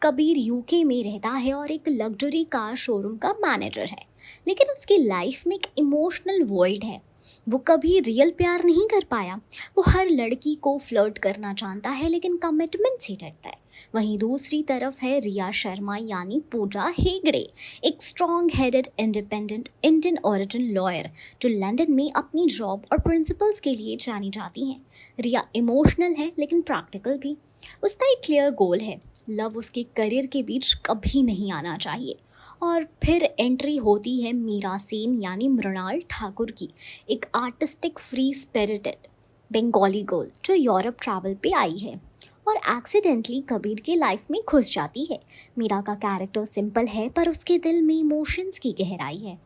कबीर यूके में रहता है और एक लग्जरी कार शोरूम का मैनेजर है, लेकिन उसकी लाइफ में एक इमोशनल वॉइड है। वो कभी रियल प्यार नहीं कर पाया। वो हर लड़की को फ्लर्ट करना जानता है लेकिन कमिटमेंट से डरता है। वहीं दूसरी तरफ है रिया शर्मा यानी पूजा हेगड़े, एक strong headed independent Indian origin lawyer जो लंदन में अपनी जॉब और प्रिंसिपल्स के लिए जानी जाती हैं। रिया इमोशनल है लेकिन प्रैक्टिकल भी। उसका एक क्लियर गोल है, लव उसके करियर के बीच कभी नहीं आना चाहिए। और फिर एंट्री होती है मीरा सेन यानी मृणाल ठाकुर की, एक artistic free spirited Bengali girl जो यूरोप ट्रैवल पे आई है और एक्सीडेंटली कबीर के लाइफ में घुस जाती है। मीरा का कैरेक्टर सिंपल है पर उसके दिल में इमोशंस की गहराई है।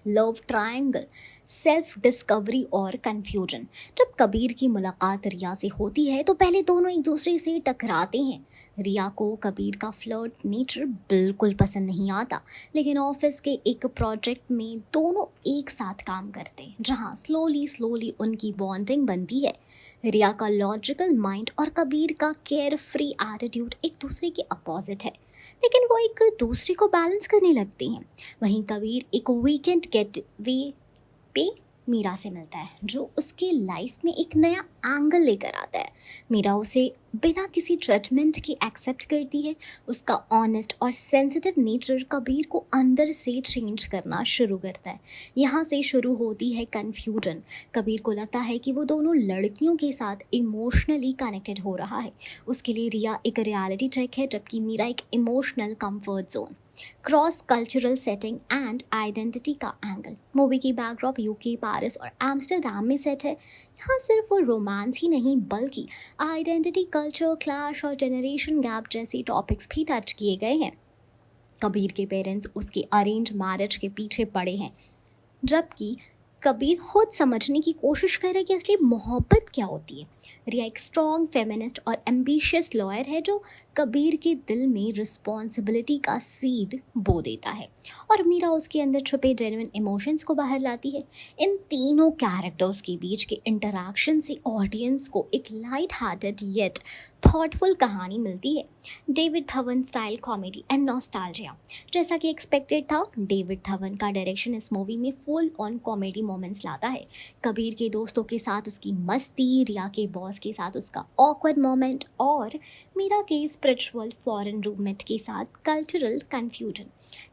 लव ट्रायंगल, सेल्फ डिस्कवरी और कन्फ्यूजन। जब कबीर की मुलाकात रिया से होती है तो पहले दोनों एक दूसरे से टकराते हैं। रिया को कबीर का फ्लर्ट नेचर बिल्कुल पसंद नहीं आता, लेकिन ऑफिस के एक प्रोजेक्ट में दोनों एक साथ काम करते हैं जहां स्लोली स्लोली उनकी बॉन्डिंग बनती है। रिया का लॉजिकल माइंड और कबीर का केयर फ्री एटीट्यूड एक दूसरे के अपोजिट है, लेकिन वो एक दूसरे को बैलेंस करने लगते हैं। वहीं कबीर एक वीकेंड गेट वे पे मीरा से मिलता है जो उसके लाइफ में एक नया एंगल लेकर आता है। मीरा उसे बिना किसी जजमेंट के एक्सेप्ट करती है। उसका ऑनेस्ट और सेंसिटिव नेचर कबीर को अंदर से चेंज करना शुरू करता है। यहाँ से शुरू होती है कन्फ्यूजन। कबीर को लगता है कि वो दोनों लड़कियों के साथ इमोशनली कनेक्टेड हो रहा है। उसके लिए रिया एक रियलिटी चेक है जबकि मीरा एक emotional comfort zone. Cross cultural setting and identity का एंगल। मूवी की बैकड्रॉप यूके, पेरिस और एम्स्टर्डम में सेट है। यहाँ सिर्फ रोमांस ही नहीं बल्कि आइडेंटिटी, कल्चर क्लैश और जनरेशन गैप जैसे टॉपिक्स भी टच किए गए हैं। कबीर के पेरेंट्स उसके अरेंज मैरिज के पीछे पड़े हैं, जबकि कबीर खुद समझने की कोशिश कर रहे कि असली मोहब्बत क्या होती है। रिया एक स्ट्रॉन्ग फेमिनिस्ट और एम्बिशियस लॉयर है जो कबीर के दिल में रिस्पॉन्सिबिलिटी का सीड बो देता है और मीरा उसके अंदर छुपे जेन्युइन इमोशंस को बाहर लाती है। इन तीनों कैरेक्टर्स के बीच के इंटरैक्शन से ऑडियंस को एक लाइट हार्टेड येट थॉटफुल कहानी मिलती है। David Dhawan style comedy and nostalgia. जैसा कि एक्सपेक्टेड था, डेविड धवन का डायरेक्शन इस मूवी में फुल ऑन कॉमेडी मोमेंट्स लाता है। कबीर के दोस्तों के साथ उसकी मस्ती, रिया के बॉस के साथ उसका ऑकवर्ड मोमेंट और मीरा के स्पिरिचुअल फॉरेन रूममेट के साथ कल्चरल कन्फ्यूजन,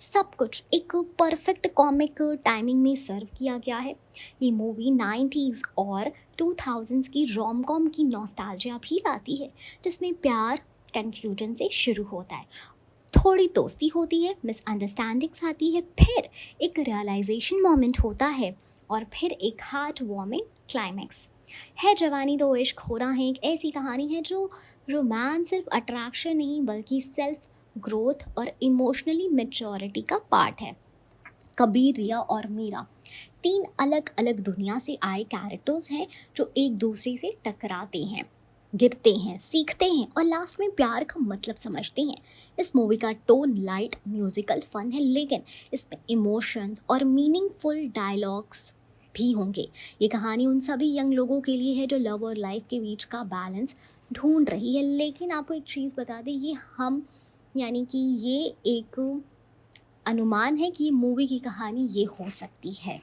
सब कुछ एक परफेक्ट कॉमिक टाइमिंग में सर्व किया गया है। ये मूवी 90s और 2000s की रोम कॉम की नॉस्टैल्जिया भी लाती है, जिसमें प्यार कन्फ्यूजन से शुरू होता है, थोड़ी दोस्ती होती है, मिसअंडरस्टैंडिंग्स आती है, फिर एक रियलाइजेशन मोमेंट होता है और फिर एक हार्ट वार्मिंग क्लाइमैक्स। है जवानी तो इश्क होना है एक ऐसी कहानी है जो रोमांस सिर्फ अट्रैक्शन नहीं बल्कि सेल्फ ग्रोथ और इमोशनली मैच्योरिटी का पार्ट है। कबीर, रिया और मीरा तीन अलग अलग दुनिया से आए कैरेक्टर्स हैं जो एक दूसरे से टकराते हैं, गिरते हैं, सीखते हैं और लास्ट में प्यार का मतलब समझते हैं। इस मूवी का टोन लाइट म्यूजिकल फन है, लेकिन इसमें इमोशंस और मीनिंगफुल डायलॉग्स भी होंगे। ये कहानी उन सभी यंग लोगों के लिए है जो लव और लाइफ के बीच का बैलेंस ढूंढ रही है। लेकिन आपको एक चीज़ बता दें, ये हम यानी कि ये एक अनुमान है कि ये मूवी की कहानी ये हो सकती है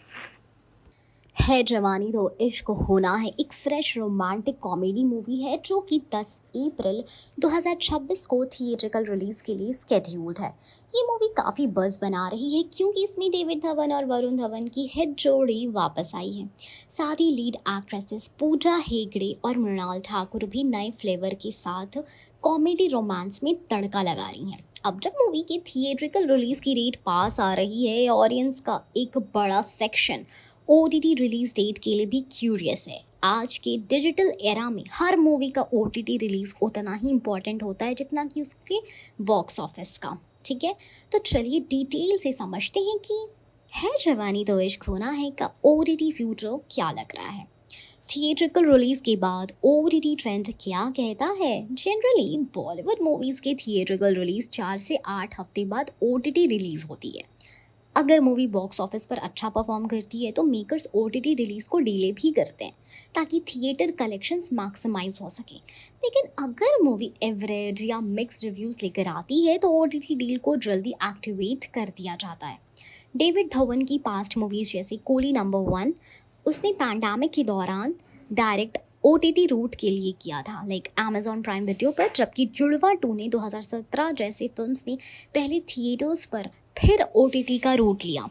जवानी तो इश्क होना है एक फ्रेश रोमांटिक कॉमेडी मूवी है जो कि 10 अप्रैल 2026 को थिएट्रिकल रिलीज़ के लिए स्केड्यूल्ड है। ये मूवी काफ़ी बज़ बना रही है क्योंकि इसमें डेविड धवन और वरुण धवन की हिट जोड़ी वापस आई है। साथ ही लीड एक्ट्रेसेस पूजा हेगड़े और मृणाल ठाकुर भी नए फ्लेवर के साथ कॉमेडी रोमांस में तड़का लगा रही हैं। अब जब मूवी की थिएट्रिकल रिलीज़ की डेट पास आ रही है, ऑडियंस का एक बड़ा सेक्शन OTT रिलीज डेट के लिए भी क्यूरियस है। आज के डिजिटल एरा में हर मूवी का OTT रिलीज उतना ही इम्पोर्टेंट होता है जितना कि उसके बॉक्स ऑफिस का। ठीक है, तो चलिए डिटेल से समझते हैं कि है जवानी तो इश्क होना है का OTT फ्यूचर क्या लग रहा है। थिएट्रिकल रिलीज के बाद OTT ट्रेंड क्या कहता है। जनरली बॉलीवुड मूवीज़ के थिएट्रिकल रिलीज 4 से 8 हफ्ते बाद OTT रिलीज होती है। अगर मूवी बॉक्स ऑफिस पर अच्छा परफॉर्म करती है तो मेकर्स OTT रिलीज़ को डिले भी करते हैं ताकि थिएटर कलेक्शंस मैक्सिमाइज हो सके। लेकिन अगर मूवी एवरेज या मिक्स्ड रिव्यूज़ लेकर आती है तो OTT डील को जल्दी एक्टिवेट कर दिया जाता है। डेविड धवन की पास्ट मूवीज़ जैसे कोली नंबर 1 उसने पैंडेमिक के दौरान डायरेक्ट OTT रूट के लिए किया था, लाइक Amazon प्राइम वीडियो पर, जबकि जुड़वा 2 ने 2017 जैसे फिल्म्स ने पहले थिएटर्स पर फिर OTT का रूट लिया।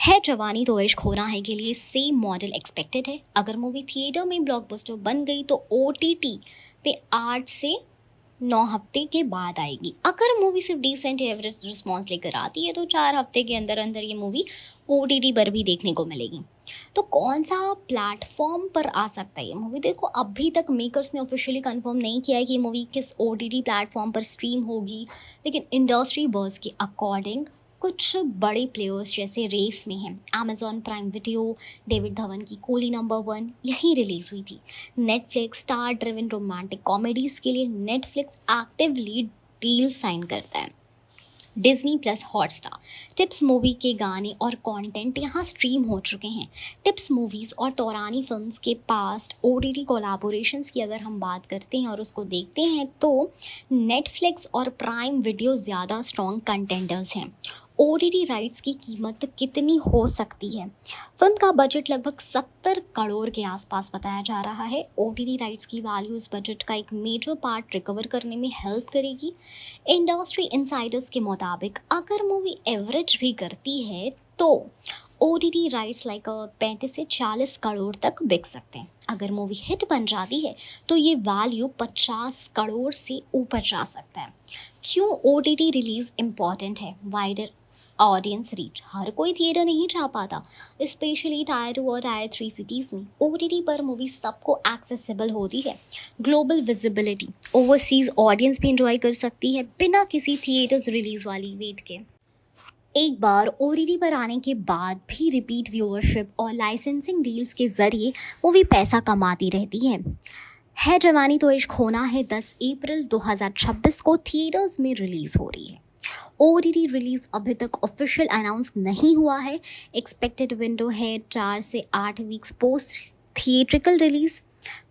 है जवानी तो इश्क होना है के लिए सेम मॉडल एक्सपेक्टेड है। अगर मूवी थिएटर में ब्लॉकबस्टर बन गई तो OTT पे 8 से 9 हफ्ते के बाद आएगी। अगर मूवी सिर्फ डिसेंट एवरेज रिस्पॉन्स लेकर आती है तो 4 हफ्ते के अंदर अंदर ये मूवी OTT पर भी देखने को मिलेगी। तो कौन सा प्लेटफॉर्म पर आ सकता है ये मूवी? देखो, अभी तक मेकर्स ने ऑफिशियली कंफर्म नहीं किया है कि ये मूवी किस OTT प्लेटफॉर्म पर स्ट्रीम होगी, लेकिन इंडस्ट्री बज़ के अकॉर्डिंग कुछ बड़े प्लेयर्स जैसे रेस में हैं। Amazon Prime video, David Dhawan की कूली नंबर 1 यही रिलीज़ हुई थी। Netflix star driven romantic comedies के लिए नेटफ्लिक्स एक्टिवली डील साइन करता है। Disney plus Hotstar, tips movie के गाने और कंटेंट यहाँ स्ट्रीम हो चुके हैं। टिप्स मूवीज़ और तौरानी फिल्म्स के पास्ट OTT कोलैबोरेशंस की अगर हम बात करते हैं और उसको देखते हैं तो नेटफ्लिक्स और प्राइम वीडियो ज़्यादा स्ट्रॉन्ग कंटेंडर्स हैं। OTT राइट्स की कीमत कितनी हो सकती है? फिल्म का बजट लगभग 70 करोड़ के आसपास बताया जा रहा है। OTT राइट्स की वैल्यू इस बजट का एक मेजर पार्ट रिकवर करने में हेल्प करेगी। इंडस्ट्री इनसाइडर्स के मुताबिक अगर मूवी एवरेज भी करती है तो OTT राइट्स लाइक 35 से 40 करोड़ तक बिक सकते हैं। अगर मूवी हिट बन जाती है तो ये वैल्यू 50 करोड़ से ऊपर जा सकता है। क्यों OTT रिलीज इम्पॉर्टेंट है? वाइडर ऑडियंस रीच, हर कोई थिएटर नहीं जा पाता, स्पेशली टायर 2 और टायर 3 सिटीज़ में OTT पर मूवी सबको एक्सेसिबल होती है। ग्लोबल विजिबिलिटी, ओवरसीज ऑडियंस भी इंजॉय कर सकती है बिना किसी थिएटर्स रिलीज वाली वेट के। एक बार OTT पर आने के बाद भी रिपीट व्यूअरशिप और लाइसेंसिंग डील्स के जरिए मूवी पैसा कमाती रहती है जवानी तो इश्क होना है 10 अप्रैल 2026 को थिएटर्स में रिलीज हो रही है। OTT रिलीज अभी तक ऑफिशियल अनाउंस नहीं हुआ है। एक्सपेक्टेड विंडो है 4 से 8 weeks post theatrical release.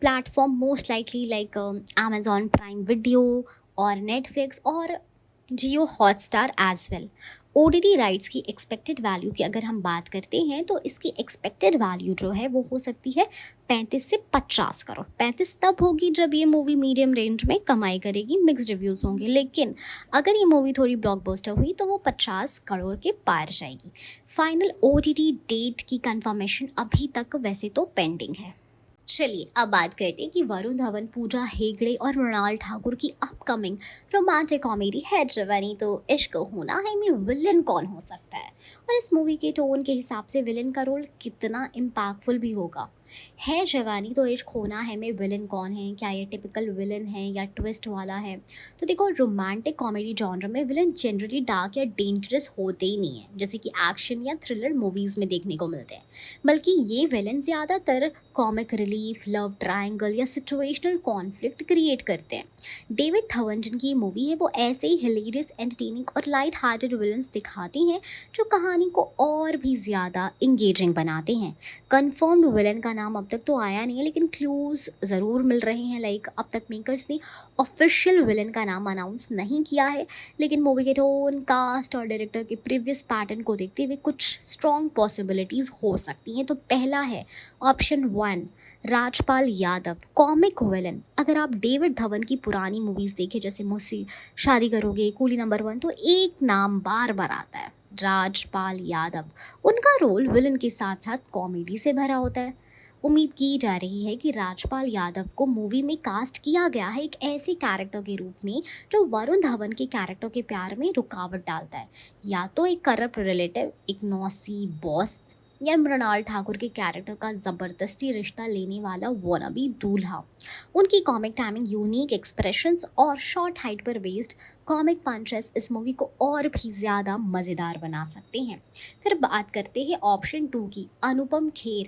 Platform most likely like Amazon Prime Video और नेटफ्लिक्स और Jio Hotstar as well. OTT rights की एक्सपेक्टेड वैल्यू की अगर हम बात करते हैं तो इसकी एक्सपेक्टेड वैल्यू जो है वो हो सकती है 35 से 50 करोड़। 35 तब होगी जब ये मूवी मीडियम रेंज में कमाई करेगी, मिक्स्ड रिव्यूज़ होंगे, लेकिन अगर ये मूवी थोड़ी ब्लॉकबस्टर हुई तो वो 50 करोड़ के पार जाएगी। फाइनल OTT डेट की कंफर्मेशन अभी तक वैसे तो पेंडिंग है। चलिए अब बात करते हैं कि वरुण धवन, पूजा हेगड़े और मृणाल ठाकुर की upcoming romantic comedy Hai Jawani तो इश्क होना है में विलन कौन हो सकता है और इस मूवी के टोन के हिसाब से विलन का रोल कितना इम्पैक्टफुल भी होगा। है जवानी तो इश्क होना है में विलन कौन है? क्या ये टिपिकल विलन है या ट्विस्ट वाला है? तो देखो, रोमांटिक कॉमेडी जॉनर में विलन जनरली डार्क या डेंजरस होते ही नहीं है जैसे कि एक्शन या थ्रिलर मूवीज़ में देखने को मिलते हैं, बल्कि ये विलन ज़्यादातर कॉमिक रिलीफ, लव ट्रायंगल या सिचुएशनल कॉन्फ्लिक्ट क्रिएट करते हैं। डेविड धवन जिनकी मूवी है वो ऐसे ही हिलेरियस, एंटरटेनिंग और लाइट हार्टेड विलन्स दिखाती हैं जो कहानी को और भी ज़्यादा इंगेजिंग बनाते हैं। कन्फर्म्ड विलन का नाम अब तक तो आया नहीं है, लेकिन क्लूज़ ज़रूर मिल रहे हैं। लाइक अब तक मेकर्स ने ऑफिशियल विलन का नाम अनाउंस नहीं किया है, लेकिन मूवी के टोन, कास्ट और डायरेक्टर के प्रीवियस पैटर्न को देखते हुए कुछ स्ट्रॉन्ग पॉसिबिलिटीज़ हो सकती हैं। तो पहला है option 1, Rajpal Yadav, comic villain. अगर आप डेविड धवन की पुरानी मूवीज़ देखें जैसे मुझसे शादी करोगे, कूली नंबर 1, तो एक नाम बार बार आता है, राजपाल यादव। उनका रोल विलन के साथ साथ कॉमेडी से भरा होता है। उम्मीद की जा रही है कि राजपाल यादव को मूवी में कास्ट किया गया है एक ऐसे कैरेक्टर के रूप में जो वरुण धवन के कैरेक्टर के प्यार में रुकावट डालता है, या तो एक करप्ट रिलेटिव, एक नौसी बॉस, या मृणाल ठाकुर के कैरेक्टर का ज़बरदस्ती रिश्ता लेने वाला वॉनबी दूल्हा। उनकी कॉमिक टाइमिंग, यूनिक एक्सप्रेशंस और शॉर्ट हाइट पर बेस्ड कॉमिक पंचेस इस मूवी को और भी ज़्यादा मज़ेदार बना सकते हैं। फिर बात करते हैं ऑप्शन 2 की, Anupam Kher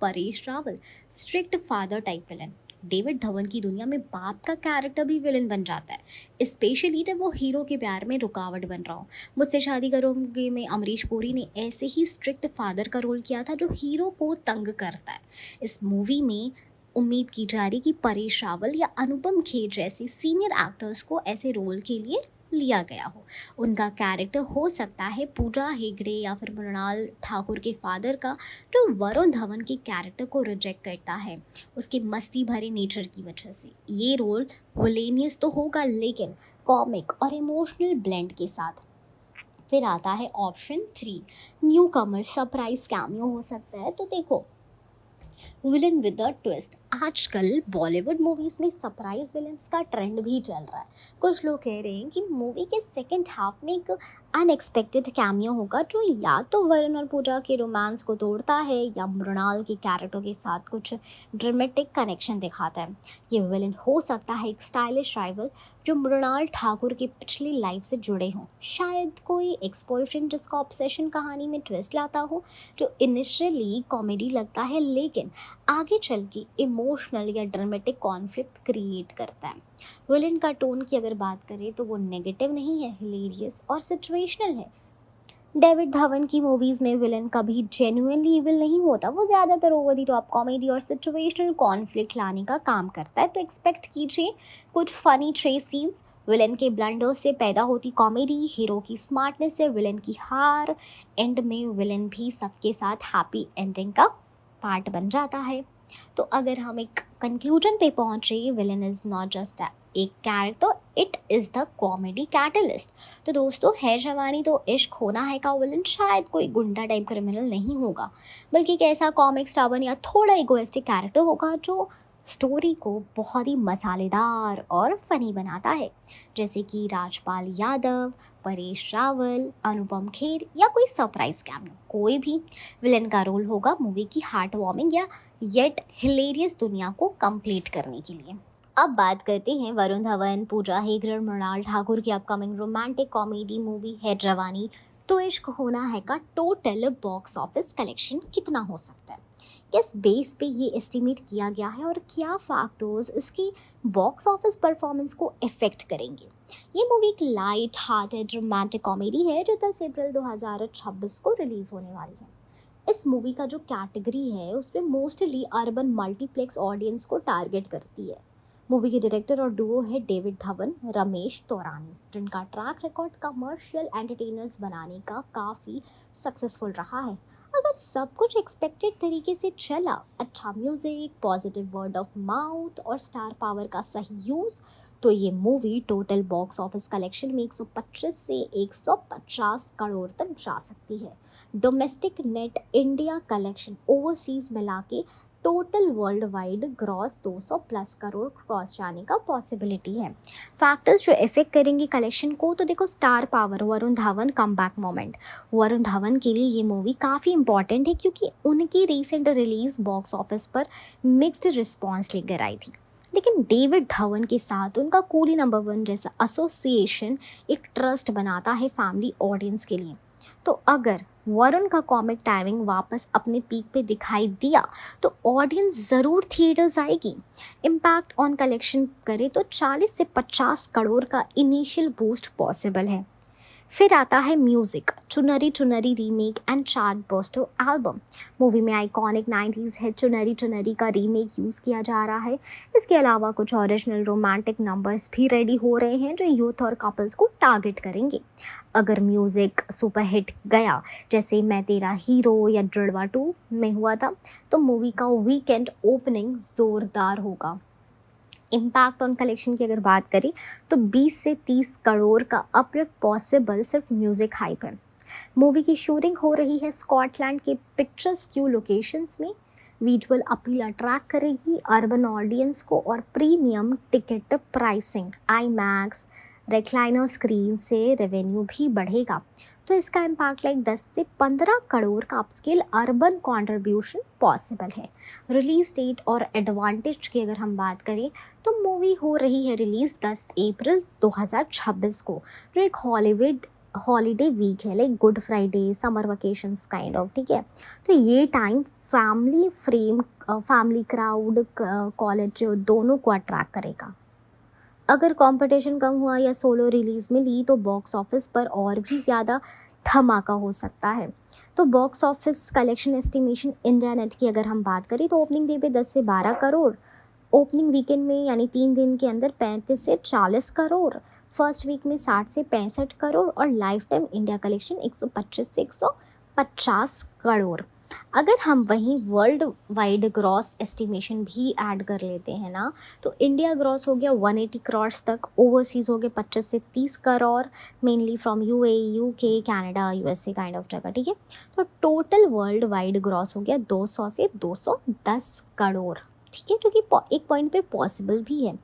#Paresh Rawal, strict father type villain. David Dhawan की दुनिया में बाप का कैरेक्टर भी विलन बन जाता है, स्पेशली जब वो हीरो के प्यार में रुकावट बन रहा हो। मुझसे शादी करोगे में अमरीश पुरी ने ऐसे ही स्ट्रिक्ट फादर का रोल किया था जो हीरो को तंग करता है। इस मूवी में उम्मीद की जा रही कि परेश रावल या अनुपम खेर जैसे सीनियर एक्टर्स को ऐसे रोल के लिए लिया गया हो। उनका कैरेक्टर हो सकता है पूजा हेगड़े या फिर मृणाल ठाकुर के फादर का, जो वरुण धवन के कैरेक्टर को रिजेक्ट करता है उसके मस्ती भरे नेचर की वजह से। ये रोल विलेनियस तो होगा लेकिन कॉमिक और इमोशनल ब्लेंड के साथ। फिर आता है ऑप्शन 3, न्यू कमर सरप्राइज कैमियो हो सकता है। तो देखो, विलन विद अ ट्विस्ट। आजकल बॉलीवुड मूवीज में सरप्राइज विलन्स का ट्रेंड भी चल रहा है। कुछ लोग कह रहे हैं कि मूवी के सेकेंड हाफ में एक अनएक्सपेक्टेड कैमियो होगा जो या तो वरुण और पूजा के रोमांस को तोड़ता है या मृणाल के कैरेक्टर के साथ कुछ ड्रामेटिक कनेक्शन दिखाता है। ये विलन हो सकता है एक स्टाइलिश राइवल जो मृणाल ठाकुर की पिछली लाइफ से जुड़े हों, शायद कोई एक्स बॉयफ्रेंड जिसका ऑब्सेशन कहानी में ट्विस्ट लाता हो, जो इनिशियली कॉमेडी लगता है लेकिन आगे चल के इमोशनल या ड्रामेटिक कॉन्फ्लिक्ट क्रिएट करता है। विलन का टोन की अगर बात करें तो वो नेगेटिव नहीं है, हिलेरियस और सिचुएशनल है। डेविड धवन की मूवीज़ में विलन कभी जेन्युइनली इविल नहीं होता, वो ज़्यादातर ओवर द टॉप कॉमेडी और सिचुएशनल कॉन्फ्लिक्ट लाने का काम करता है। तो एक्सपेक्ट कीजिए कुछ फनी ट्रेस सीन्स, विलन के ब्लंडर्स से पैदा होती कॉमेडी, हीरो की स्मार्टनेस से विलन की हार, एंड में विलन भी सबके साथ हैप्पी एंडिंग का पार्ट बन जाता है। तो अगर हम एक कंक्लूजन पे पहुंचे, विलन इज नॉट जस्ट एक character, it is the comedy catalyst. तो दोस्तों, है जवानी तो इश्क होना है का विलन शायद कोई गुंडा टाइप क्रिमिनल नहीं होगा, बल्कि एक ऐसा कॉमिक स्टाबन या थोड़ा इगोइस्टिक कैरेक्टर होगा जो स्टोरी को बहुत ही मसालेदार और फनी बनाता है, जैसे कि राजपाल यादव, परेश रावल, अनुपम खेर या कोई सरप्राइज कैमियो। कोई भी विलन का रोल होगा मूवी की हार्ट वार्मिंग या येट हिलेरियस दुनिया को कंप्लीट करने के लिए। अब बात करते हैं वरुण धवन, पूजा हेगड़े, मृणाल ठाकुर की अपकमिंग रोमांटिक कॉमेडी मूवी है जवानी तो इश्क होना है का टोटल बॉक्स ऑफिस कलेक्शन कितना हो सकता है, किस बेस पे ये एस्टिमेट किया गया है और क्या फैक्टर्स इसकी बॉक्स ऑफिस परफॉर्मेंस को इफेक्ट करेंगे। ये मूवी एक लाइट हार्टेड रोमांटिक कॉमेडी है जो 10 अप्रैल 2026 को रिलीज़ होने वाली है। इस मूवी का जो कैटेगरी है उसमें मोस्टली अर्बन मल्टीप्लेक्स ऑडियंस को टारगेट करती है। मूवी के डायरेक्टर और डुओ है डेविड धवन, रमेश तौरानी, जिनका ट्रैक रिकॉर्ड कमर्शियल एंटरटेनर्स बनाने का काफ़ी सक्सेसफुल रहा है। अगर सब कुछ एक्सपेक्टेड तरीके से चला, अच्छा music, positive word of mouth और स्टार पावर का सही यूज़, तो ये movie total box office collection में 125 से 150 करोड़ तक जा सकती है। Domestic net India collection overseas मिला के total world wide gross 200 plus crore cross जाने का पॉसिबिलिटी है। फैक्टर्स जो इफेक्ट करेंगे कलेक्शन को, तो देखो, star power, Varun Dhawan comeback moment. Varun Dhawan के लिए ये मूवी काफ़ी इंपॉर्टेंट है क्योंकि उनकी रिसेंट रिलीज बॉक्स ऑफिस पर मिक्स्ड रिस्पॉन्स लेकर आई थी, लेकिन डेविड धवन के साथ उनका कूली नंबर 1 जैसा एसोसिएशन एक ट्रस्ट बनाता है फैमिली ऑडियंस के लिए। तो अगर वरुण का कॉमिक टाइमिंग वापस अपने पीक पे दिखाई दिया तो ऑडियंस ज़रूर थिएटर्स आएगी। इम्पैक्ट ऑन कलेक्शन करें तो 40 से 50 करोड़ का इनिशियल बूस्ट पॉसिबल है। फिर आता है म्यूज़िक, चुनरी Chunari remake and chart buster album. Movie में आइकॉनिक 90s है चुनरी चुनरी का रीमेक यूज़ किया जा रहा है। इसके अलावा कुछ ओरिजिनल रोमांटिक नंबर्स भी रेडी हो रहे हैं जो यूथ और कपल्स को टारगेट करेंगे। अगर म्यूज़िक सुपरहिट गया, जैसे मैं तेरा हीरो या ड्रिडवा 2 में हुआ था, तो मूवी का वीकेंड ओपनिंग ज़ोरदार होगा। इम्पैक्ट ऑन कलेक्शन की अगर बात करें तो 20 से 30 करोड़ का अपलिफ्ट पॉसिबल सिर्फ म्यूज़िक हाइप है। मूवी की शूटिंग हो रही है स्कॉटलैंड के पिक्चर्स क्यू लोकेशंस में। विजुअल अपील अट्रैक्ट करेगी अर्बन ऑडियंस को और premium ticket pricing, IMAX, recliner screen से रेवेन्यू भी बढ़ेगा। तो इसका इम्पैक्ट लाइक 10 से 15 करोड़ का अपस्केल अर्बन कंट्रीब्यूशन पॉसिबल है। रिलीज डेट और एडवांटेज की अगर हम बात करें तो मूवी हो रही है रिलीज़ 10 अप्रैल 2026 को, जो एक हॉलीडे वीक है, like good Friday, summer vacations kind of, ठीक है। तो ये टाइम फैमिली क्राउड, कॉलेज दोनों को अट्रैक्ट करेगा। अगर कंपटीशन कम हुआ या सोलो रिलीज़ मिली तो बॉक्स ऑफिस पर और भी ज़्यादा धमाका हो सकता है। तो box office collection estimation India net की अगर हम बात करें तो ओपनिंग डे पे 10 से 12 करोड़, ओपनिंग वीकेंड में यानी 3 दिन के अंदर 35 से 40 करोड़, फर्स्ट वीक में 60 से 65 करोड़ और लाइफ टाइम इंडिया कलेक्शन 125 से 150 करोड़। अगर हम वहीं वर्ल्ड वाइड ग्रॉस एस्टिमेशन भी ऐड कर लेते हैं ना, तो इंडिया ग्रॉस हो गया 180 करोड़ तक, ओवरसीज़ हो गए 25 से 30 crore, mainly from UAE, UK, Canada, USA kind of जगह, ठीक है। तो टोटल वर्ल्ड वाइड ग्रॉस हो गया 200 से 210 करोड़, ठीक है, जो कि एक पॉइंट पे पॉसिबल भी है।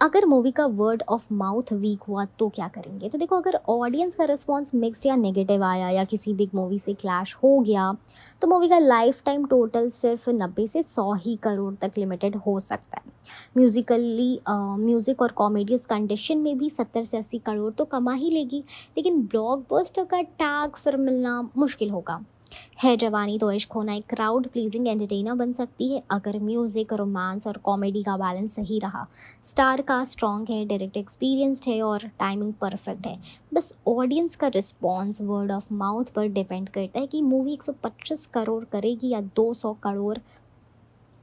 अगर मूवी का वर्ड ऑफ माउथ वीक हुआ तो क्या करेंगे? तो देखो, अगर ऑडियंस का रिस्पॉन्स मिक्स्ड या नेगेटिव आया या किसी बिग मूवी से क्लैश हो गया, तो मूवी का लाइफ टाइम टोटल सिर्फ 90 से 100 ही करोड़ तक लिमिटेड हो सकता है। म्यूज़िक और कॉमेडी उस कंडीशन में भी 70 से 80 करोड़ तो कमा ही लेगी, लेकिन ब्लॉकबस्टर का टैग फिर मिलना मुश्किल होगा। है जवानी तो इश्क होना एक क्राउड प्लीजिंग एंटरटेनर बन सकती है अगर म्यूज़िक, रोमांस और कॉमेडी का बैलेंस सही रहा। स्टार का स्ट्रॉन्ग है, डायरेक्ट एक्सपीरियंस्ड है और टाइमिंग परफेक्ट है। बस ऑडियंस का रिस्पॉन्स वर्ड ऑफ माउथ पर डिपेंड करता है कि मूवी 125 करोड़ करेगी या 200 करोड़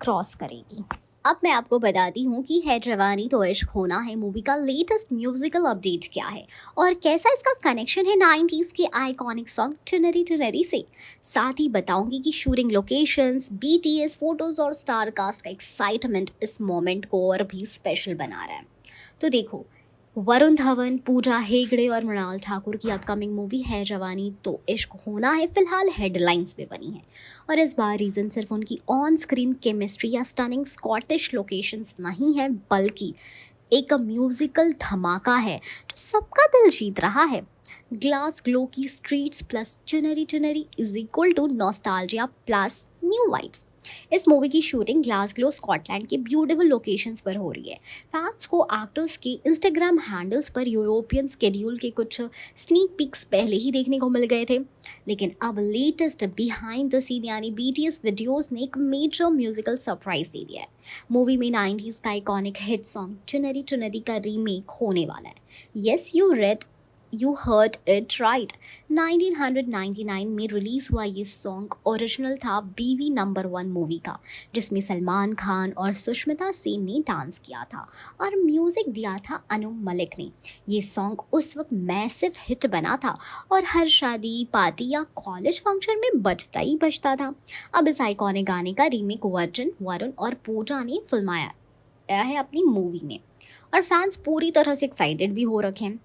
क्रॉस करेगी। अब मैं आपको बताती हूँ कि है जवानी तो इश्क होना है मूवी का लेटेस्ट म्यूजिकल अपडेट क्या है और कैसा इसका कनेक्शन है 90s के आइकॉनिक सॉन्ग टुनरी टुनरी से। साथ ही बताऊंगी कि शूटिंग लोकेशंस, बीटीएस, फोटोज और स्टार कास्ट का एक्साइटमेंट इस मोमेंट को और भी स्पेशल बना रहा है। तो देखो, वरुण धवन, पूजा हेगड़े और मृणाल ठाकुर की अपकमिंग मूवी है जवानी तो इश्क होना है फिलहाल हेडलाइंस पे बनी है, और इस बार रीज़न सिर्फ उनकी ऑन स्क्रीन केमिस्ट्री या स्टनिंग स्कॉटिश लोकेशंस नहीं है, बल्कि एक म्यूजिकल धमाका है जो सबका दिल जीत रहा है। ग्लास ग्लो की streets plus Chunari Chunari is equal to nostalgia plus new vibes. इस मूवी की शूटिंग ग्लास ग्लो स्कॉटलैंड के ब्यूटीफुल लोकेशंस पर हो रही है। फैंस को एक्टर्स के इंस्टाग्राम हैंडल्स पर यूरोपियन स्केड्यूल के कुछ स्नीक पिक्स पहले ही देखने को मिल गए थे, लेकिन अब लेटेस्ट बिहाइंड द सीन यानी बीटीएस वीडियोस ने एक मेजर म्यूजिकल सरप्राइज दे दिया है। मूवी में 90s का आइकॉनिक हिट सॉन्ग चुनरी चुनरी का रीमेक होने वाला है। Yes, you heard it right. 1999 में रिलीज हुआ ये सॉन्ग ओरिजिनल था बीवी नंबर 1 मूवी का, जिसमें सलमान खान और सुष्मिता सेन ने डांस किया था और म्यूजिक दिया था अनु मलिक ने। ये सॉन्ग उस वक्त मैसिव हिट बना था और हर शादी, पार्टी या कॉलेज फंक्शन में बजता ही बजता था। अब इस आइकॉनिक गाने का रीमेक वरुण और पूजा ने फिल्माया है अपनी मूवी में, और फैंस पूरी तरह से एक्साइटेड भी हो रखे हैं।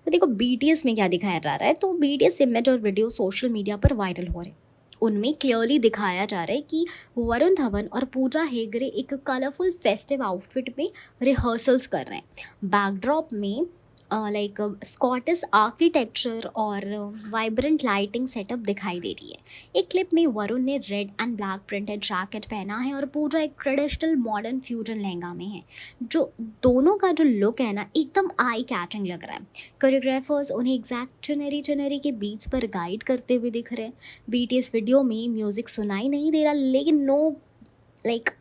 तो देखो, बीटीएस में क्या दिखाया जा रहा है, तो बीटीएस इमेज और वीडियो सोशल मीडिया पर वायरल हो रहे हैं। उनमें क्लियरली दिखाया जा रहा है कि वरुण धवन और पूजा हेगड़े एक कलरफुल फेस्टिव आउटफिट में रिहर्सल्स कर रहे हैं। बैकड्रॉप में लाइक स्कॉटिश आर्किटेक्चर और वाइब्रेंट लाइटिंग सेटअप दिखाई दे रही है। एक क्लिप में वरुण ने red and black printed jacket पहना है और पूजा एक ट्रेडिशनल मॉडर्न फ्यूजन लहंगा में है। जो दोनों का जो लुक है ना, एकदम आई कैचिंग लग रहा है। कोरियोग्राफर्स उन्हें एग्जैक्ट चुनरी चुनरी के बीट्स पर गाइड करते हुए दिख रहे हैं। बीटीएस वीडियो में म्यूजिक सुनाई नहीं दे रहा, लेकिन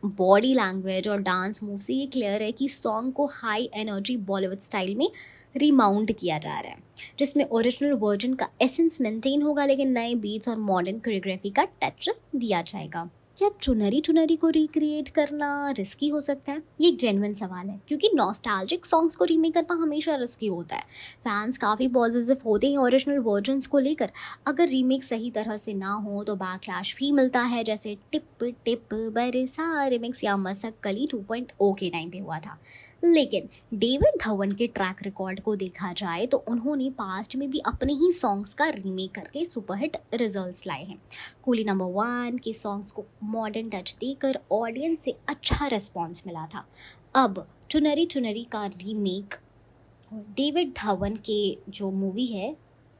बॉडी लैंग्वेज और डांस मूव से ये क्लियर है कि सॉन्ग को हाई एनर्जी बॉलीवुड स्टाइल में रिमाउंट किया जा रहा है, जिसमें ओरिजिनल वर्जन का एसेंस मेंटेन होगा, लेकिन नए बीट्स और मॉडर्न कोरियोग्राफी का टच दिया जाएगा। क्या चुनरी चुनरी को रिक्रिएट करना रिस्की हो सकता है? ये एक जेन्युइन सवाल है, क्योंकि नॉस्टैल्जिक सॉन्ग्स को रीमेक करना हमेशा रिस्की होता है। फैंस काफ़ी पॉजिटिव होते हैं ओरिजिनल वर्जन्स को लेकर। अगर रीमेक सही तरह से ना हो तो बैकलैश भी मिलता है, जैसे टिप टिप बरसा रिमिक्स या मसक कली 2.0 के टाइम पे हुआ था। लेकिन डेविड धवन के ट्रैक रिकॉर्ड को देखा जाए तो उन्होंने पास्ट में भी अपने ही सॉन्ग्स का रीमेक करके सुपरहिट रिजल्ट्स लाए हैं। कूली नंबर 1 के सॉन्ग्स को मॉडर्न टच देकर ऑडियंस से अच्छा रिस्पॉन्स मिला था। अब चुनरी चुनरी का रीमेक डेविड धवन के जो मूवी है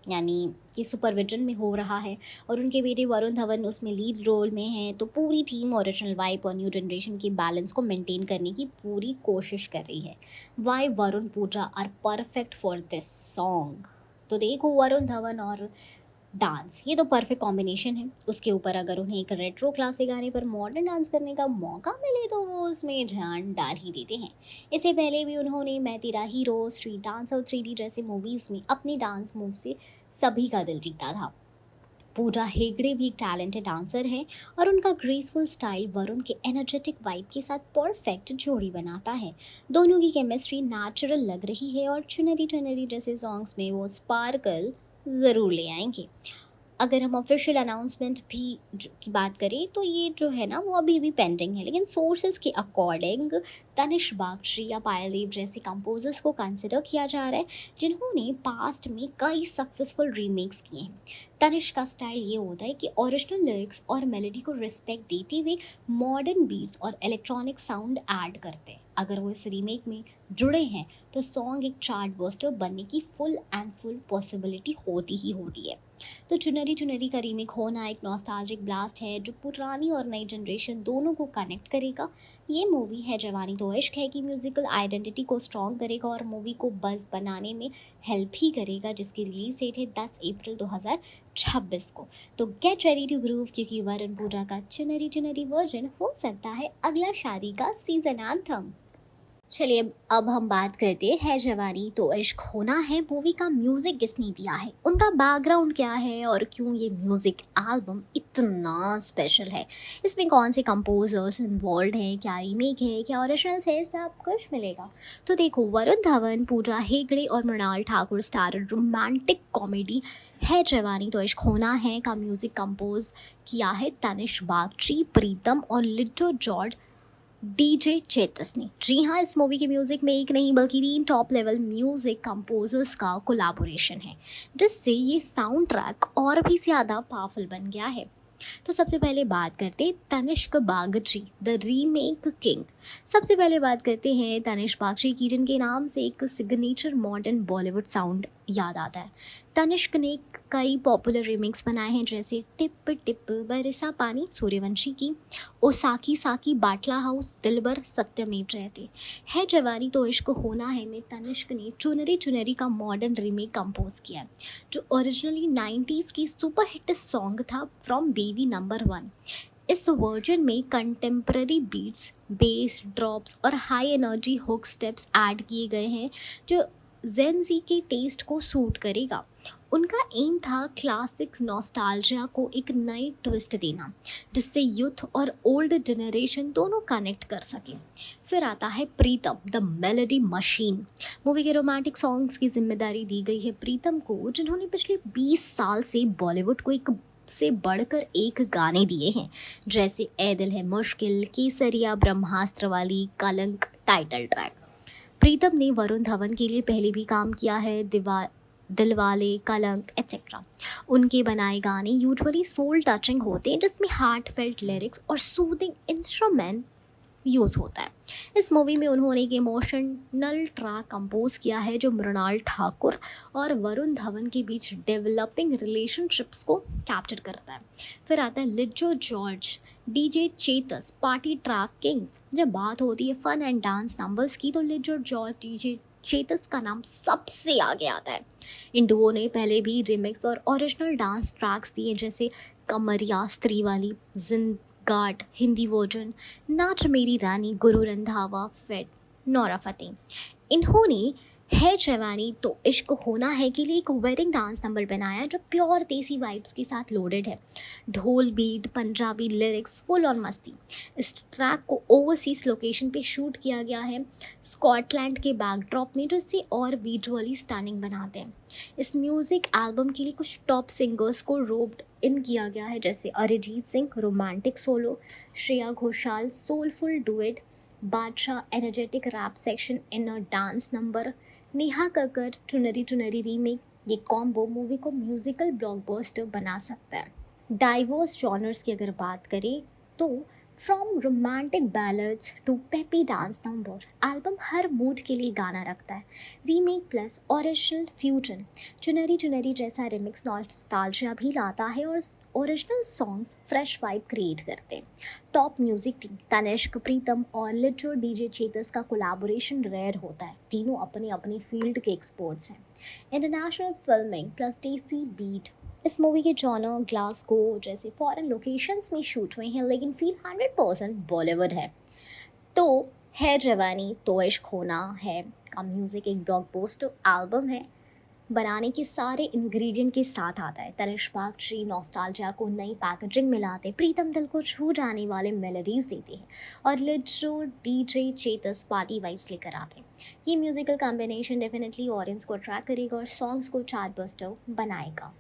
यानी कि सुपरविजन में हो रहा है और उनके बेटे वरुण धवन उसमें लीड रोल में हैं, तो पूरी टीम ओरिजिनल वाइब और न्यू जनरेशन के बैलेंस को मेंटेन करने की पूरी कोशिश कर रही है। Why Varun Pooja are perfect for this song. तो देखो, वरुण धवन और डांस, ये तो परफेक्ट कॉम्बिनेशन है। उसके ऊपर अगर उन्हें एक रेट्रो क्लासिक गाने पर मॉडर्न डांस करने का मौका मिले तो वो उसमें जान डाल ही देते हैं। इससे पहले भी उन्होंने मैं तेरा हीरो, स्ट्रीट डांस और 3D जैसे मूवीज़ में अपनी डांस मूव से सभी का दिल जीता था। पूजा हेगड़े भी एक टैलेंटेड डांसर है और उनका ग्रेसफुल स्टाइल वरुण के एनर्जेटिक वाइब के साथ परफेक्ट जोड़ी बनाता है। दोनों की केमिस्ट्री नेचुरल लग रही है और चुनरी चुनरी जैसे सॉन्ग्स में वो स्पार्कल ज़रूर ले आएंगे। अगर हम ऑफिशियल अनाउंसमेंट भी की बात करें तो ये जो है ना वो अभी भी पेंडिंग है, लेकिन सोर्सेज के अकॉर्डिंग तनिष बागची या पायल देव जैसे कंपोजर्स को कंसिडर किया जा रहा है जिन्होंने पास्ट में कई सक्सेसफुल रीमेक्स किए हैं। तनिष का स्टाइल ये होता है कि ओरिजिनल लिरिक्स और मेलोडी को रिस्पेक्ट देते हुए मॉडर्न बीट्स और इलेक्ट्रॉनिक साउंड ऐड करते हैं। अगर वो इस रीमेक में जुड़े हैं तो सॉन्ग एक चार्ट बस्टर बनने की फुल पॉसिबिलिटी होती ही होती है। तो चुनरी चुनरी का रीमेक होना एक नॉस्टैल्जिक ब्लास्ट है जो पुरानी और नई जनरेशन दोनों को कनेक्ट करेगा। ये मूवी है जवानी तो इश्क है की म्यूजिकल आइडेंटिटी को स्ट्रॉन्ग करेगा और मूवी को बज़ बनाने में हेल्प ही करेगा, जिसकी रिलीज डेट है 10 अप्रैल 2026 को। तो गेट रेडी टू ग्रूव, क्योंकि वरुण पूजा का चुनरी चुनरी वर्जन हो सकता है अगला शादी का सीजन एंथम। चलिए अब हम बात करते हैं जवानी तो इश्क होना है मूवी का म्यूजिक किसने दिया है, उनका बैकग्राउंड क्या है और क्यों ये म्यूजिक एल्बम इतना स्पेशल है, इसमें कौन से कंपोजर्स इन्वॉल्व हैं, क्या रीमेक है, क्या ओरिजिनल्स है, सब कुछ मिलेगा। तो देखो, वरुण धवन, पूजा हेगड़े और Mrunal Thakur starrer romantic comedy Hai Jawani तो इश्क होना है का म्यूजिक कंपोज किया है तनिष बागची, प्रीतम और लिट्टो जॉर्ज डीजे चेतस ने। जी हाँ, इस मूवी के म्यूजिक में एक नहीं बल्कि 3 टॉप लेवल म्यूजिक कंपोजर्स का कोलैबोरेशन है, जिससे ये साउंड ट्रैक और भी ज़्यादा पावरफुल बन गया है। तो सबसे पहले बात करते हैं Tanishk Bagchi the remake king. सबसे पहले बात करते हैं तनिष बागची की, जिनके नाम से एक सिग्नेचर मॉडर्न बॉलीवुड साउंड याद आता है। तनिष्क ने कई पॉपुलर रीमिक्स बनाए हैं, जैसे टिप टिप बरसा पानी सूर्यवंशी की, ओ साकी साकी बाटला हाउस, दिलबर, सत्यमेव जयते। है जवानी तो इश्क होना है में तनिष्क ने चुनरी चुनरी का मॉडर्न रीमेक कंपोज किया है, जो ओरिजिनली 90s की सुपर हिट सॉन्ग था फ्रॉम बेबी नंबर 1। इस वर्जन में कंटेम्प्ररी बीट्स, बेस ड्रॉप्स और high energy hook steps add किए गए हैं, जो जेन ज़ी के टेस्ट को सूट करेगा। उनका एम था क्लासिक नॉस्टैल्जिया को एक नई ट्विस्ट देना, जिससे यूथ और ओल्ड जनरेशन दोनों कनेक्ट कर सके। फिर आता है प्रीतम द मेलोडी मशीन। मूवी के रोमांटिक सॉन्ग्स की जिम्मेदारी दी गई है प्रीतम को, जिन्होंने पिछले 20 साल से बॉलीवुड को एक से बढ़कर एक गाने दिए हैं, जैसे ए दिल है मुश्किल, केसरिया, ब्रह्मास्त्र वाली, कलंक टाइटल ट्रैक। प्रीतम ने वरुण धवन के लिए पहले भी काम किया है, दिलवाले, कलंक एट्सेट्रा। उनके बनाए गाने यूजुअली सोल टचिंग होते हैं, जिसमें हार्ट फेल्ट लिरिक्स और सूदिंग इंस्ट्रूमेंट यूज़ होता है। इस मूवी में उन्होंने एक इमोशनल ट्रैक कंपोज किया है, जो मृणाल ठाकुर और वरुण धवन के बीच डेवलपिंग रिलेशनशिप्स को कैप्चर करता है। फिर आता है लिट्टो George DJ Chetas party track king. जब बात होती है फन एंड डांस नंबर्स की, तो लिट्टो जॉर्ज डीजे चेतस का नाम सबसे आगे आता है। इन दुओं ने पहले भी रिमिक्स और ओरिजिनल डांस ट्रैक्स दिए, जैसे कमरिया, स्त्री वाली, जिंगाट हिंदी वर्जन, नाच मेरी रानी, गुरु रंधावा, फेड, नौरा फतेह। इन्होंने है जवानी तो इश्क होना है के लिए एक वेडिंग डांस नंबर बनाया, जो प्योर देसी वाइब्स के साथ लोडेड है। ढोल beat, Punjabi lyrics, full on मस्ती। इस ट्रैक को ओवरसीज लोकेशन पे शूट किया गया है, स्कॉटलैंड के बैकड्रॉप में, जो इसे और विजुअली स्टनिंग बनाते हैं। इस म्यूज़िक एल्बम के लिए कुछ टॉप सिंगर्स को रोप्ड इन किया गया है, जैसे Arijit Singh romantic solo, Shreya Ghoshal soulful duet, Badshah energetic rap section in a dance number, Neha Kakkar Chunari Chunari remake. ये कॉम्बो मूवी को म्यूजिकल ब्लॉकबस्टर बना सकता है। डाइवर्स जॉनर्स की अगर बात करें तो from romantic ballads to peppy dance number, album हर मूड के लिए गाना रखता है। रीमेक प्लस ओरिजिनल फ्यूजन, चुनरी चुनरी जैसा रिमिक्स नॉस्टैल्जिया भी लाता है और original songs fresh vibe create करते हैं। टॉप म्यूजिक टीम तनिष्क, प्रीतम और लिट्टो डीजे चेतस का कोलैबोरेशन रेयर होता है। तीनों अपने अपने फील्ड के एक्सपर्ट्स हैं। International filming plus tasty beat. इस मूवी के जॉनर ग्लासगो जैसे फॉरेन लोकेशंस में शूट हुए हैं, लेकिन फील 100% बॉलीवुड है। तो है जवानी तो इश्क होना है का म्यूज़िक एक ब्लॉकबस्टर एल्बम है, बनाने के सारे इंग्रेडिएंट के साथ आता है। तनिष्क बागची नॉस्टैल्जिया को नई पैकेजिंग मिलाते, प्रीतम दिल को छू जाने वाले मेलोडीज देते हैं और Lijo DJ Chetas party vibes लेकर आते हैं। ये म्यूजिकल कॉम्बिनेशन डेफिनेटली ऑडियंस को अट्रैक्ट करेगा और सॉन्ग्स को चार्टबस्टर बनाएगा।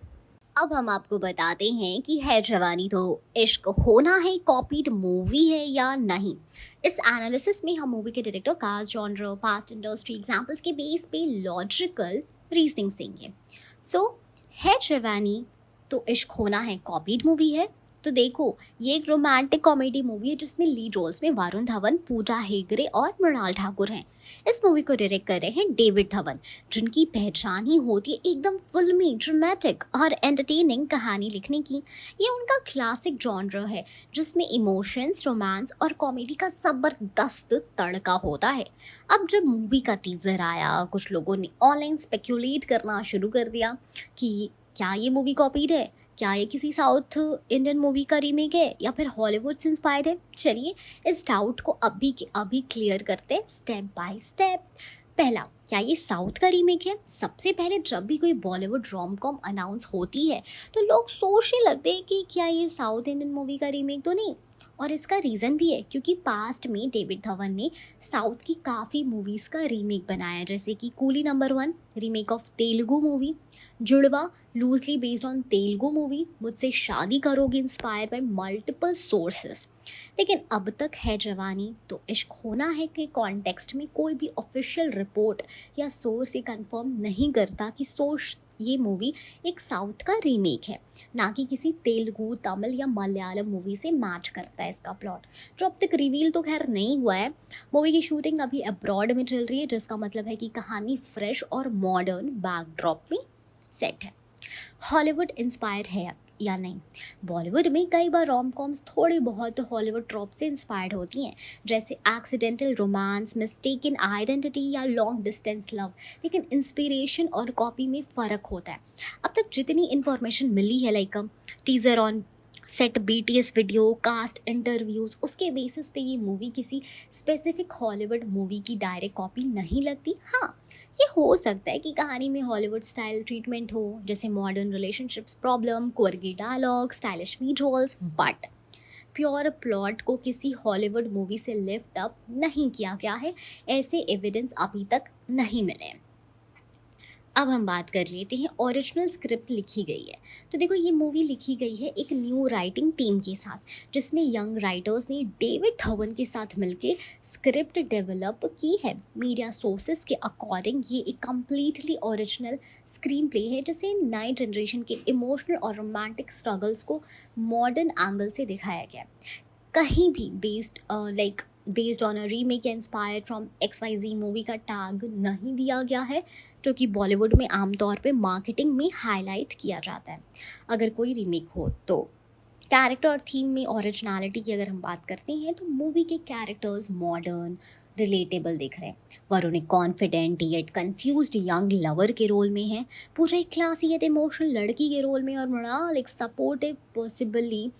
अब हम आपको बताते हैं कि है जवानी तो इश्क होना है कॉपीड मूवी है या नहीं। इस एनालिसिस में हम मूवी के director, cast, genre, past industry examples के बेस पे लॉजिकल रीजनिंग देंगे। सो है जवानी तो इश्क होना है कॉपीड मूवी है। तो देखो, ये एक रोमांटिक कॉमेडी मूवी है जिसमें लीड रोल्स में वरुण धवन, पूजा हेगड़े और मृणाल ठाकुर हैं। इस मूवी को डायरेक्ट कर रहे हैं डेविड धवन, जिनकी पहचान ही होती है एकदम फिल्मी, ड्रामेटिक और एंटरटेनिंग कहानी लिखने की। ये उनका क्लासिक जॉनर है जिसमें इमोशंस, रोमांस और कॉमेडी का जबरदस्त तड़का होता है। अब जब मूवी का टीजर आया, कुछ लोगों ने ऑनलाइन स्पेक्यूलेट करना शुरू कर दिया कि क्या ये मूवी कॉपीड है, क्या ये किसी साउथ इंडियन मूवी का रीमेक है या फिर हॉलीवुड से इंस्पायर्ड है। चलिए इस डाउट को अभी के अभी क्लियर करते हैं स्टेप बाय स्टेप। पहला, क्या ये साउथ का रीमेक है? सबसे पहले जब भी कोई बॉलीवुड रोम कॉम अनाउंस होती है तो लोग सोचने लगते हैं कि क्या ये साउथ इंडियन मूवी का रीमेक तो नहीं। और इसका रीज़न भी है क्योंकि पास्ट में डेविड धवन ने साउथ की काफ़ी मूवीज़ का रीमेक बनाया, जैसे कि coolie number 1 remake of Telugu movie, Judwaa loosely based on Telugu movie, Mujhse Shaadi करोगे इंस्पायर बाय मल्टीपल सोर्सेस। लेकिन अब तक है जवानी तो इश्क होना है के कॉन्टेक्स्ट में कोई भी ऑफिशियल रिपोर्ट या सोर्स ये कंफर्म नहीं करता कि ये मूवी एक साउथ का रीमेक है, ना कि किसी तेलुगु, तमिल या मलयालम मूवी से मैच करता है इसका प्लॉट, जो अब तक रिवील तो खैर नहीं हुआ है। मूवी की शूटिंग अभी अब्रॉड में चल रही है, जिसका मतलब है कि कहानी फ्रेश और मॉडर्न बैकड्रॉप में सेट है। हॉलीवुड इंस्पायर है या नहीं? बॉलीवुड में कई बार रोम कॉम्स थोड़ी बहुत हॉलीवुड ट्रॉप से इंस्पायर्ड होती हैं, जैसे एक्सीडेंटल रोमांस, मिस्टेकन आइडेंटिटी या लॉन्ग डिस्टेंस लव। लेकिन इंस्पिरेशन और कॉपी में फ़र्क होता है। अब तक जितनी इन्फॉर्मेशन मिली है, like teaser on set, BTS video, cast, interviews, उसके बेसिस पे ये मूवी किसी स्पेसिफिक हॉलीवुड मूवी की डायरेक्ट कॉपी नहीं लगती। हाँ, ये हो सकता है कि कहानी में हॉलीवुड स्टाइल ट्रीटमेंट हो, जैसे modern relationships problem, quirky dialogue, stylish visuals, but pure plot को किसी हॉलीवुड मूवी से लिफ्ट अप नहीं किया गया है। ऐसे एविडेंस अभी तक नहीं मिले हैं। अब हम बात कर लेते हैं ओरिजिनल स्क्रिप्ट लिखी गई है। तो देखो, ये मूवी लिखी गई है एक न्यू राइटिंग टीम के साथ, जिसमें यंग राइटर्स ने डेविड धवन के साथ मिलकर स्क्रिप्ट डेवलप की है। मीडिया सोर्सेस के अकॉर्डिंग ये एक कम्प्लीटली ओरिजिनल स्क्रीन प्ले है, जिसे नए जनरेशन के इमोशनल और रोमांटिक स्ट्रगल्स को मॉडर्न एंगल से दिखाया गया। कहीं भी based on a remake inspired from XYZ movie का टैग नहीं दिया गया है, जो कि बॉलीवुड में आमतौर पे मार्केटिंग में हाईलाइट किया जाता है। अगर कोई रीमेक हो तो कैरेक्टर और थीम में ओरिजिनलिटी की अगर हम बात करते हैं तो मूवी के कैरेक्टर्स मॉडर्न, रिलेटेबल दिख रहे हैं। वरुण एक confident yet confused young lover के रोल में है, पूजा एक क्लासी येट इमोशनल लड़की के रोल में, और मृणाल एक सपोर्टिव, पॉसिबली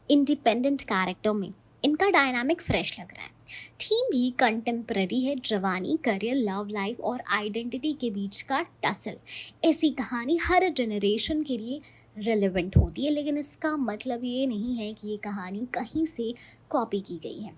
इंडिपेंडेंट कैरेक्टर में। इनका डायनामिक फ्रेश लग रहा है। थीम भी कंटेम्प्रेरी है, जवानी, करियर, लव लाइफ और आइडेंटिटी के बीच का टसल। ऐसी कहानी हर जनरेशन के लिए रेलेवेंट होती है, लेकिन इसका मतलब ये नहीं है कि ये कहानी कहीं से कॉपी की गई है।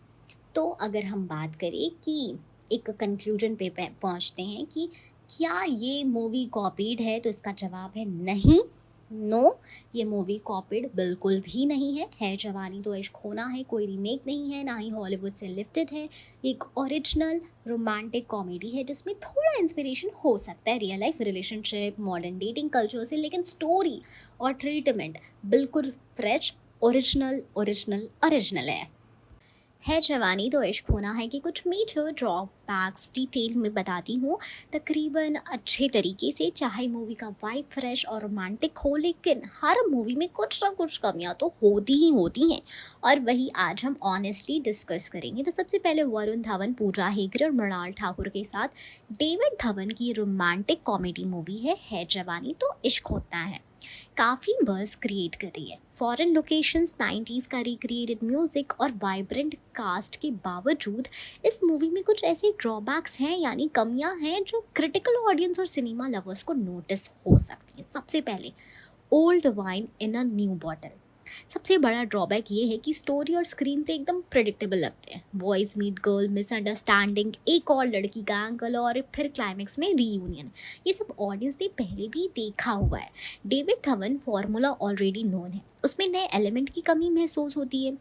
तो अगर हम बात करें कि एक कंक्लूजन पे पहुंचते हैं कि क्या ये मूवी कॉपीड है, तो इसका जवाब है नहीं, नो, ये मूवी कॉपीड बिल्कुल भी नहीं है जवानी तो इश्क होना है कोई रीमेक नहीं है, ना ही हॉलीवुड से लिफ्टेड है। एक ओरिजिनल रोमांटिक कॉमेडी है जिसमें थोड़ा इंस्पिरेशन हो सकता है real life relationship, modern dating culture से, लेकिन स्टोरी और ट्रीटमेंट बिल्कुल फ्रेश, ओरिजिनल है जवानी तो इश्क होना है कि कुछ मेजर ड्रॉबैक्स डिटेल में बताती हूँ तकरीबन अच्छे तरीके से। चाहे मूवी का वाइब फ्रेश और रोमांटिक हो, लेकिन हर मूवी में कुछ ना कुछ कमियाँ तो होती हैं, और वही आज हम ऑनेस्टली डिस्कस करेंगे। तो सबसे पहले वरुण धवन, पूजा हेगड़े और मृणाल ठाकुर के साथ डेविड धवन की रोमांटिक कॉमेडी मूवी है जवानी तो इश्क होता है। काफ़ी बज़ क्रिएट कर रही है। फॉरेन लोकेशंस, 90s का रिक्रिएटेड म्यूज़िक और वाइब्रेंट कास्ट के बावजूद इस मूवी में कुछ ऐसे ड्रॉबैक्स हैं, यानी कमियां हैं, जो क्रिटिकल ऑडियंस और सिनेमा लवर्स को नोटिस हो सकती हैं। सबसे पहले, old wine in a new bottle. सबसे बड़ा ड्रॉबैक ये है कि स्टोरी और स्क्रीन पे एकदम प्रिडिक्टेबल लगते हैं। बॉयज़ मीट गर्ल, मिसअंडरस्टैंडिंग, एक और लड़की का एंगल और फिर क्लाइमेक्स में रीयूनियन, ये सब ऑडियंस ने पहले भी देखा हुआ है। David Dhawan formula already known है, उसमें नए एलिमेंट की कमी महसूस होती है।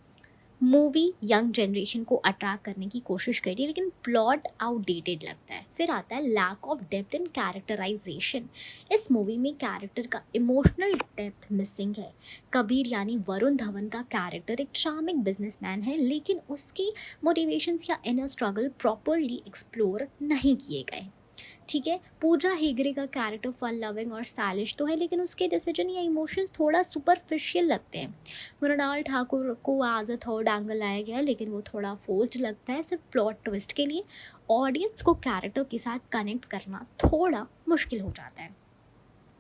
मूवी यंग जनरेशन को अट्रैक्ट करने की कोशिश करी है, लेकिन प्लॉट आउटडेटेड लगता है। फिर आता है lack of depth in characterization. इस मूवी में कैरेक्टर का इमोशनल डेप्थ मिसिंग है। कबीर यानी वरुण धवन का कैरेक्टर एक चार्मिंग बिजनेसमैन है, लेकिन उसकी मोटिवेशंस या इनर स्ट्रगल प्रॉपरली एक्सप्लोर नहीं किए गए। ठीक है, पूजा हेगड़े का कैरेक्टर फन लविंग और स्टाइलिश तो है, लेकिन उसके डिसीजन या इमोशंस थोड़ा सुपरफिशियल लगते हैं। मृणाल ठाकुर को एज अ थर्ड एंगल लाया गया, लेकिन वो थोड़ा फोर्स्ड लगता है सिर्फ प्लॉट ट्विस्ट के लिए। ऑडियंस को कैरेक्टर के साथ कनेक्ट करना थोड़ा मुश्किल हो जाता है।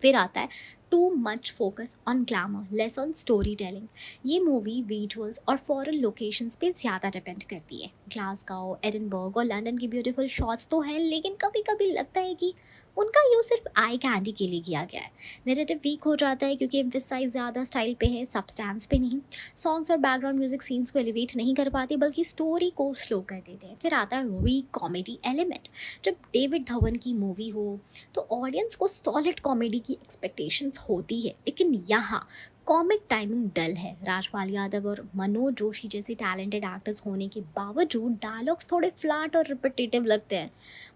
फिर आता है too much focus on glamour, less on story telling. ये मूवी विजुअल्स और फॉरेन लोकेशंस पे ज़्यादा डिपेंड करती है। ग्लासगो, एडिनबर्ग और लंदन की ब्यूटीफुल शॉट्स तो हैं, लेकिन कभी कभी लगता है कि उनका यूज़ सिर्फ आई कैंडी के लिए किया गया है। नेरेटिव वीक हो जाता है क्योंकि एम्फेसाइज ज़्यादा स्टाइल पे है, सब्सटेंस पे नहीं। सॉन्ग्स और बैकग्राउंड म्यूजिक सीन्स को एलिवेट नहीं कर पाते, बल्कि स्टोरी को स्लो कर देते हैं। फिर आता है वीक कॉमेडी एलिमेंट। जब डेविड धवन की मूवी हो तो ऑडियंस को सॉलिड कॉमेडी की एक्सपेक्टेशंस होती है, लेकिन यहाँ कॉमिक टाइमिंग डल है। राजपाल यादव और मनोज जोशी जैसे टैलेंटेड एक्टर्स होने के बावजूद डायलॉग्स थोड़े फ्लैट और रिपीटेटिव लगते हैं।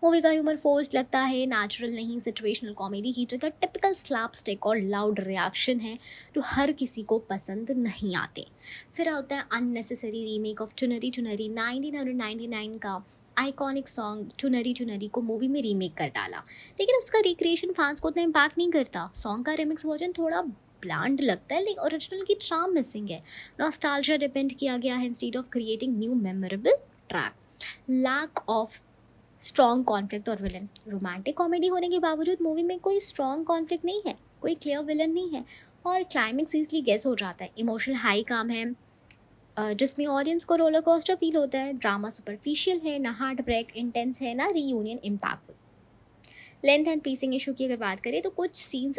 मूवी का ह्यूमर फोर्स्ड लगता है, नेचुरल नहीं। सिचुएशनल कॉमेडी की जगह टिपिकल स्लैपस्टिक और लाउड रिएक्शन है, जो हर किसी को पसंद नहीं आते। फिर आता है अननेसेसरी रीमेक ऑफ चुनरी चुनरी। 1999 का आइकॉनिक सॉन्ग चुनरी चुनरी को मूवी में रीमेक कर डाला, लेकिन उसका रिक्रिएशन फैंस को उतना इम्पैक्ट नहीं करता। सॉन्ग का रिमिक्स वर्जन थोड़ा ब्लैंड लगता है, लेकिन ओरिजिनल की चार्म मिसिंग है। नॉस्टैल्जिया डिपेंड किया गया है instead of creating new memorable track. Lack of strong conflict और विलन। रोमांटिक कॉमेडी होने के बावजूद मूवी में कोई स्ट्रॉन्ग कॉन्फ्लिक्ट नहीं है, कोई क्लियर विलन नहीं है, और क्लाइमेक्स इजली गेस हो जाता है। इमोशनल हाई काम है, जिसमें ऑडियंस को रोलर कोस्टर फील होता है। ड्रामा सुपरफिशियल है, ना हार्ट ब्रेक इंटेंस है, ना reunion impactful. Length and pacing issue की अगर बात करें तो कुछ सीन्स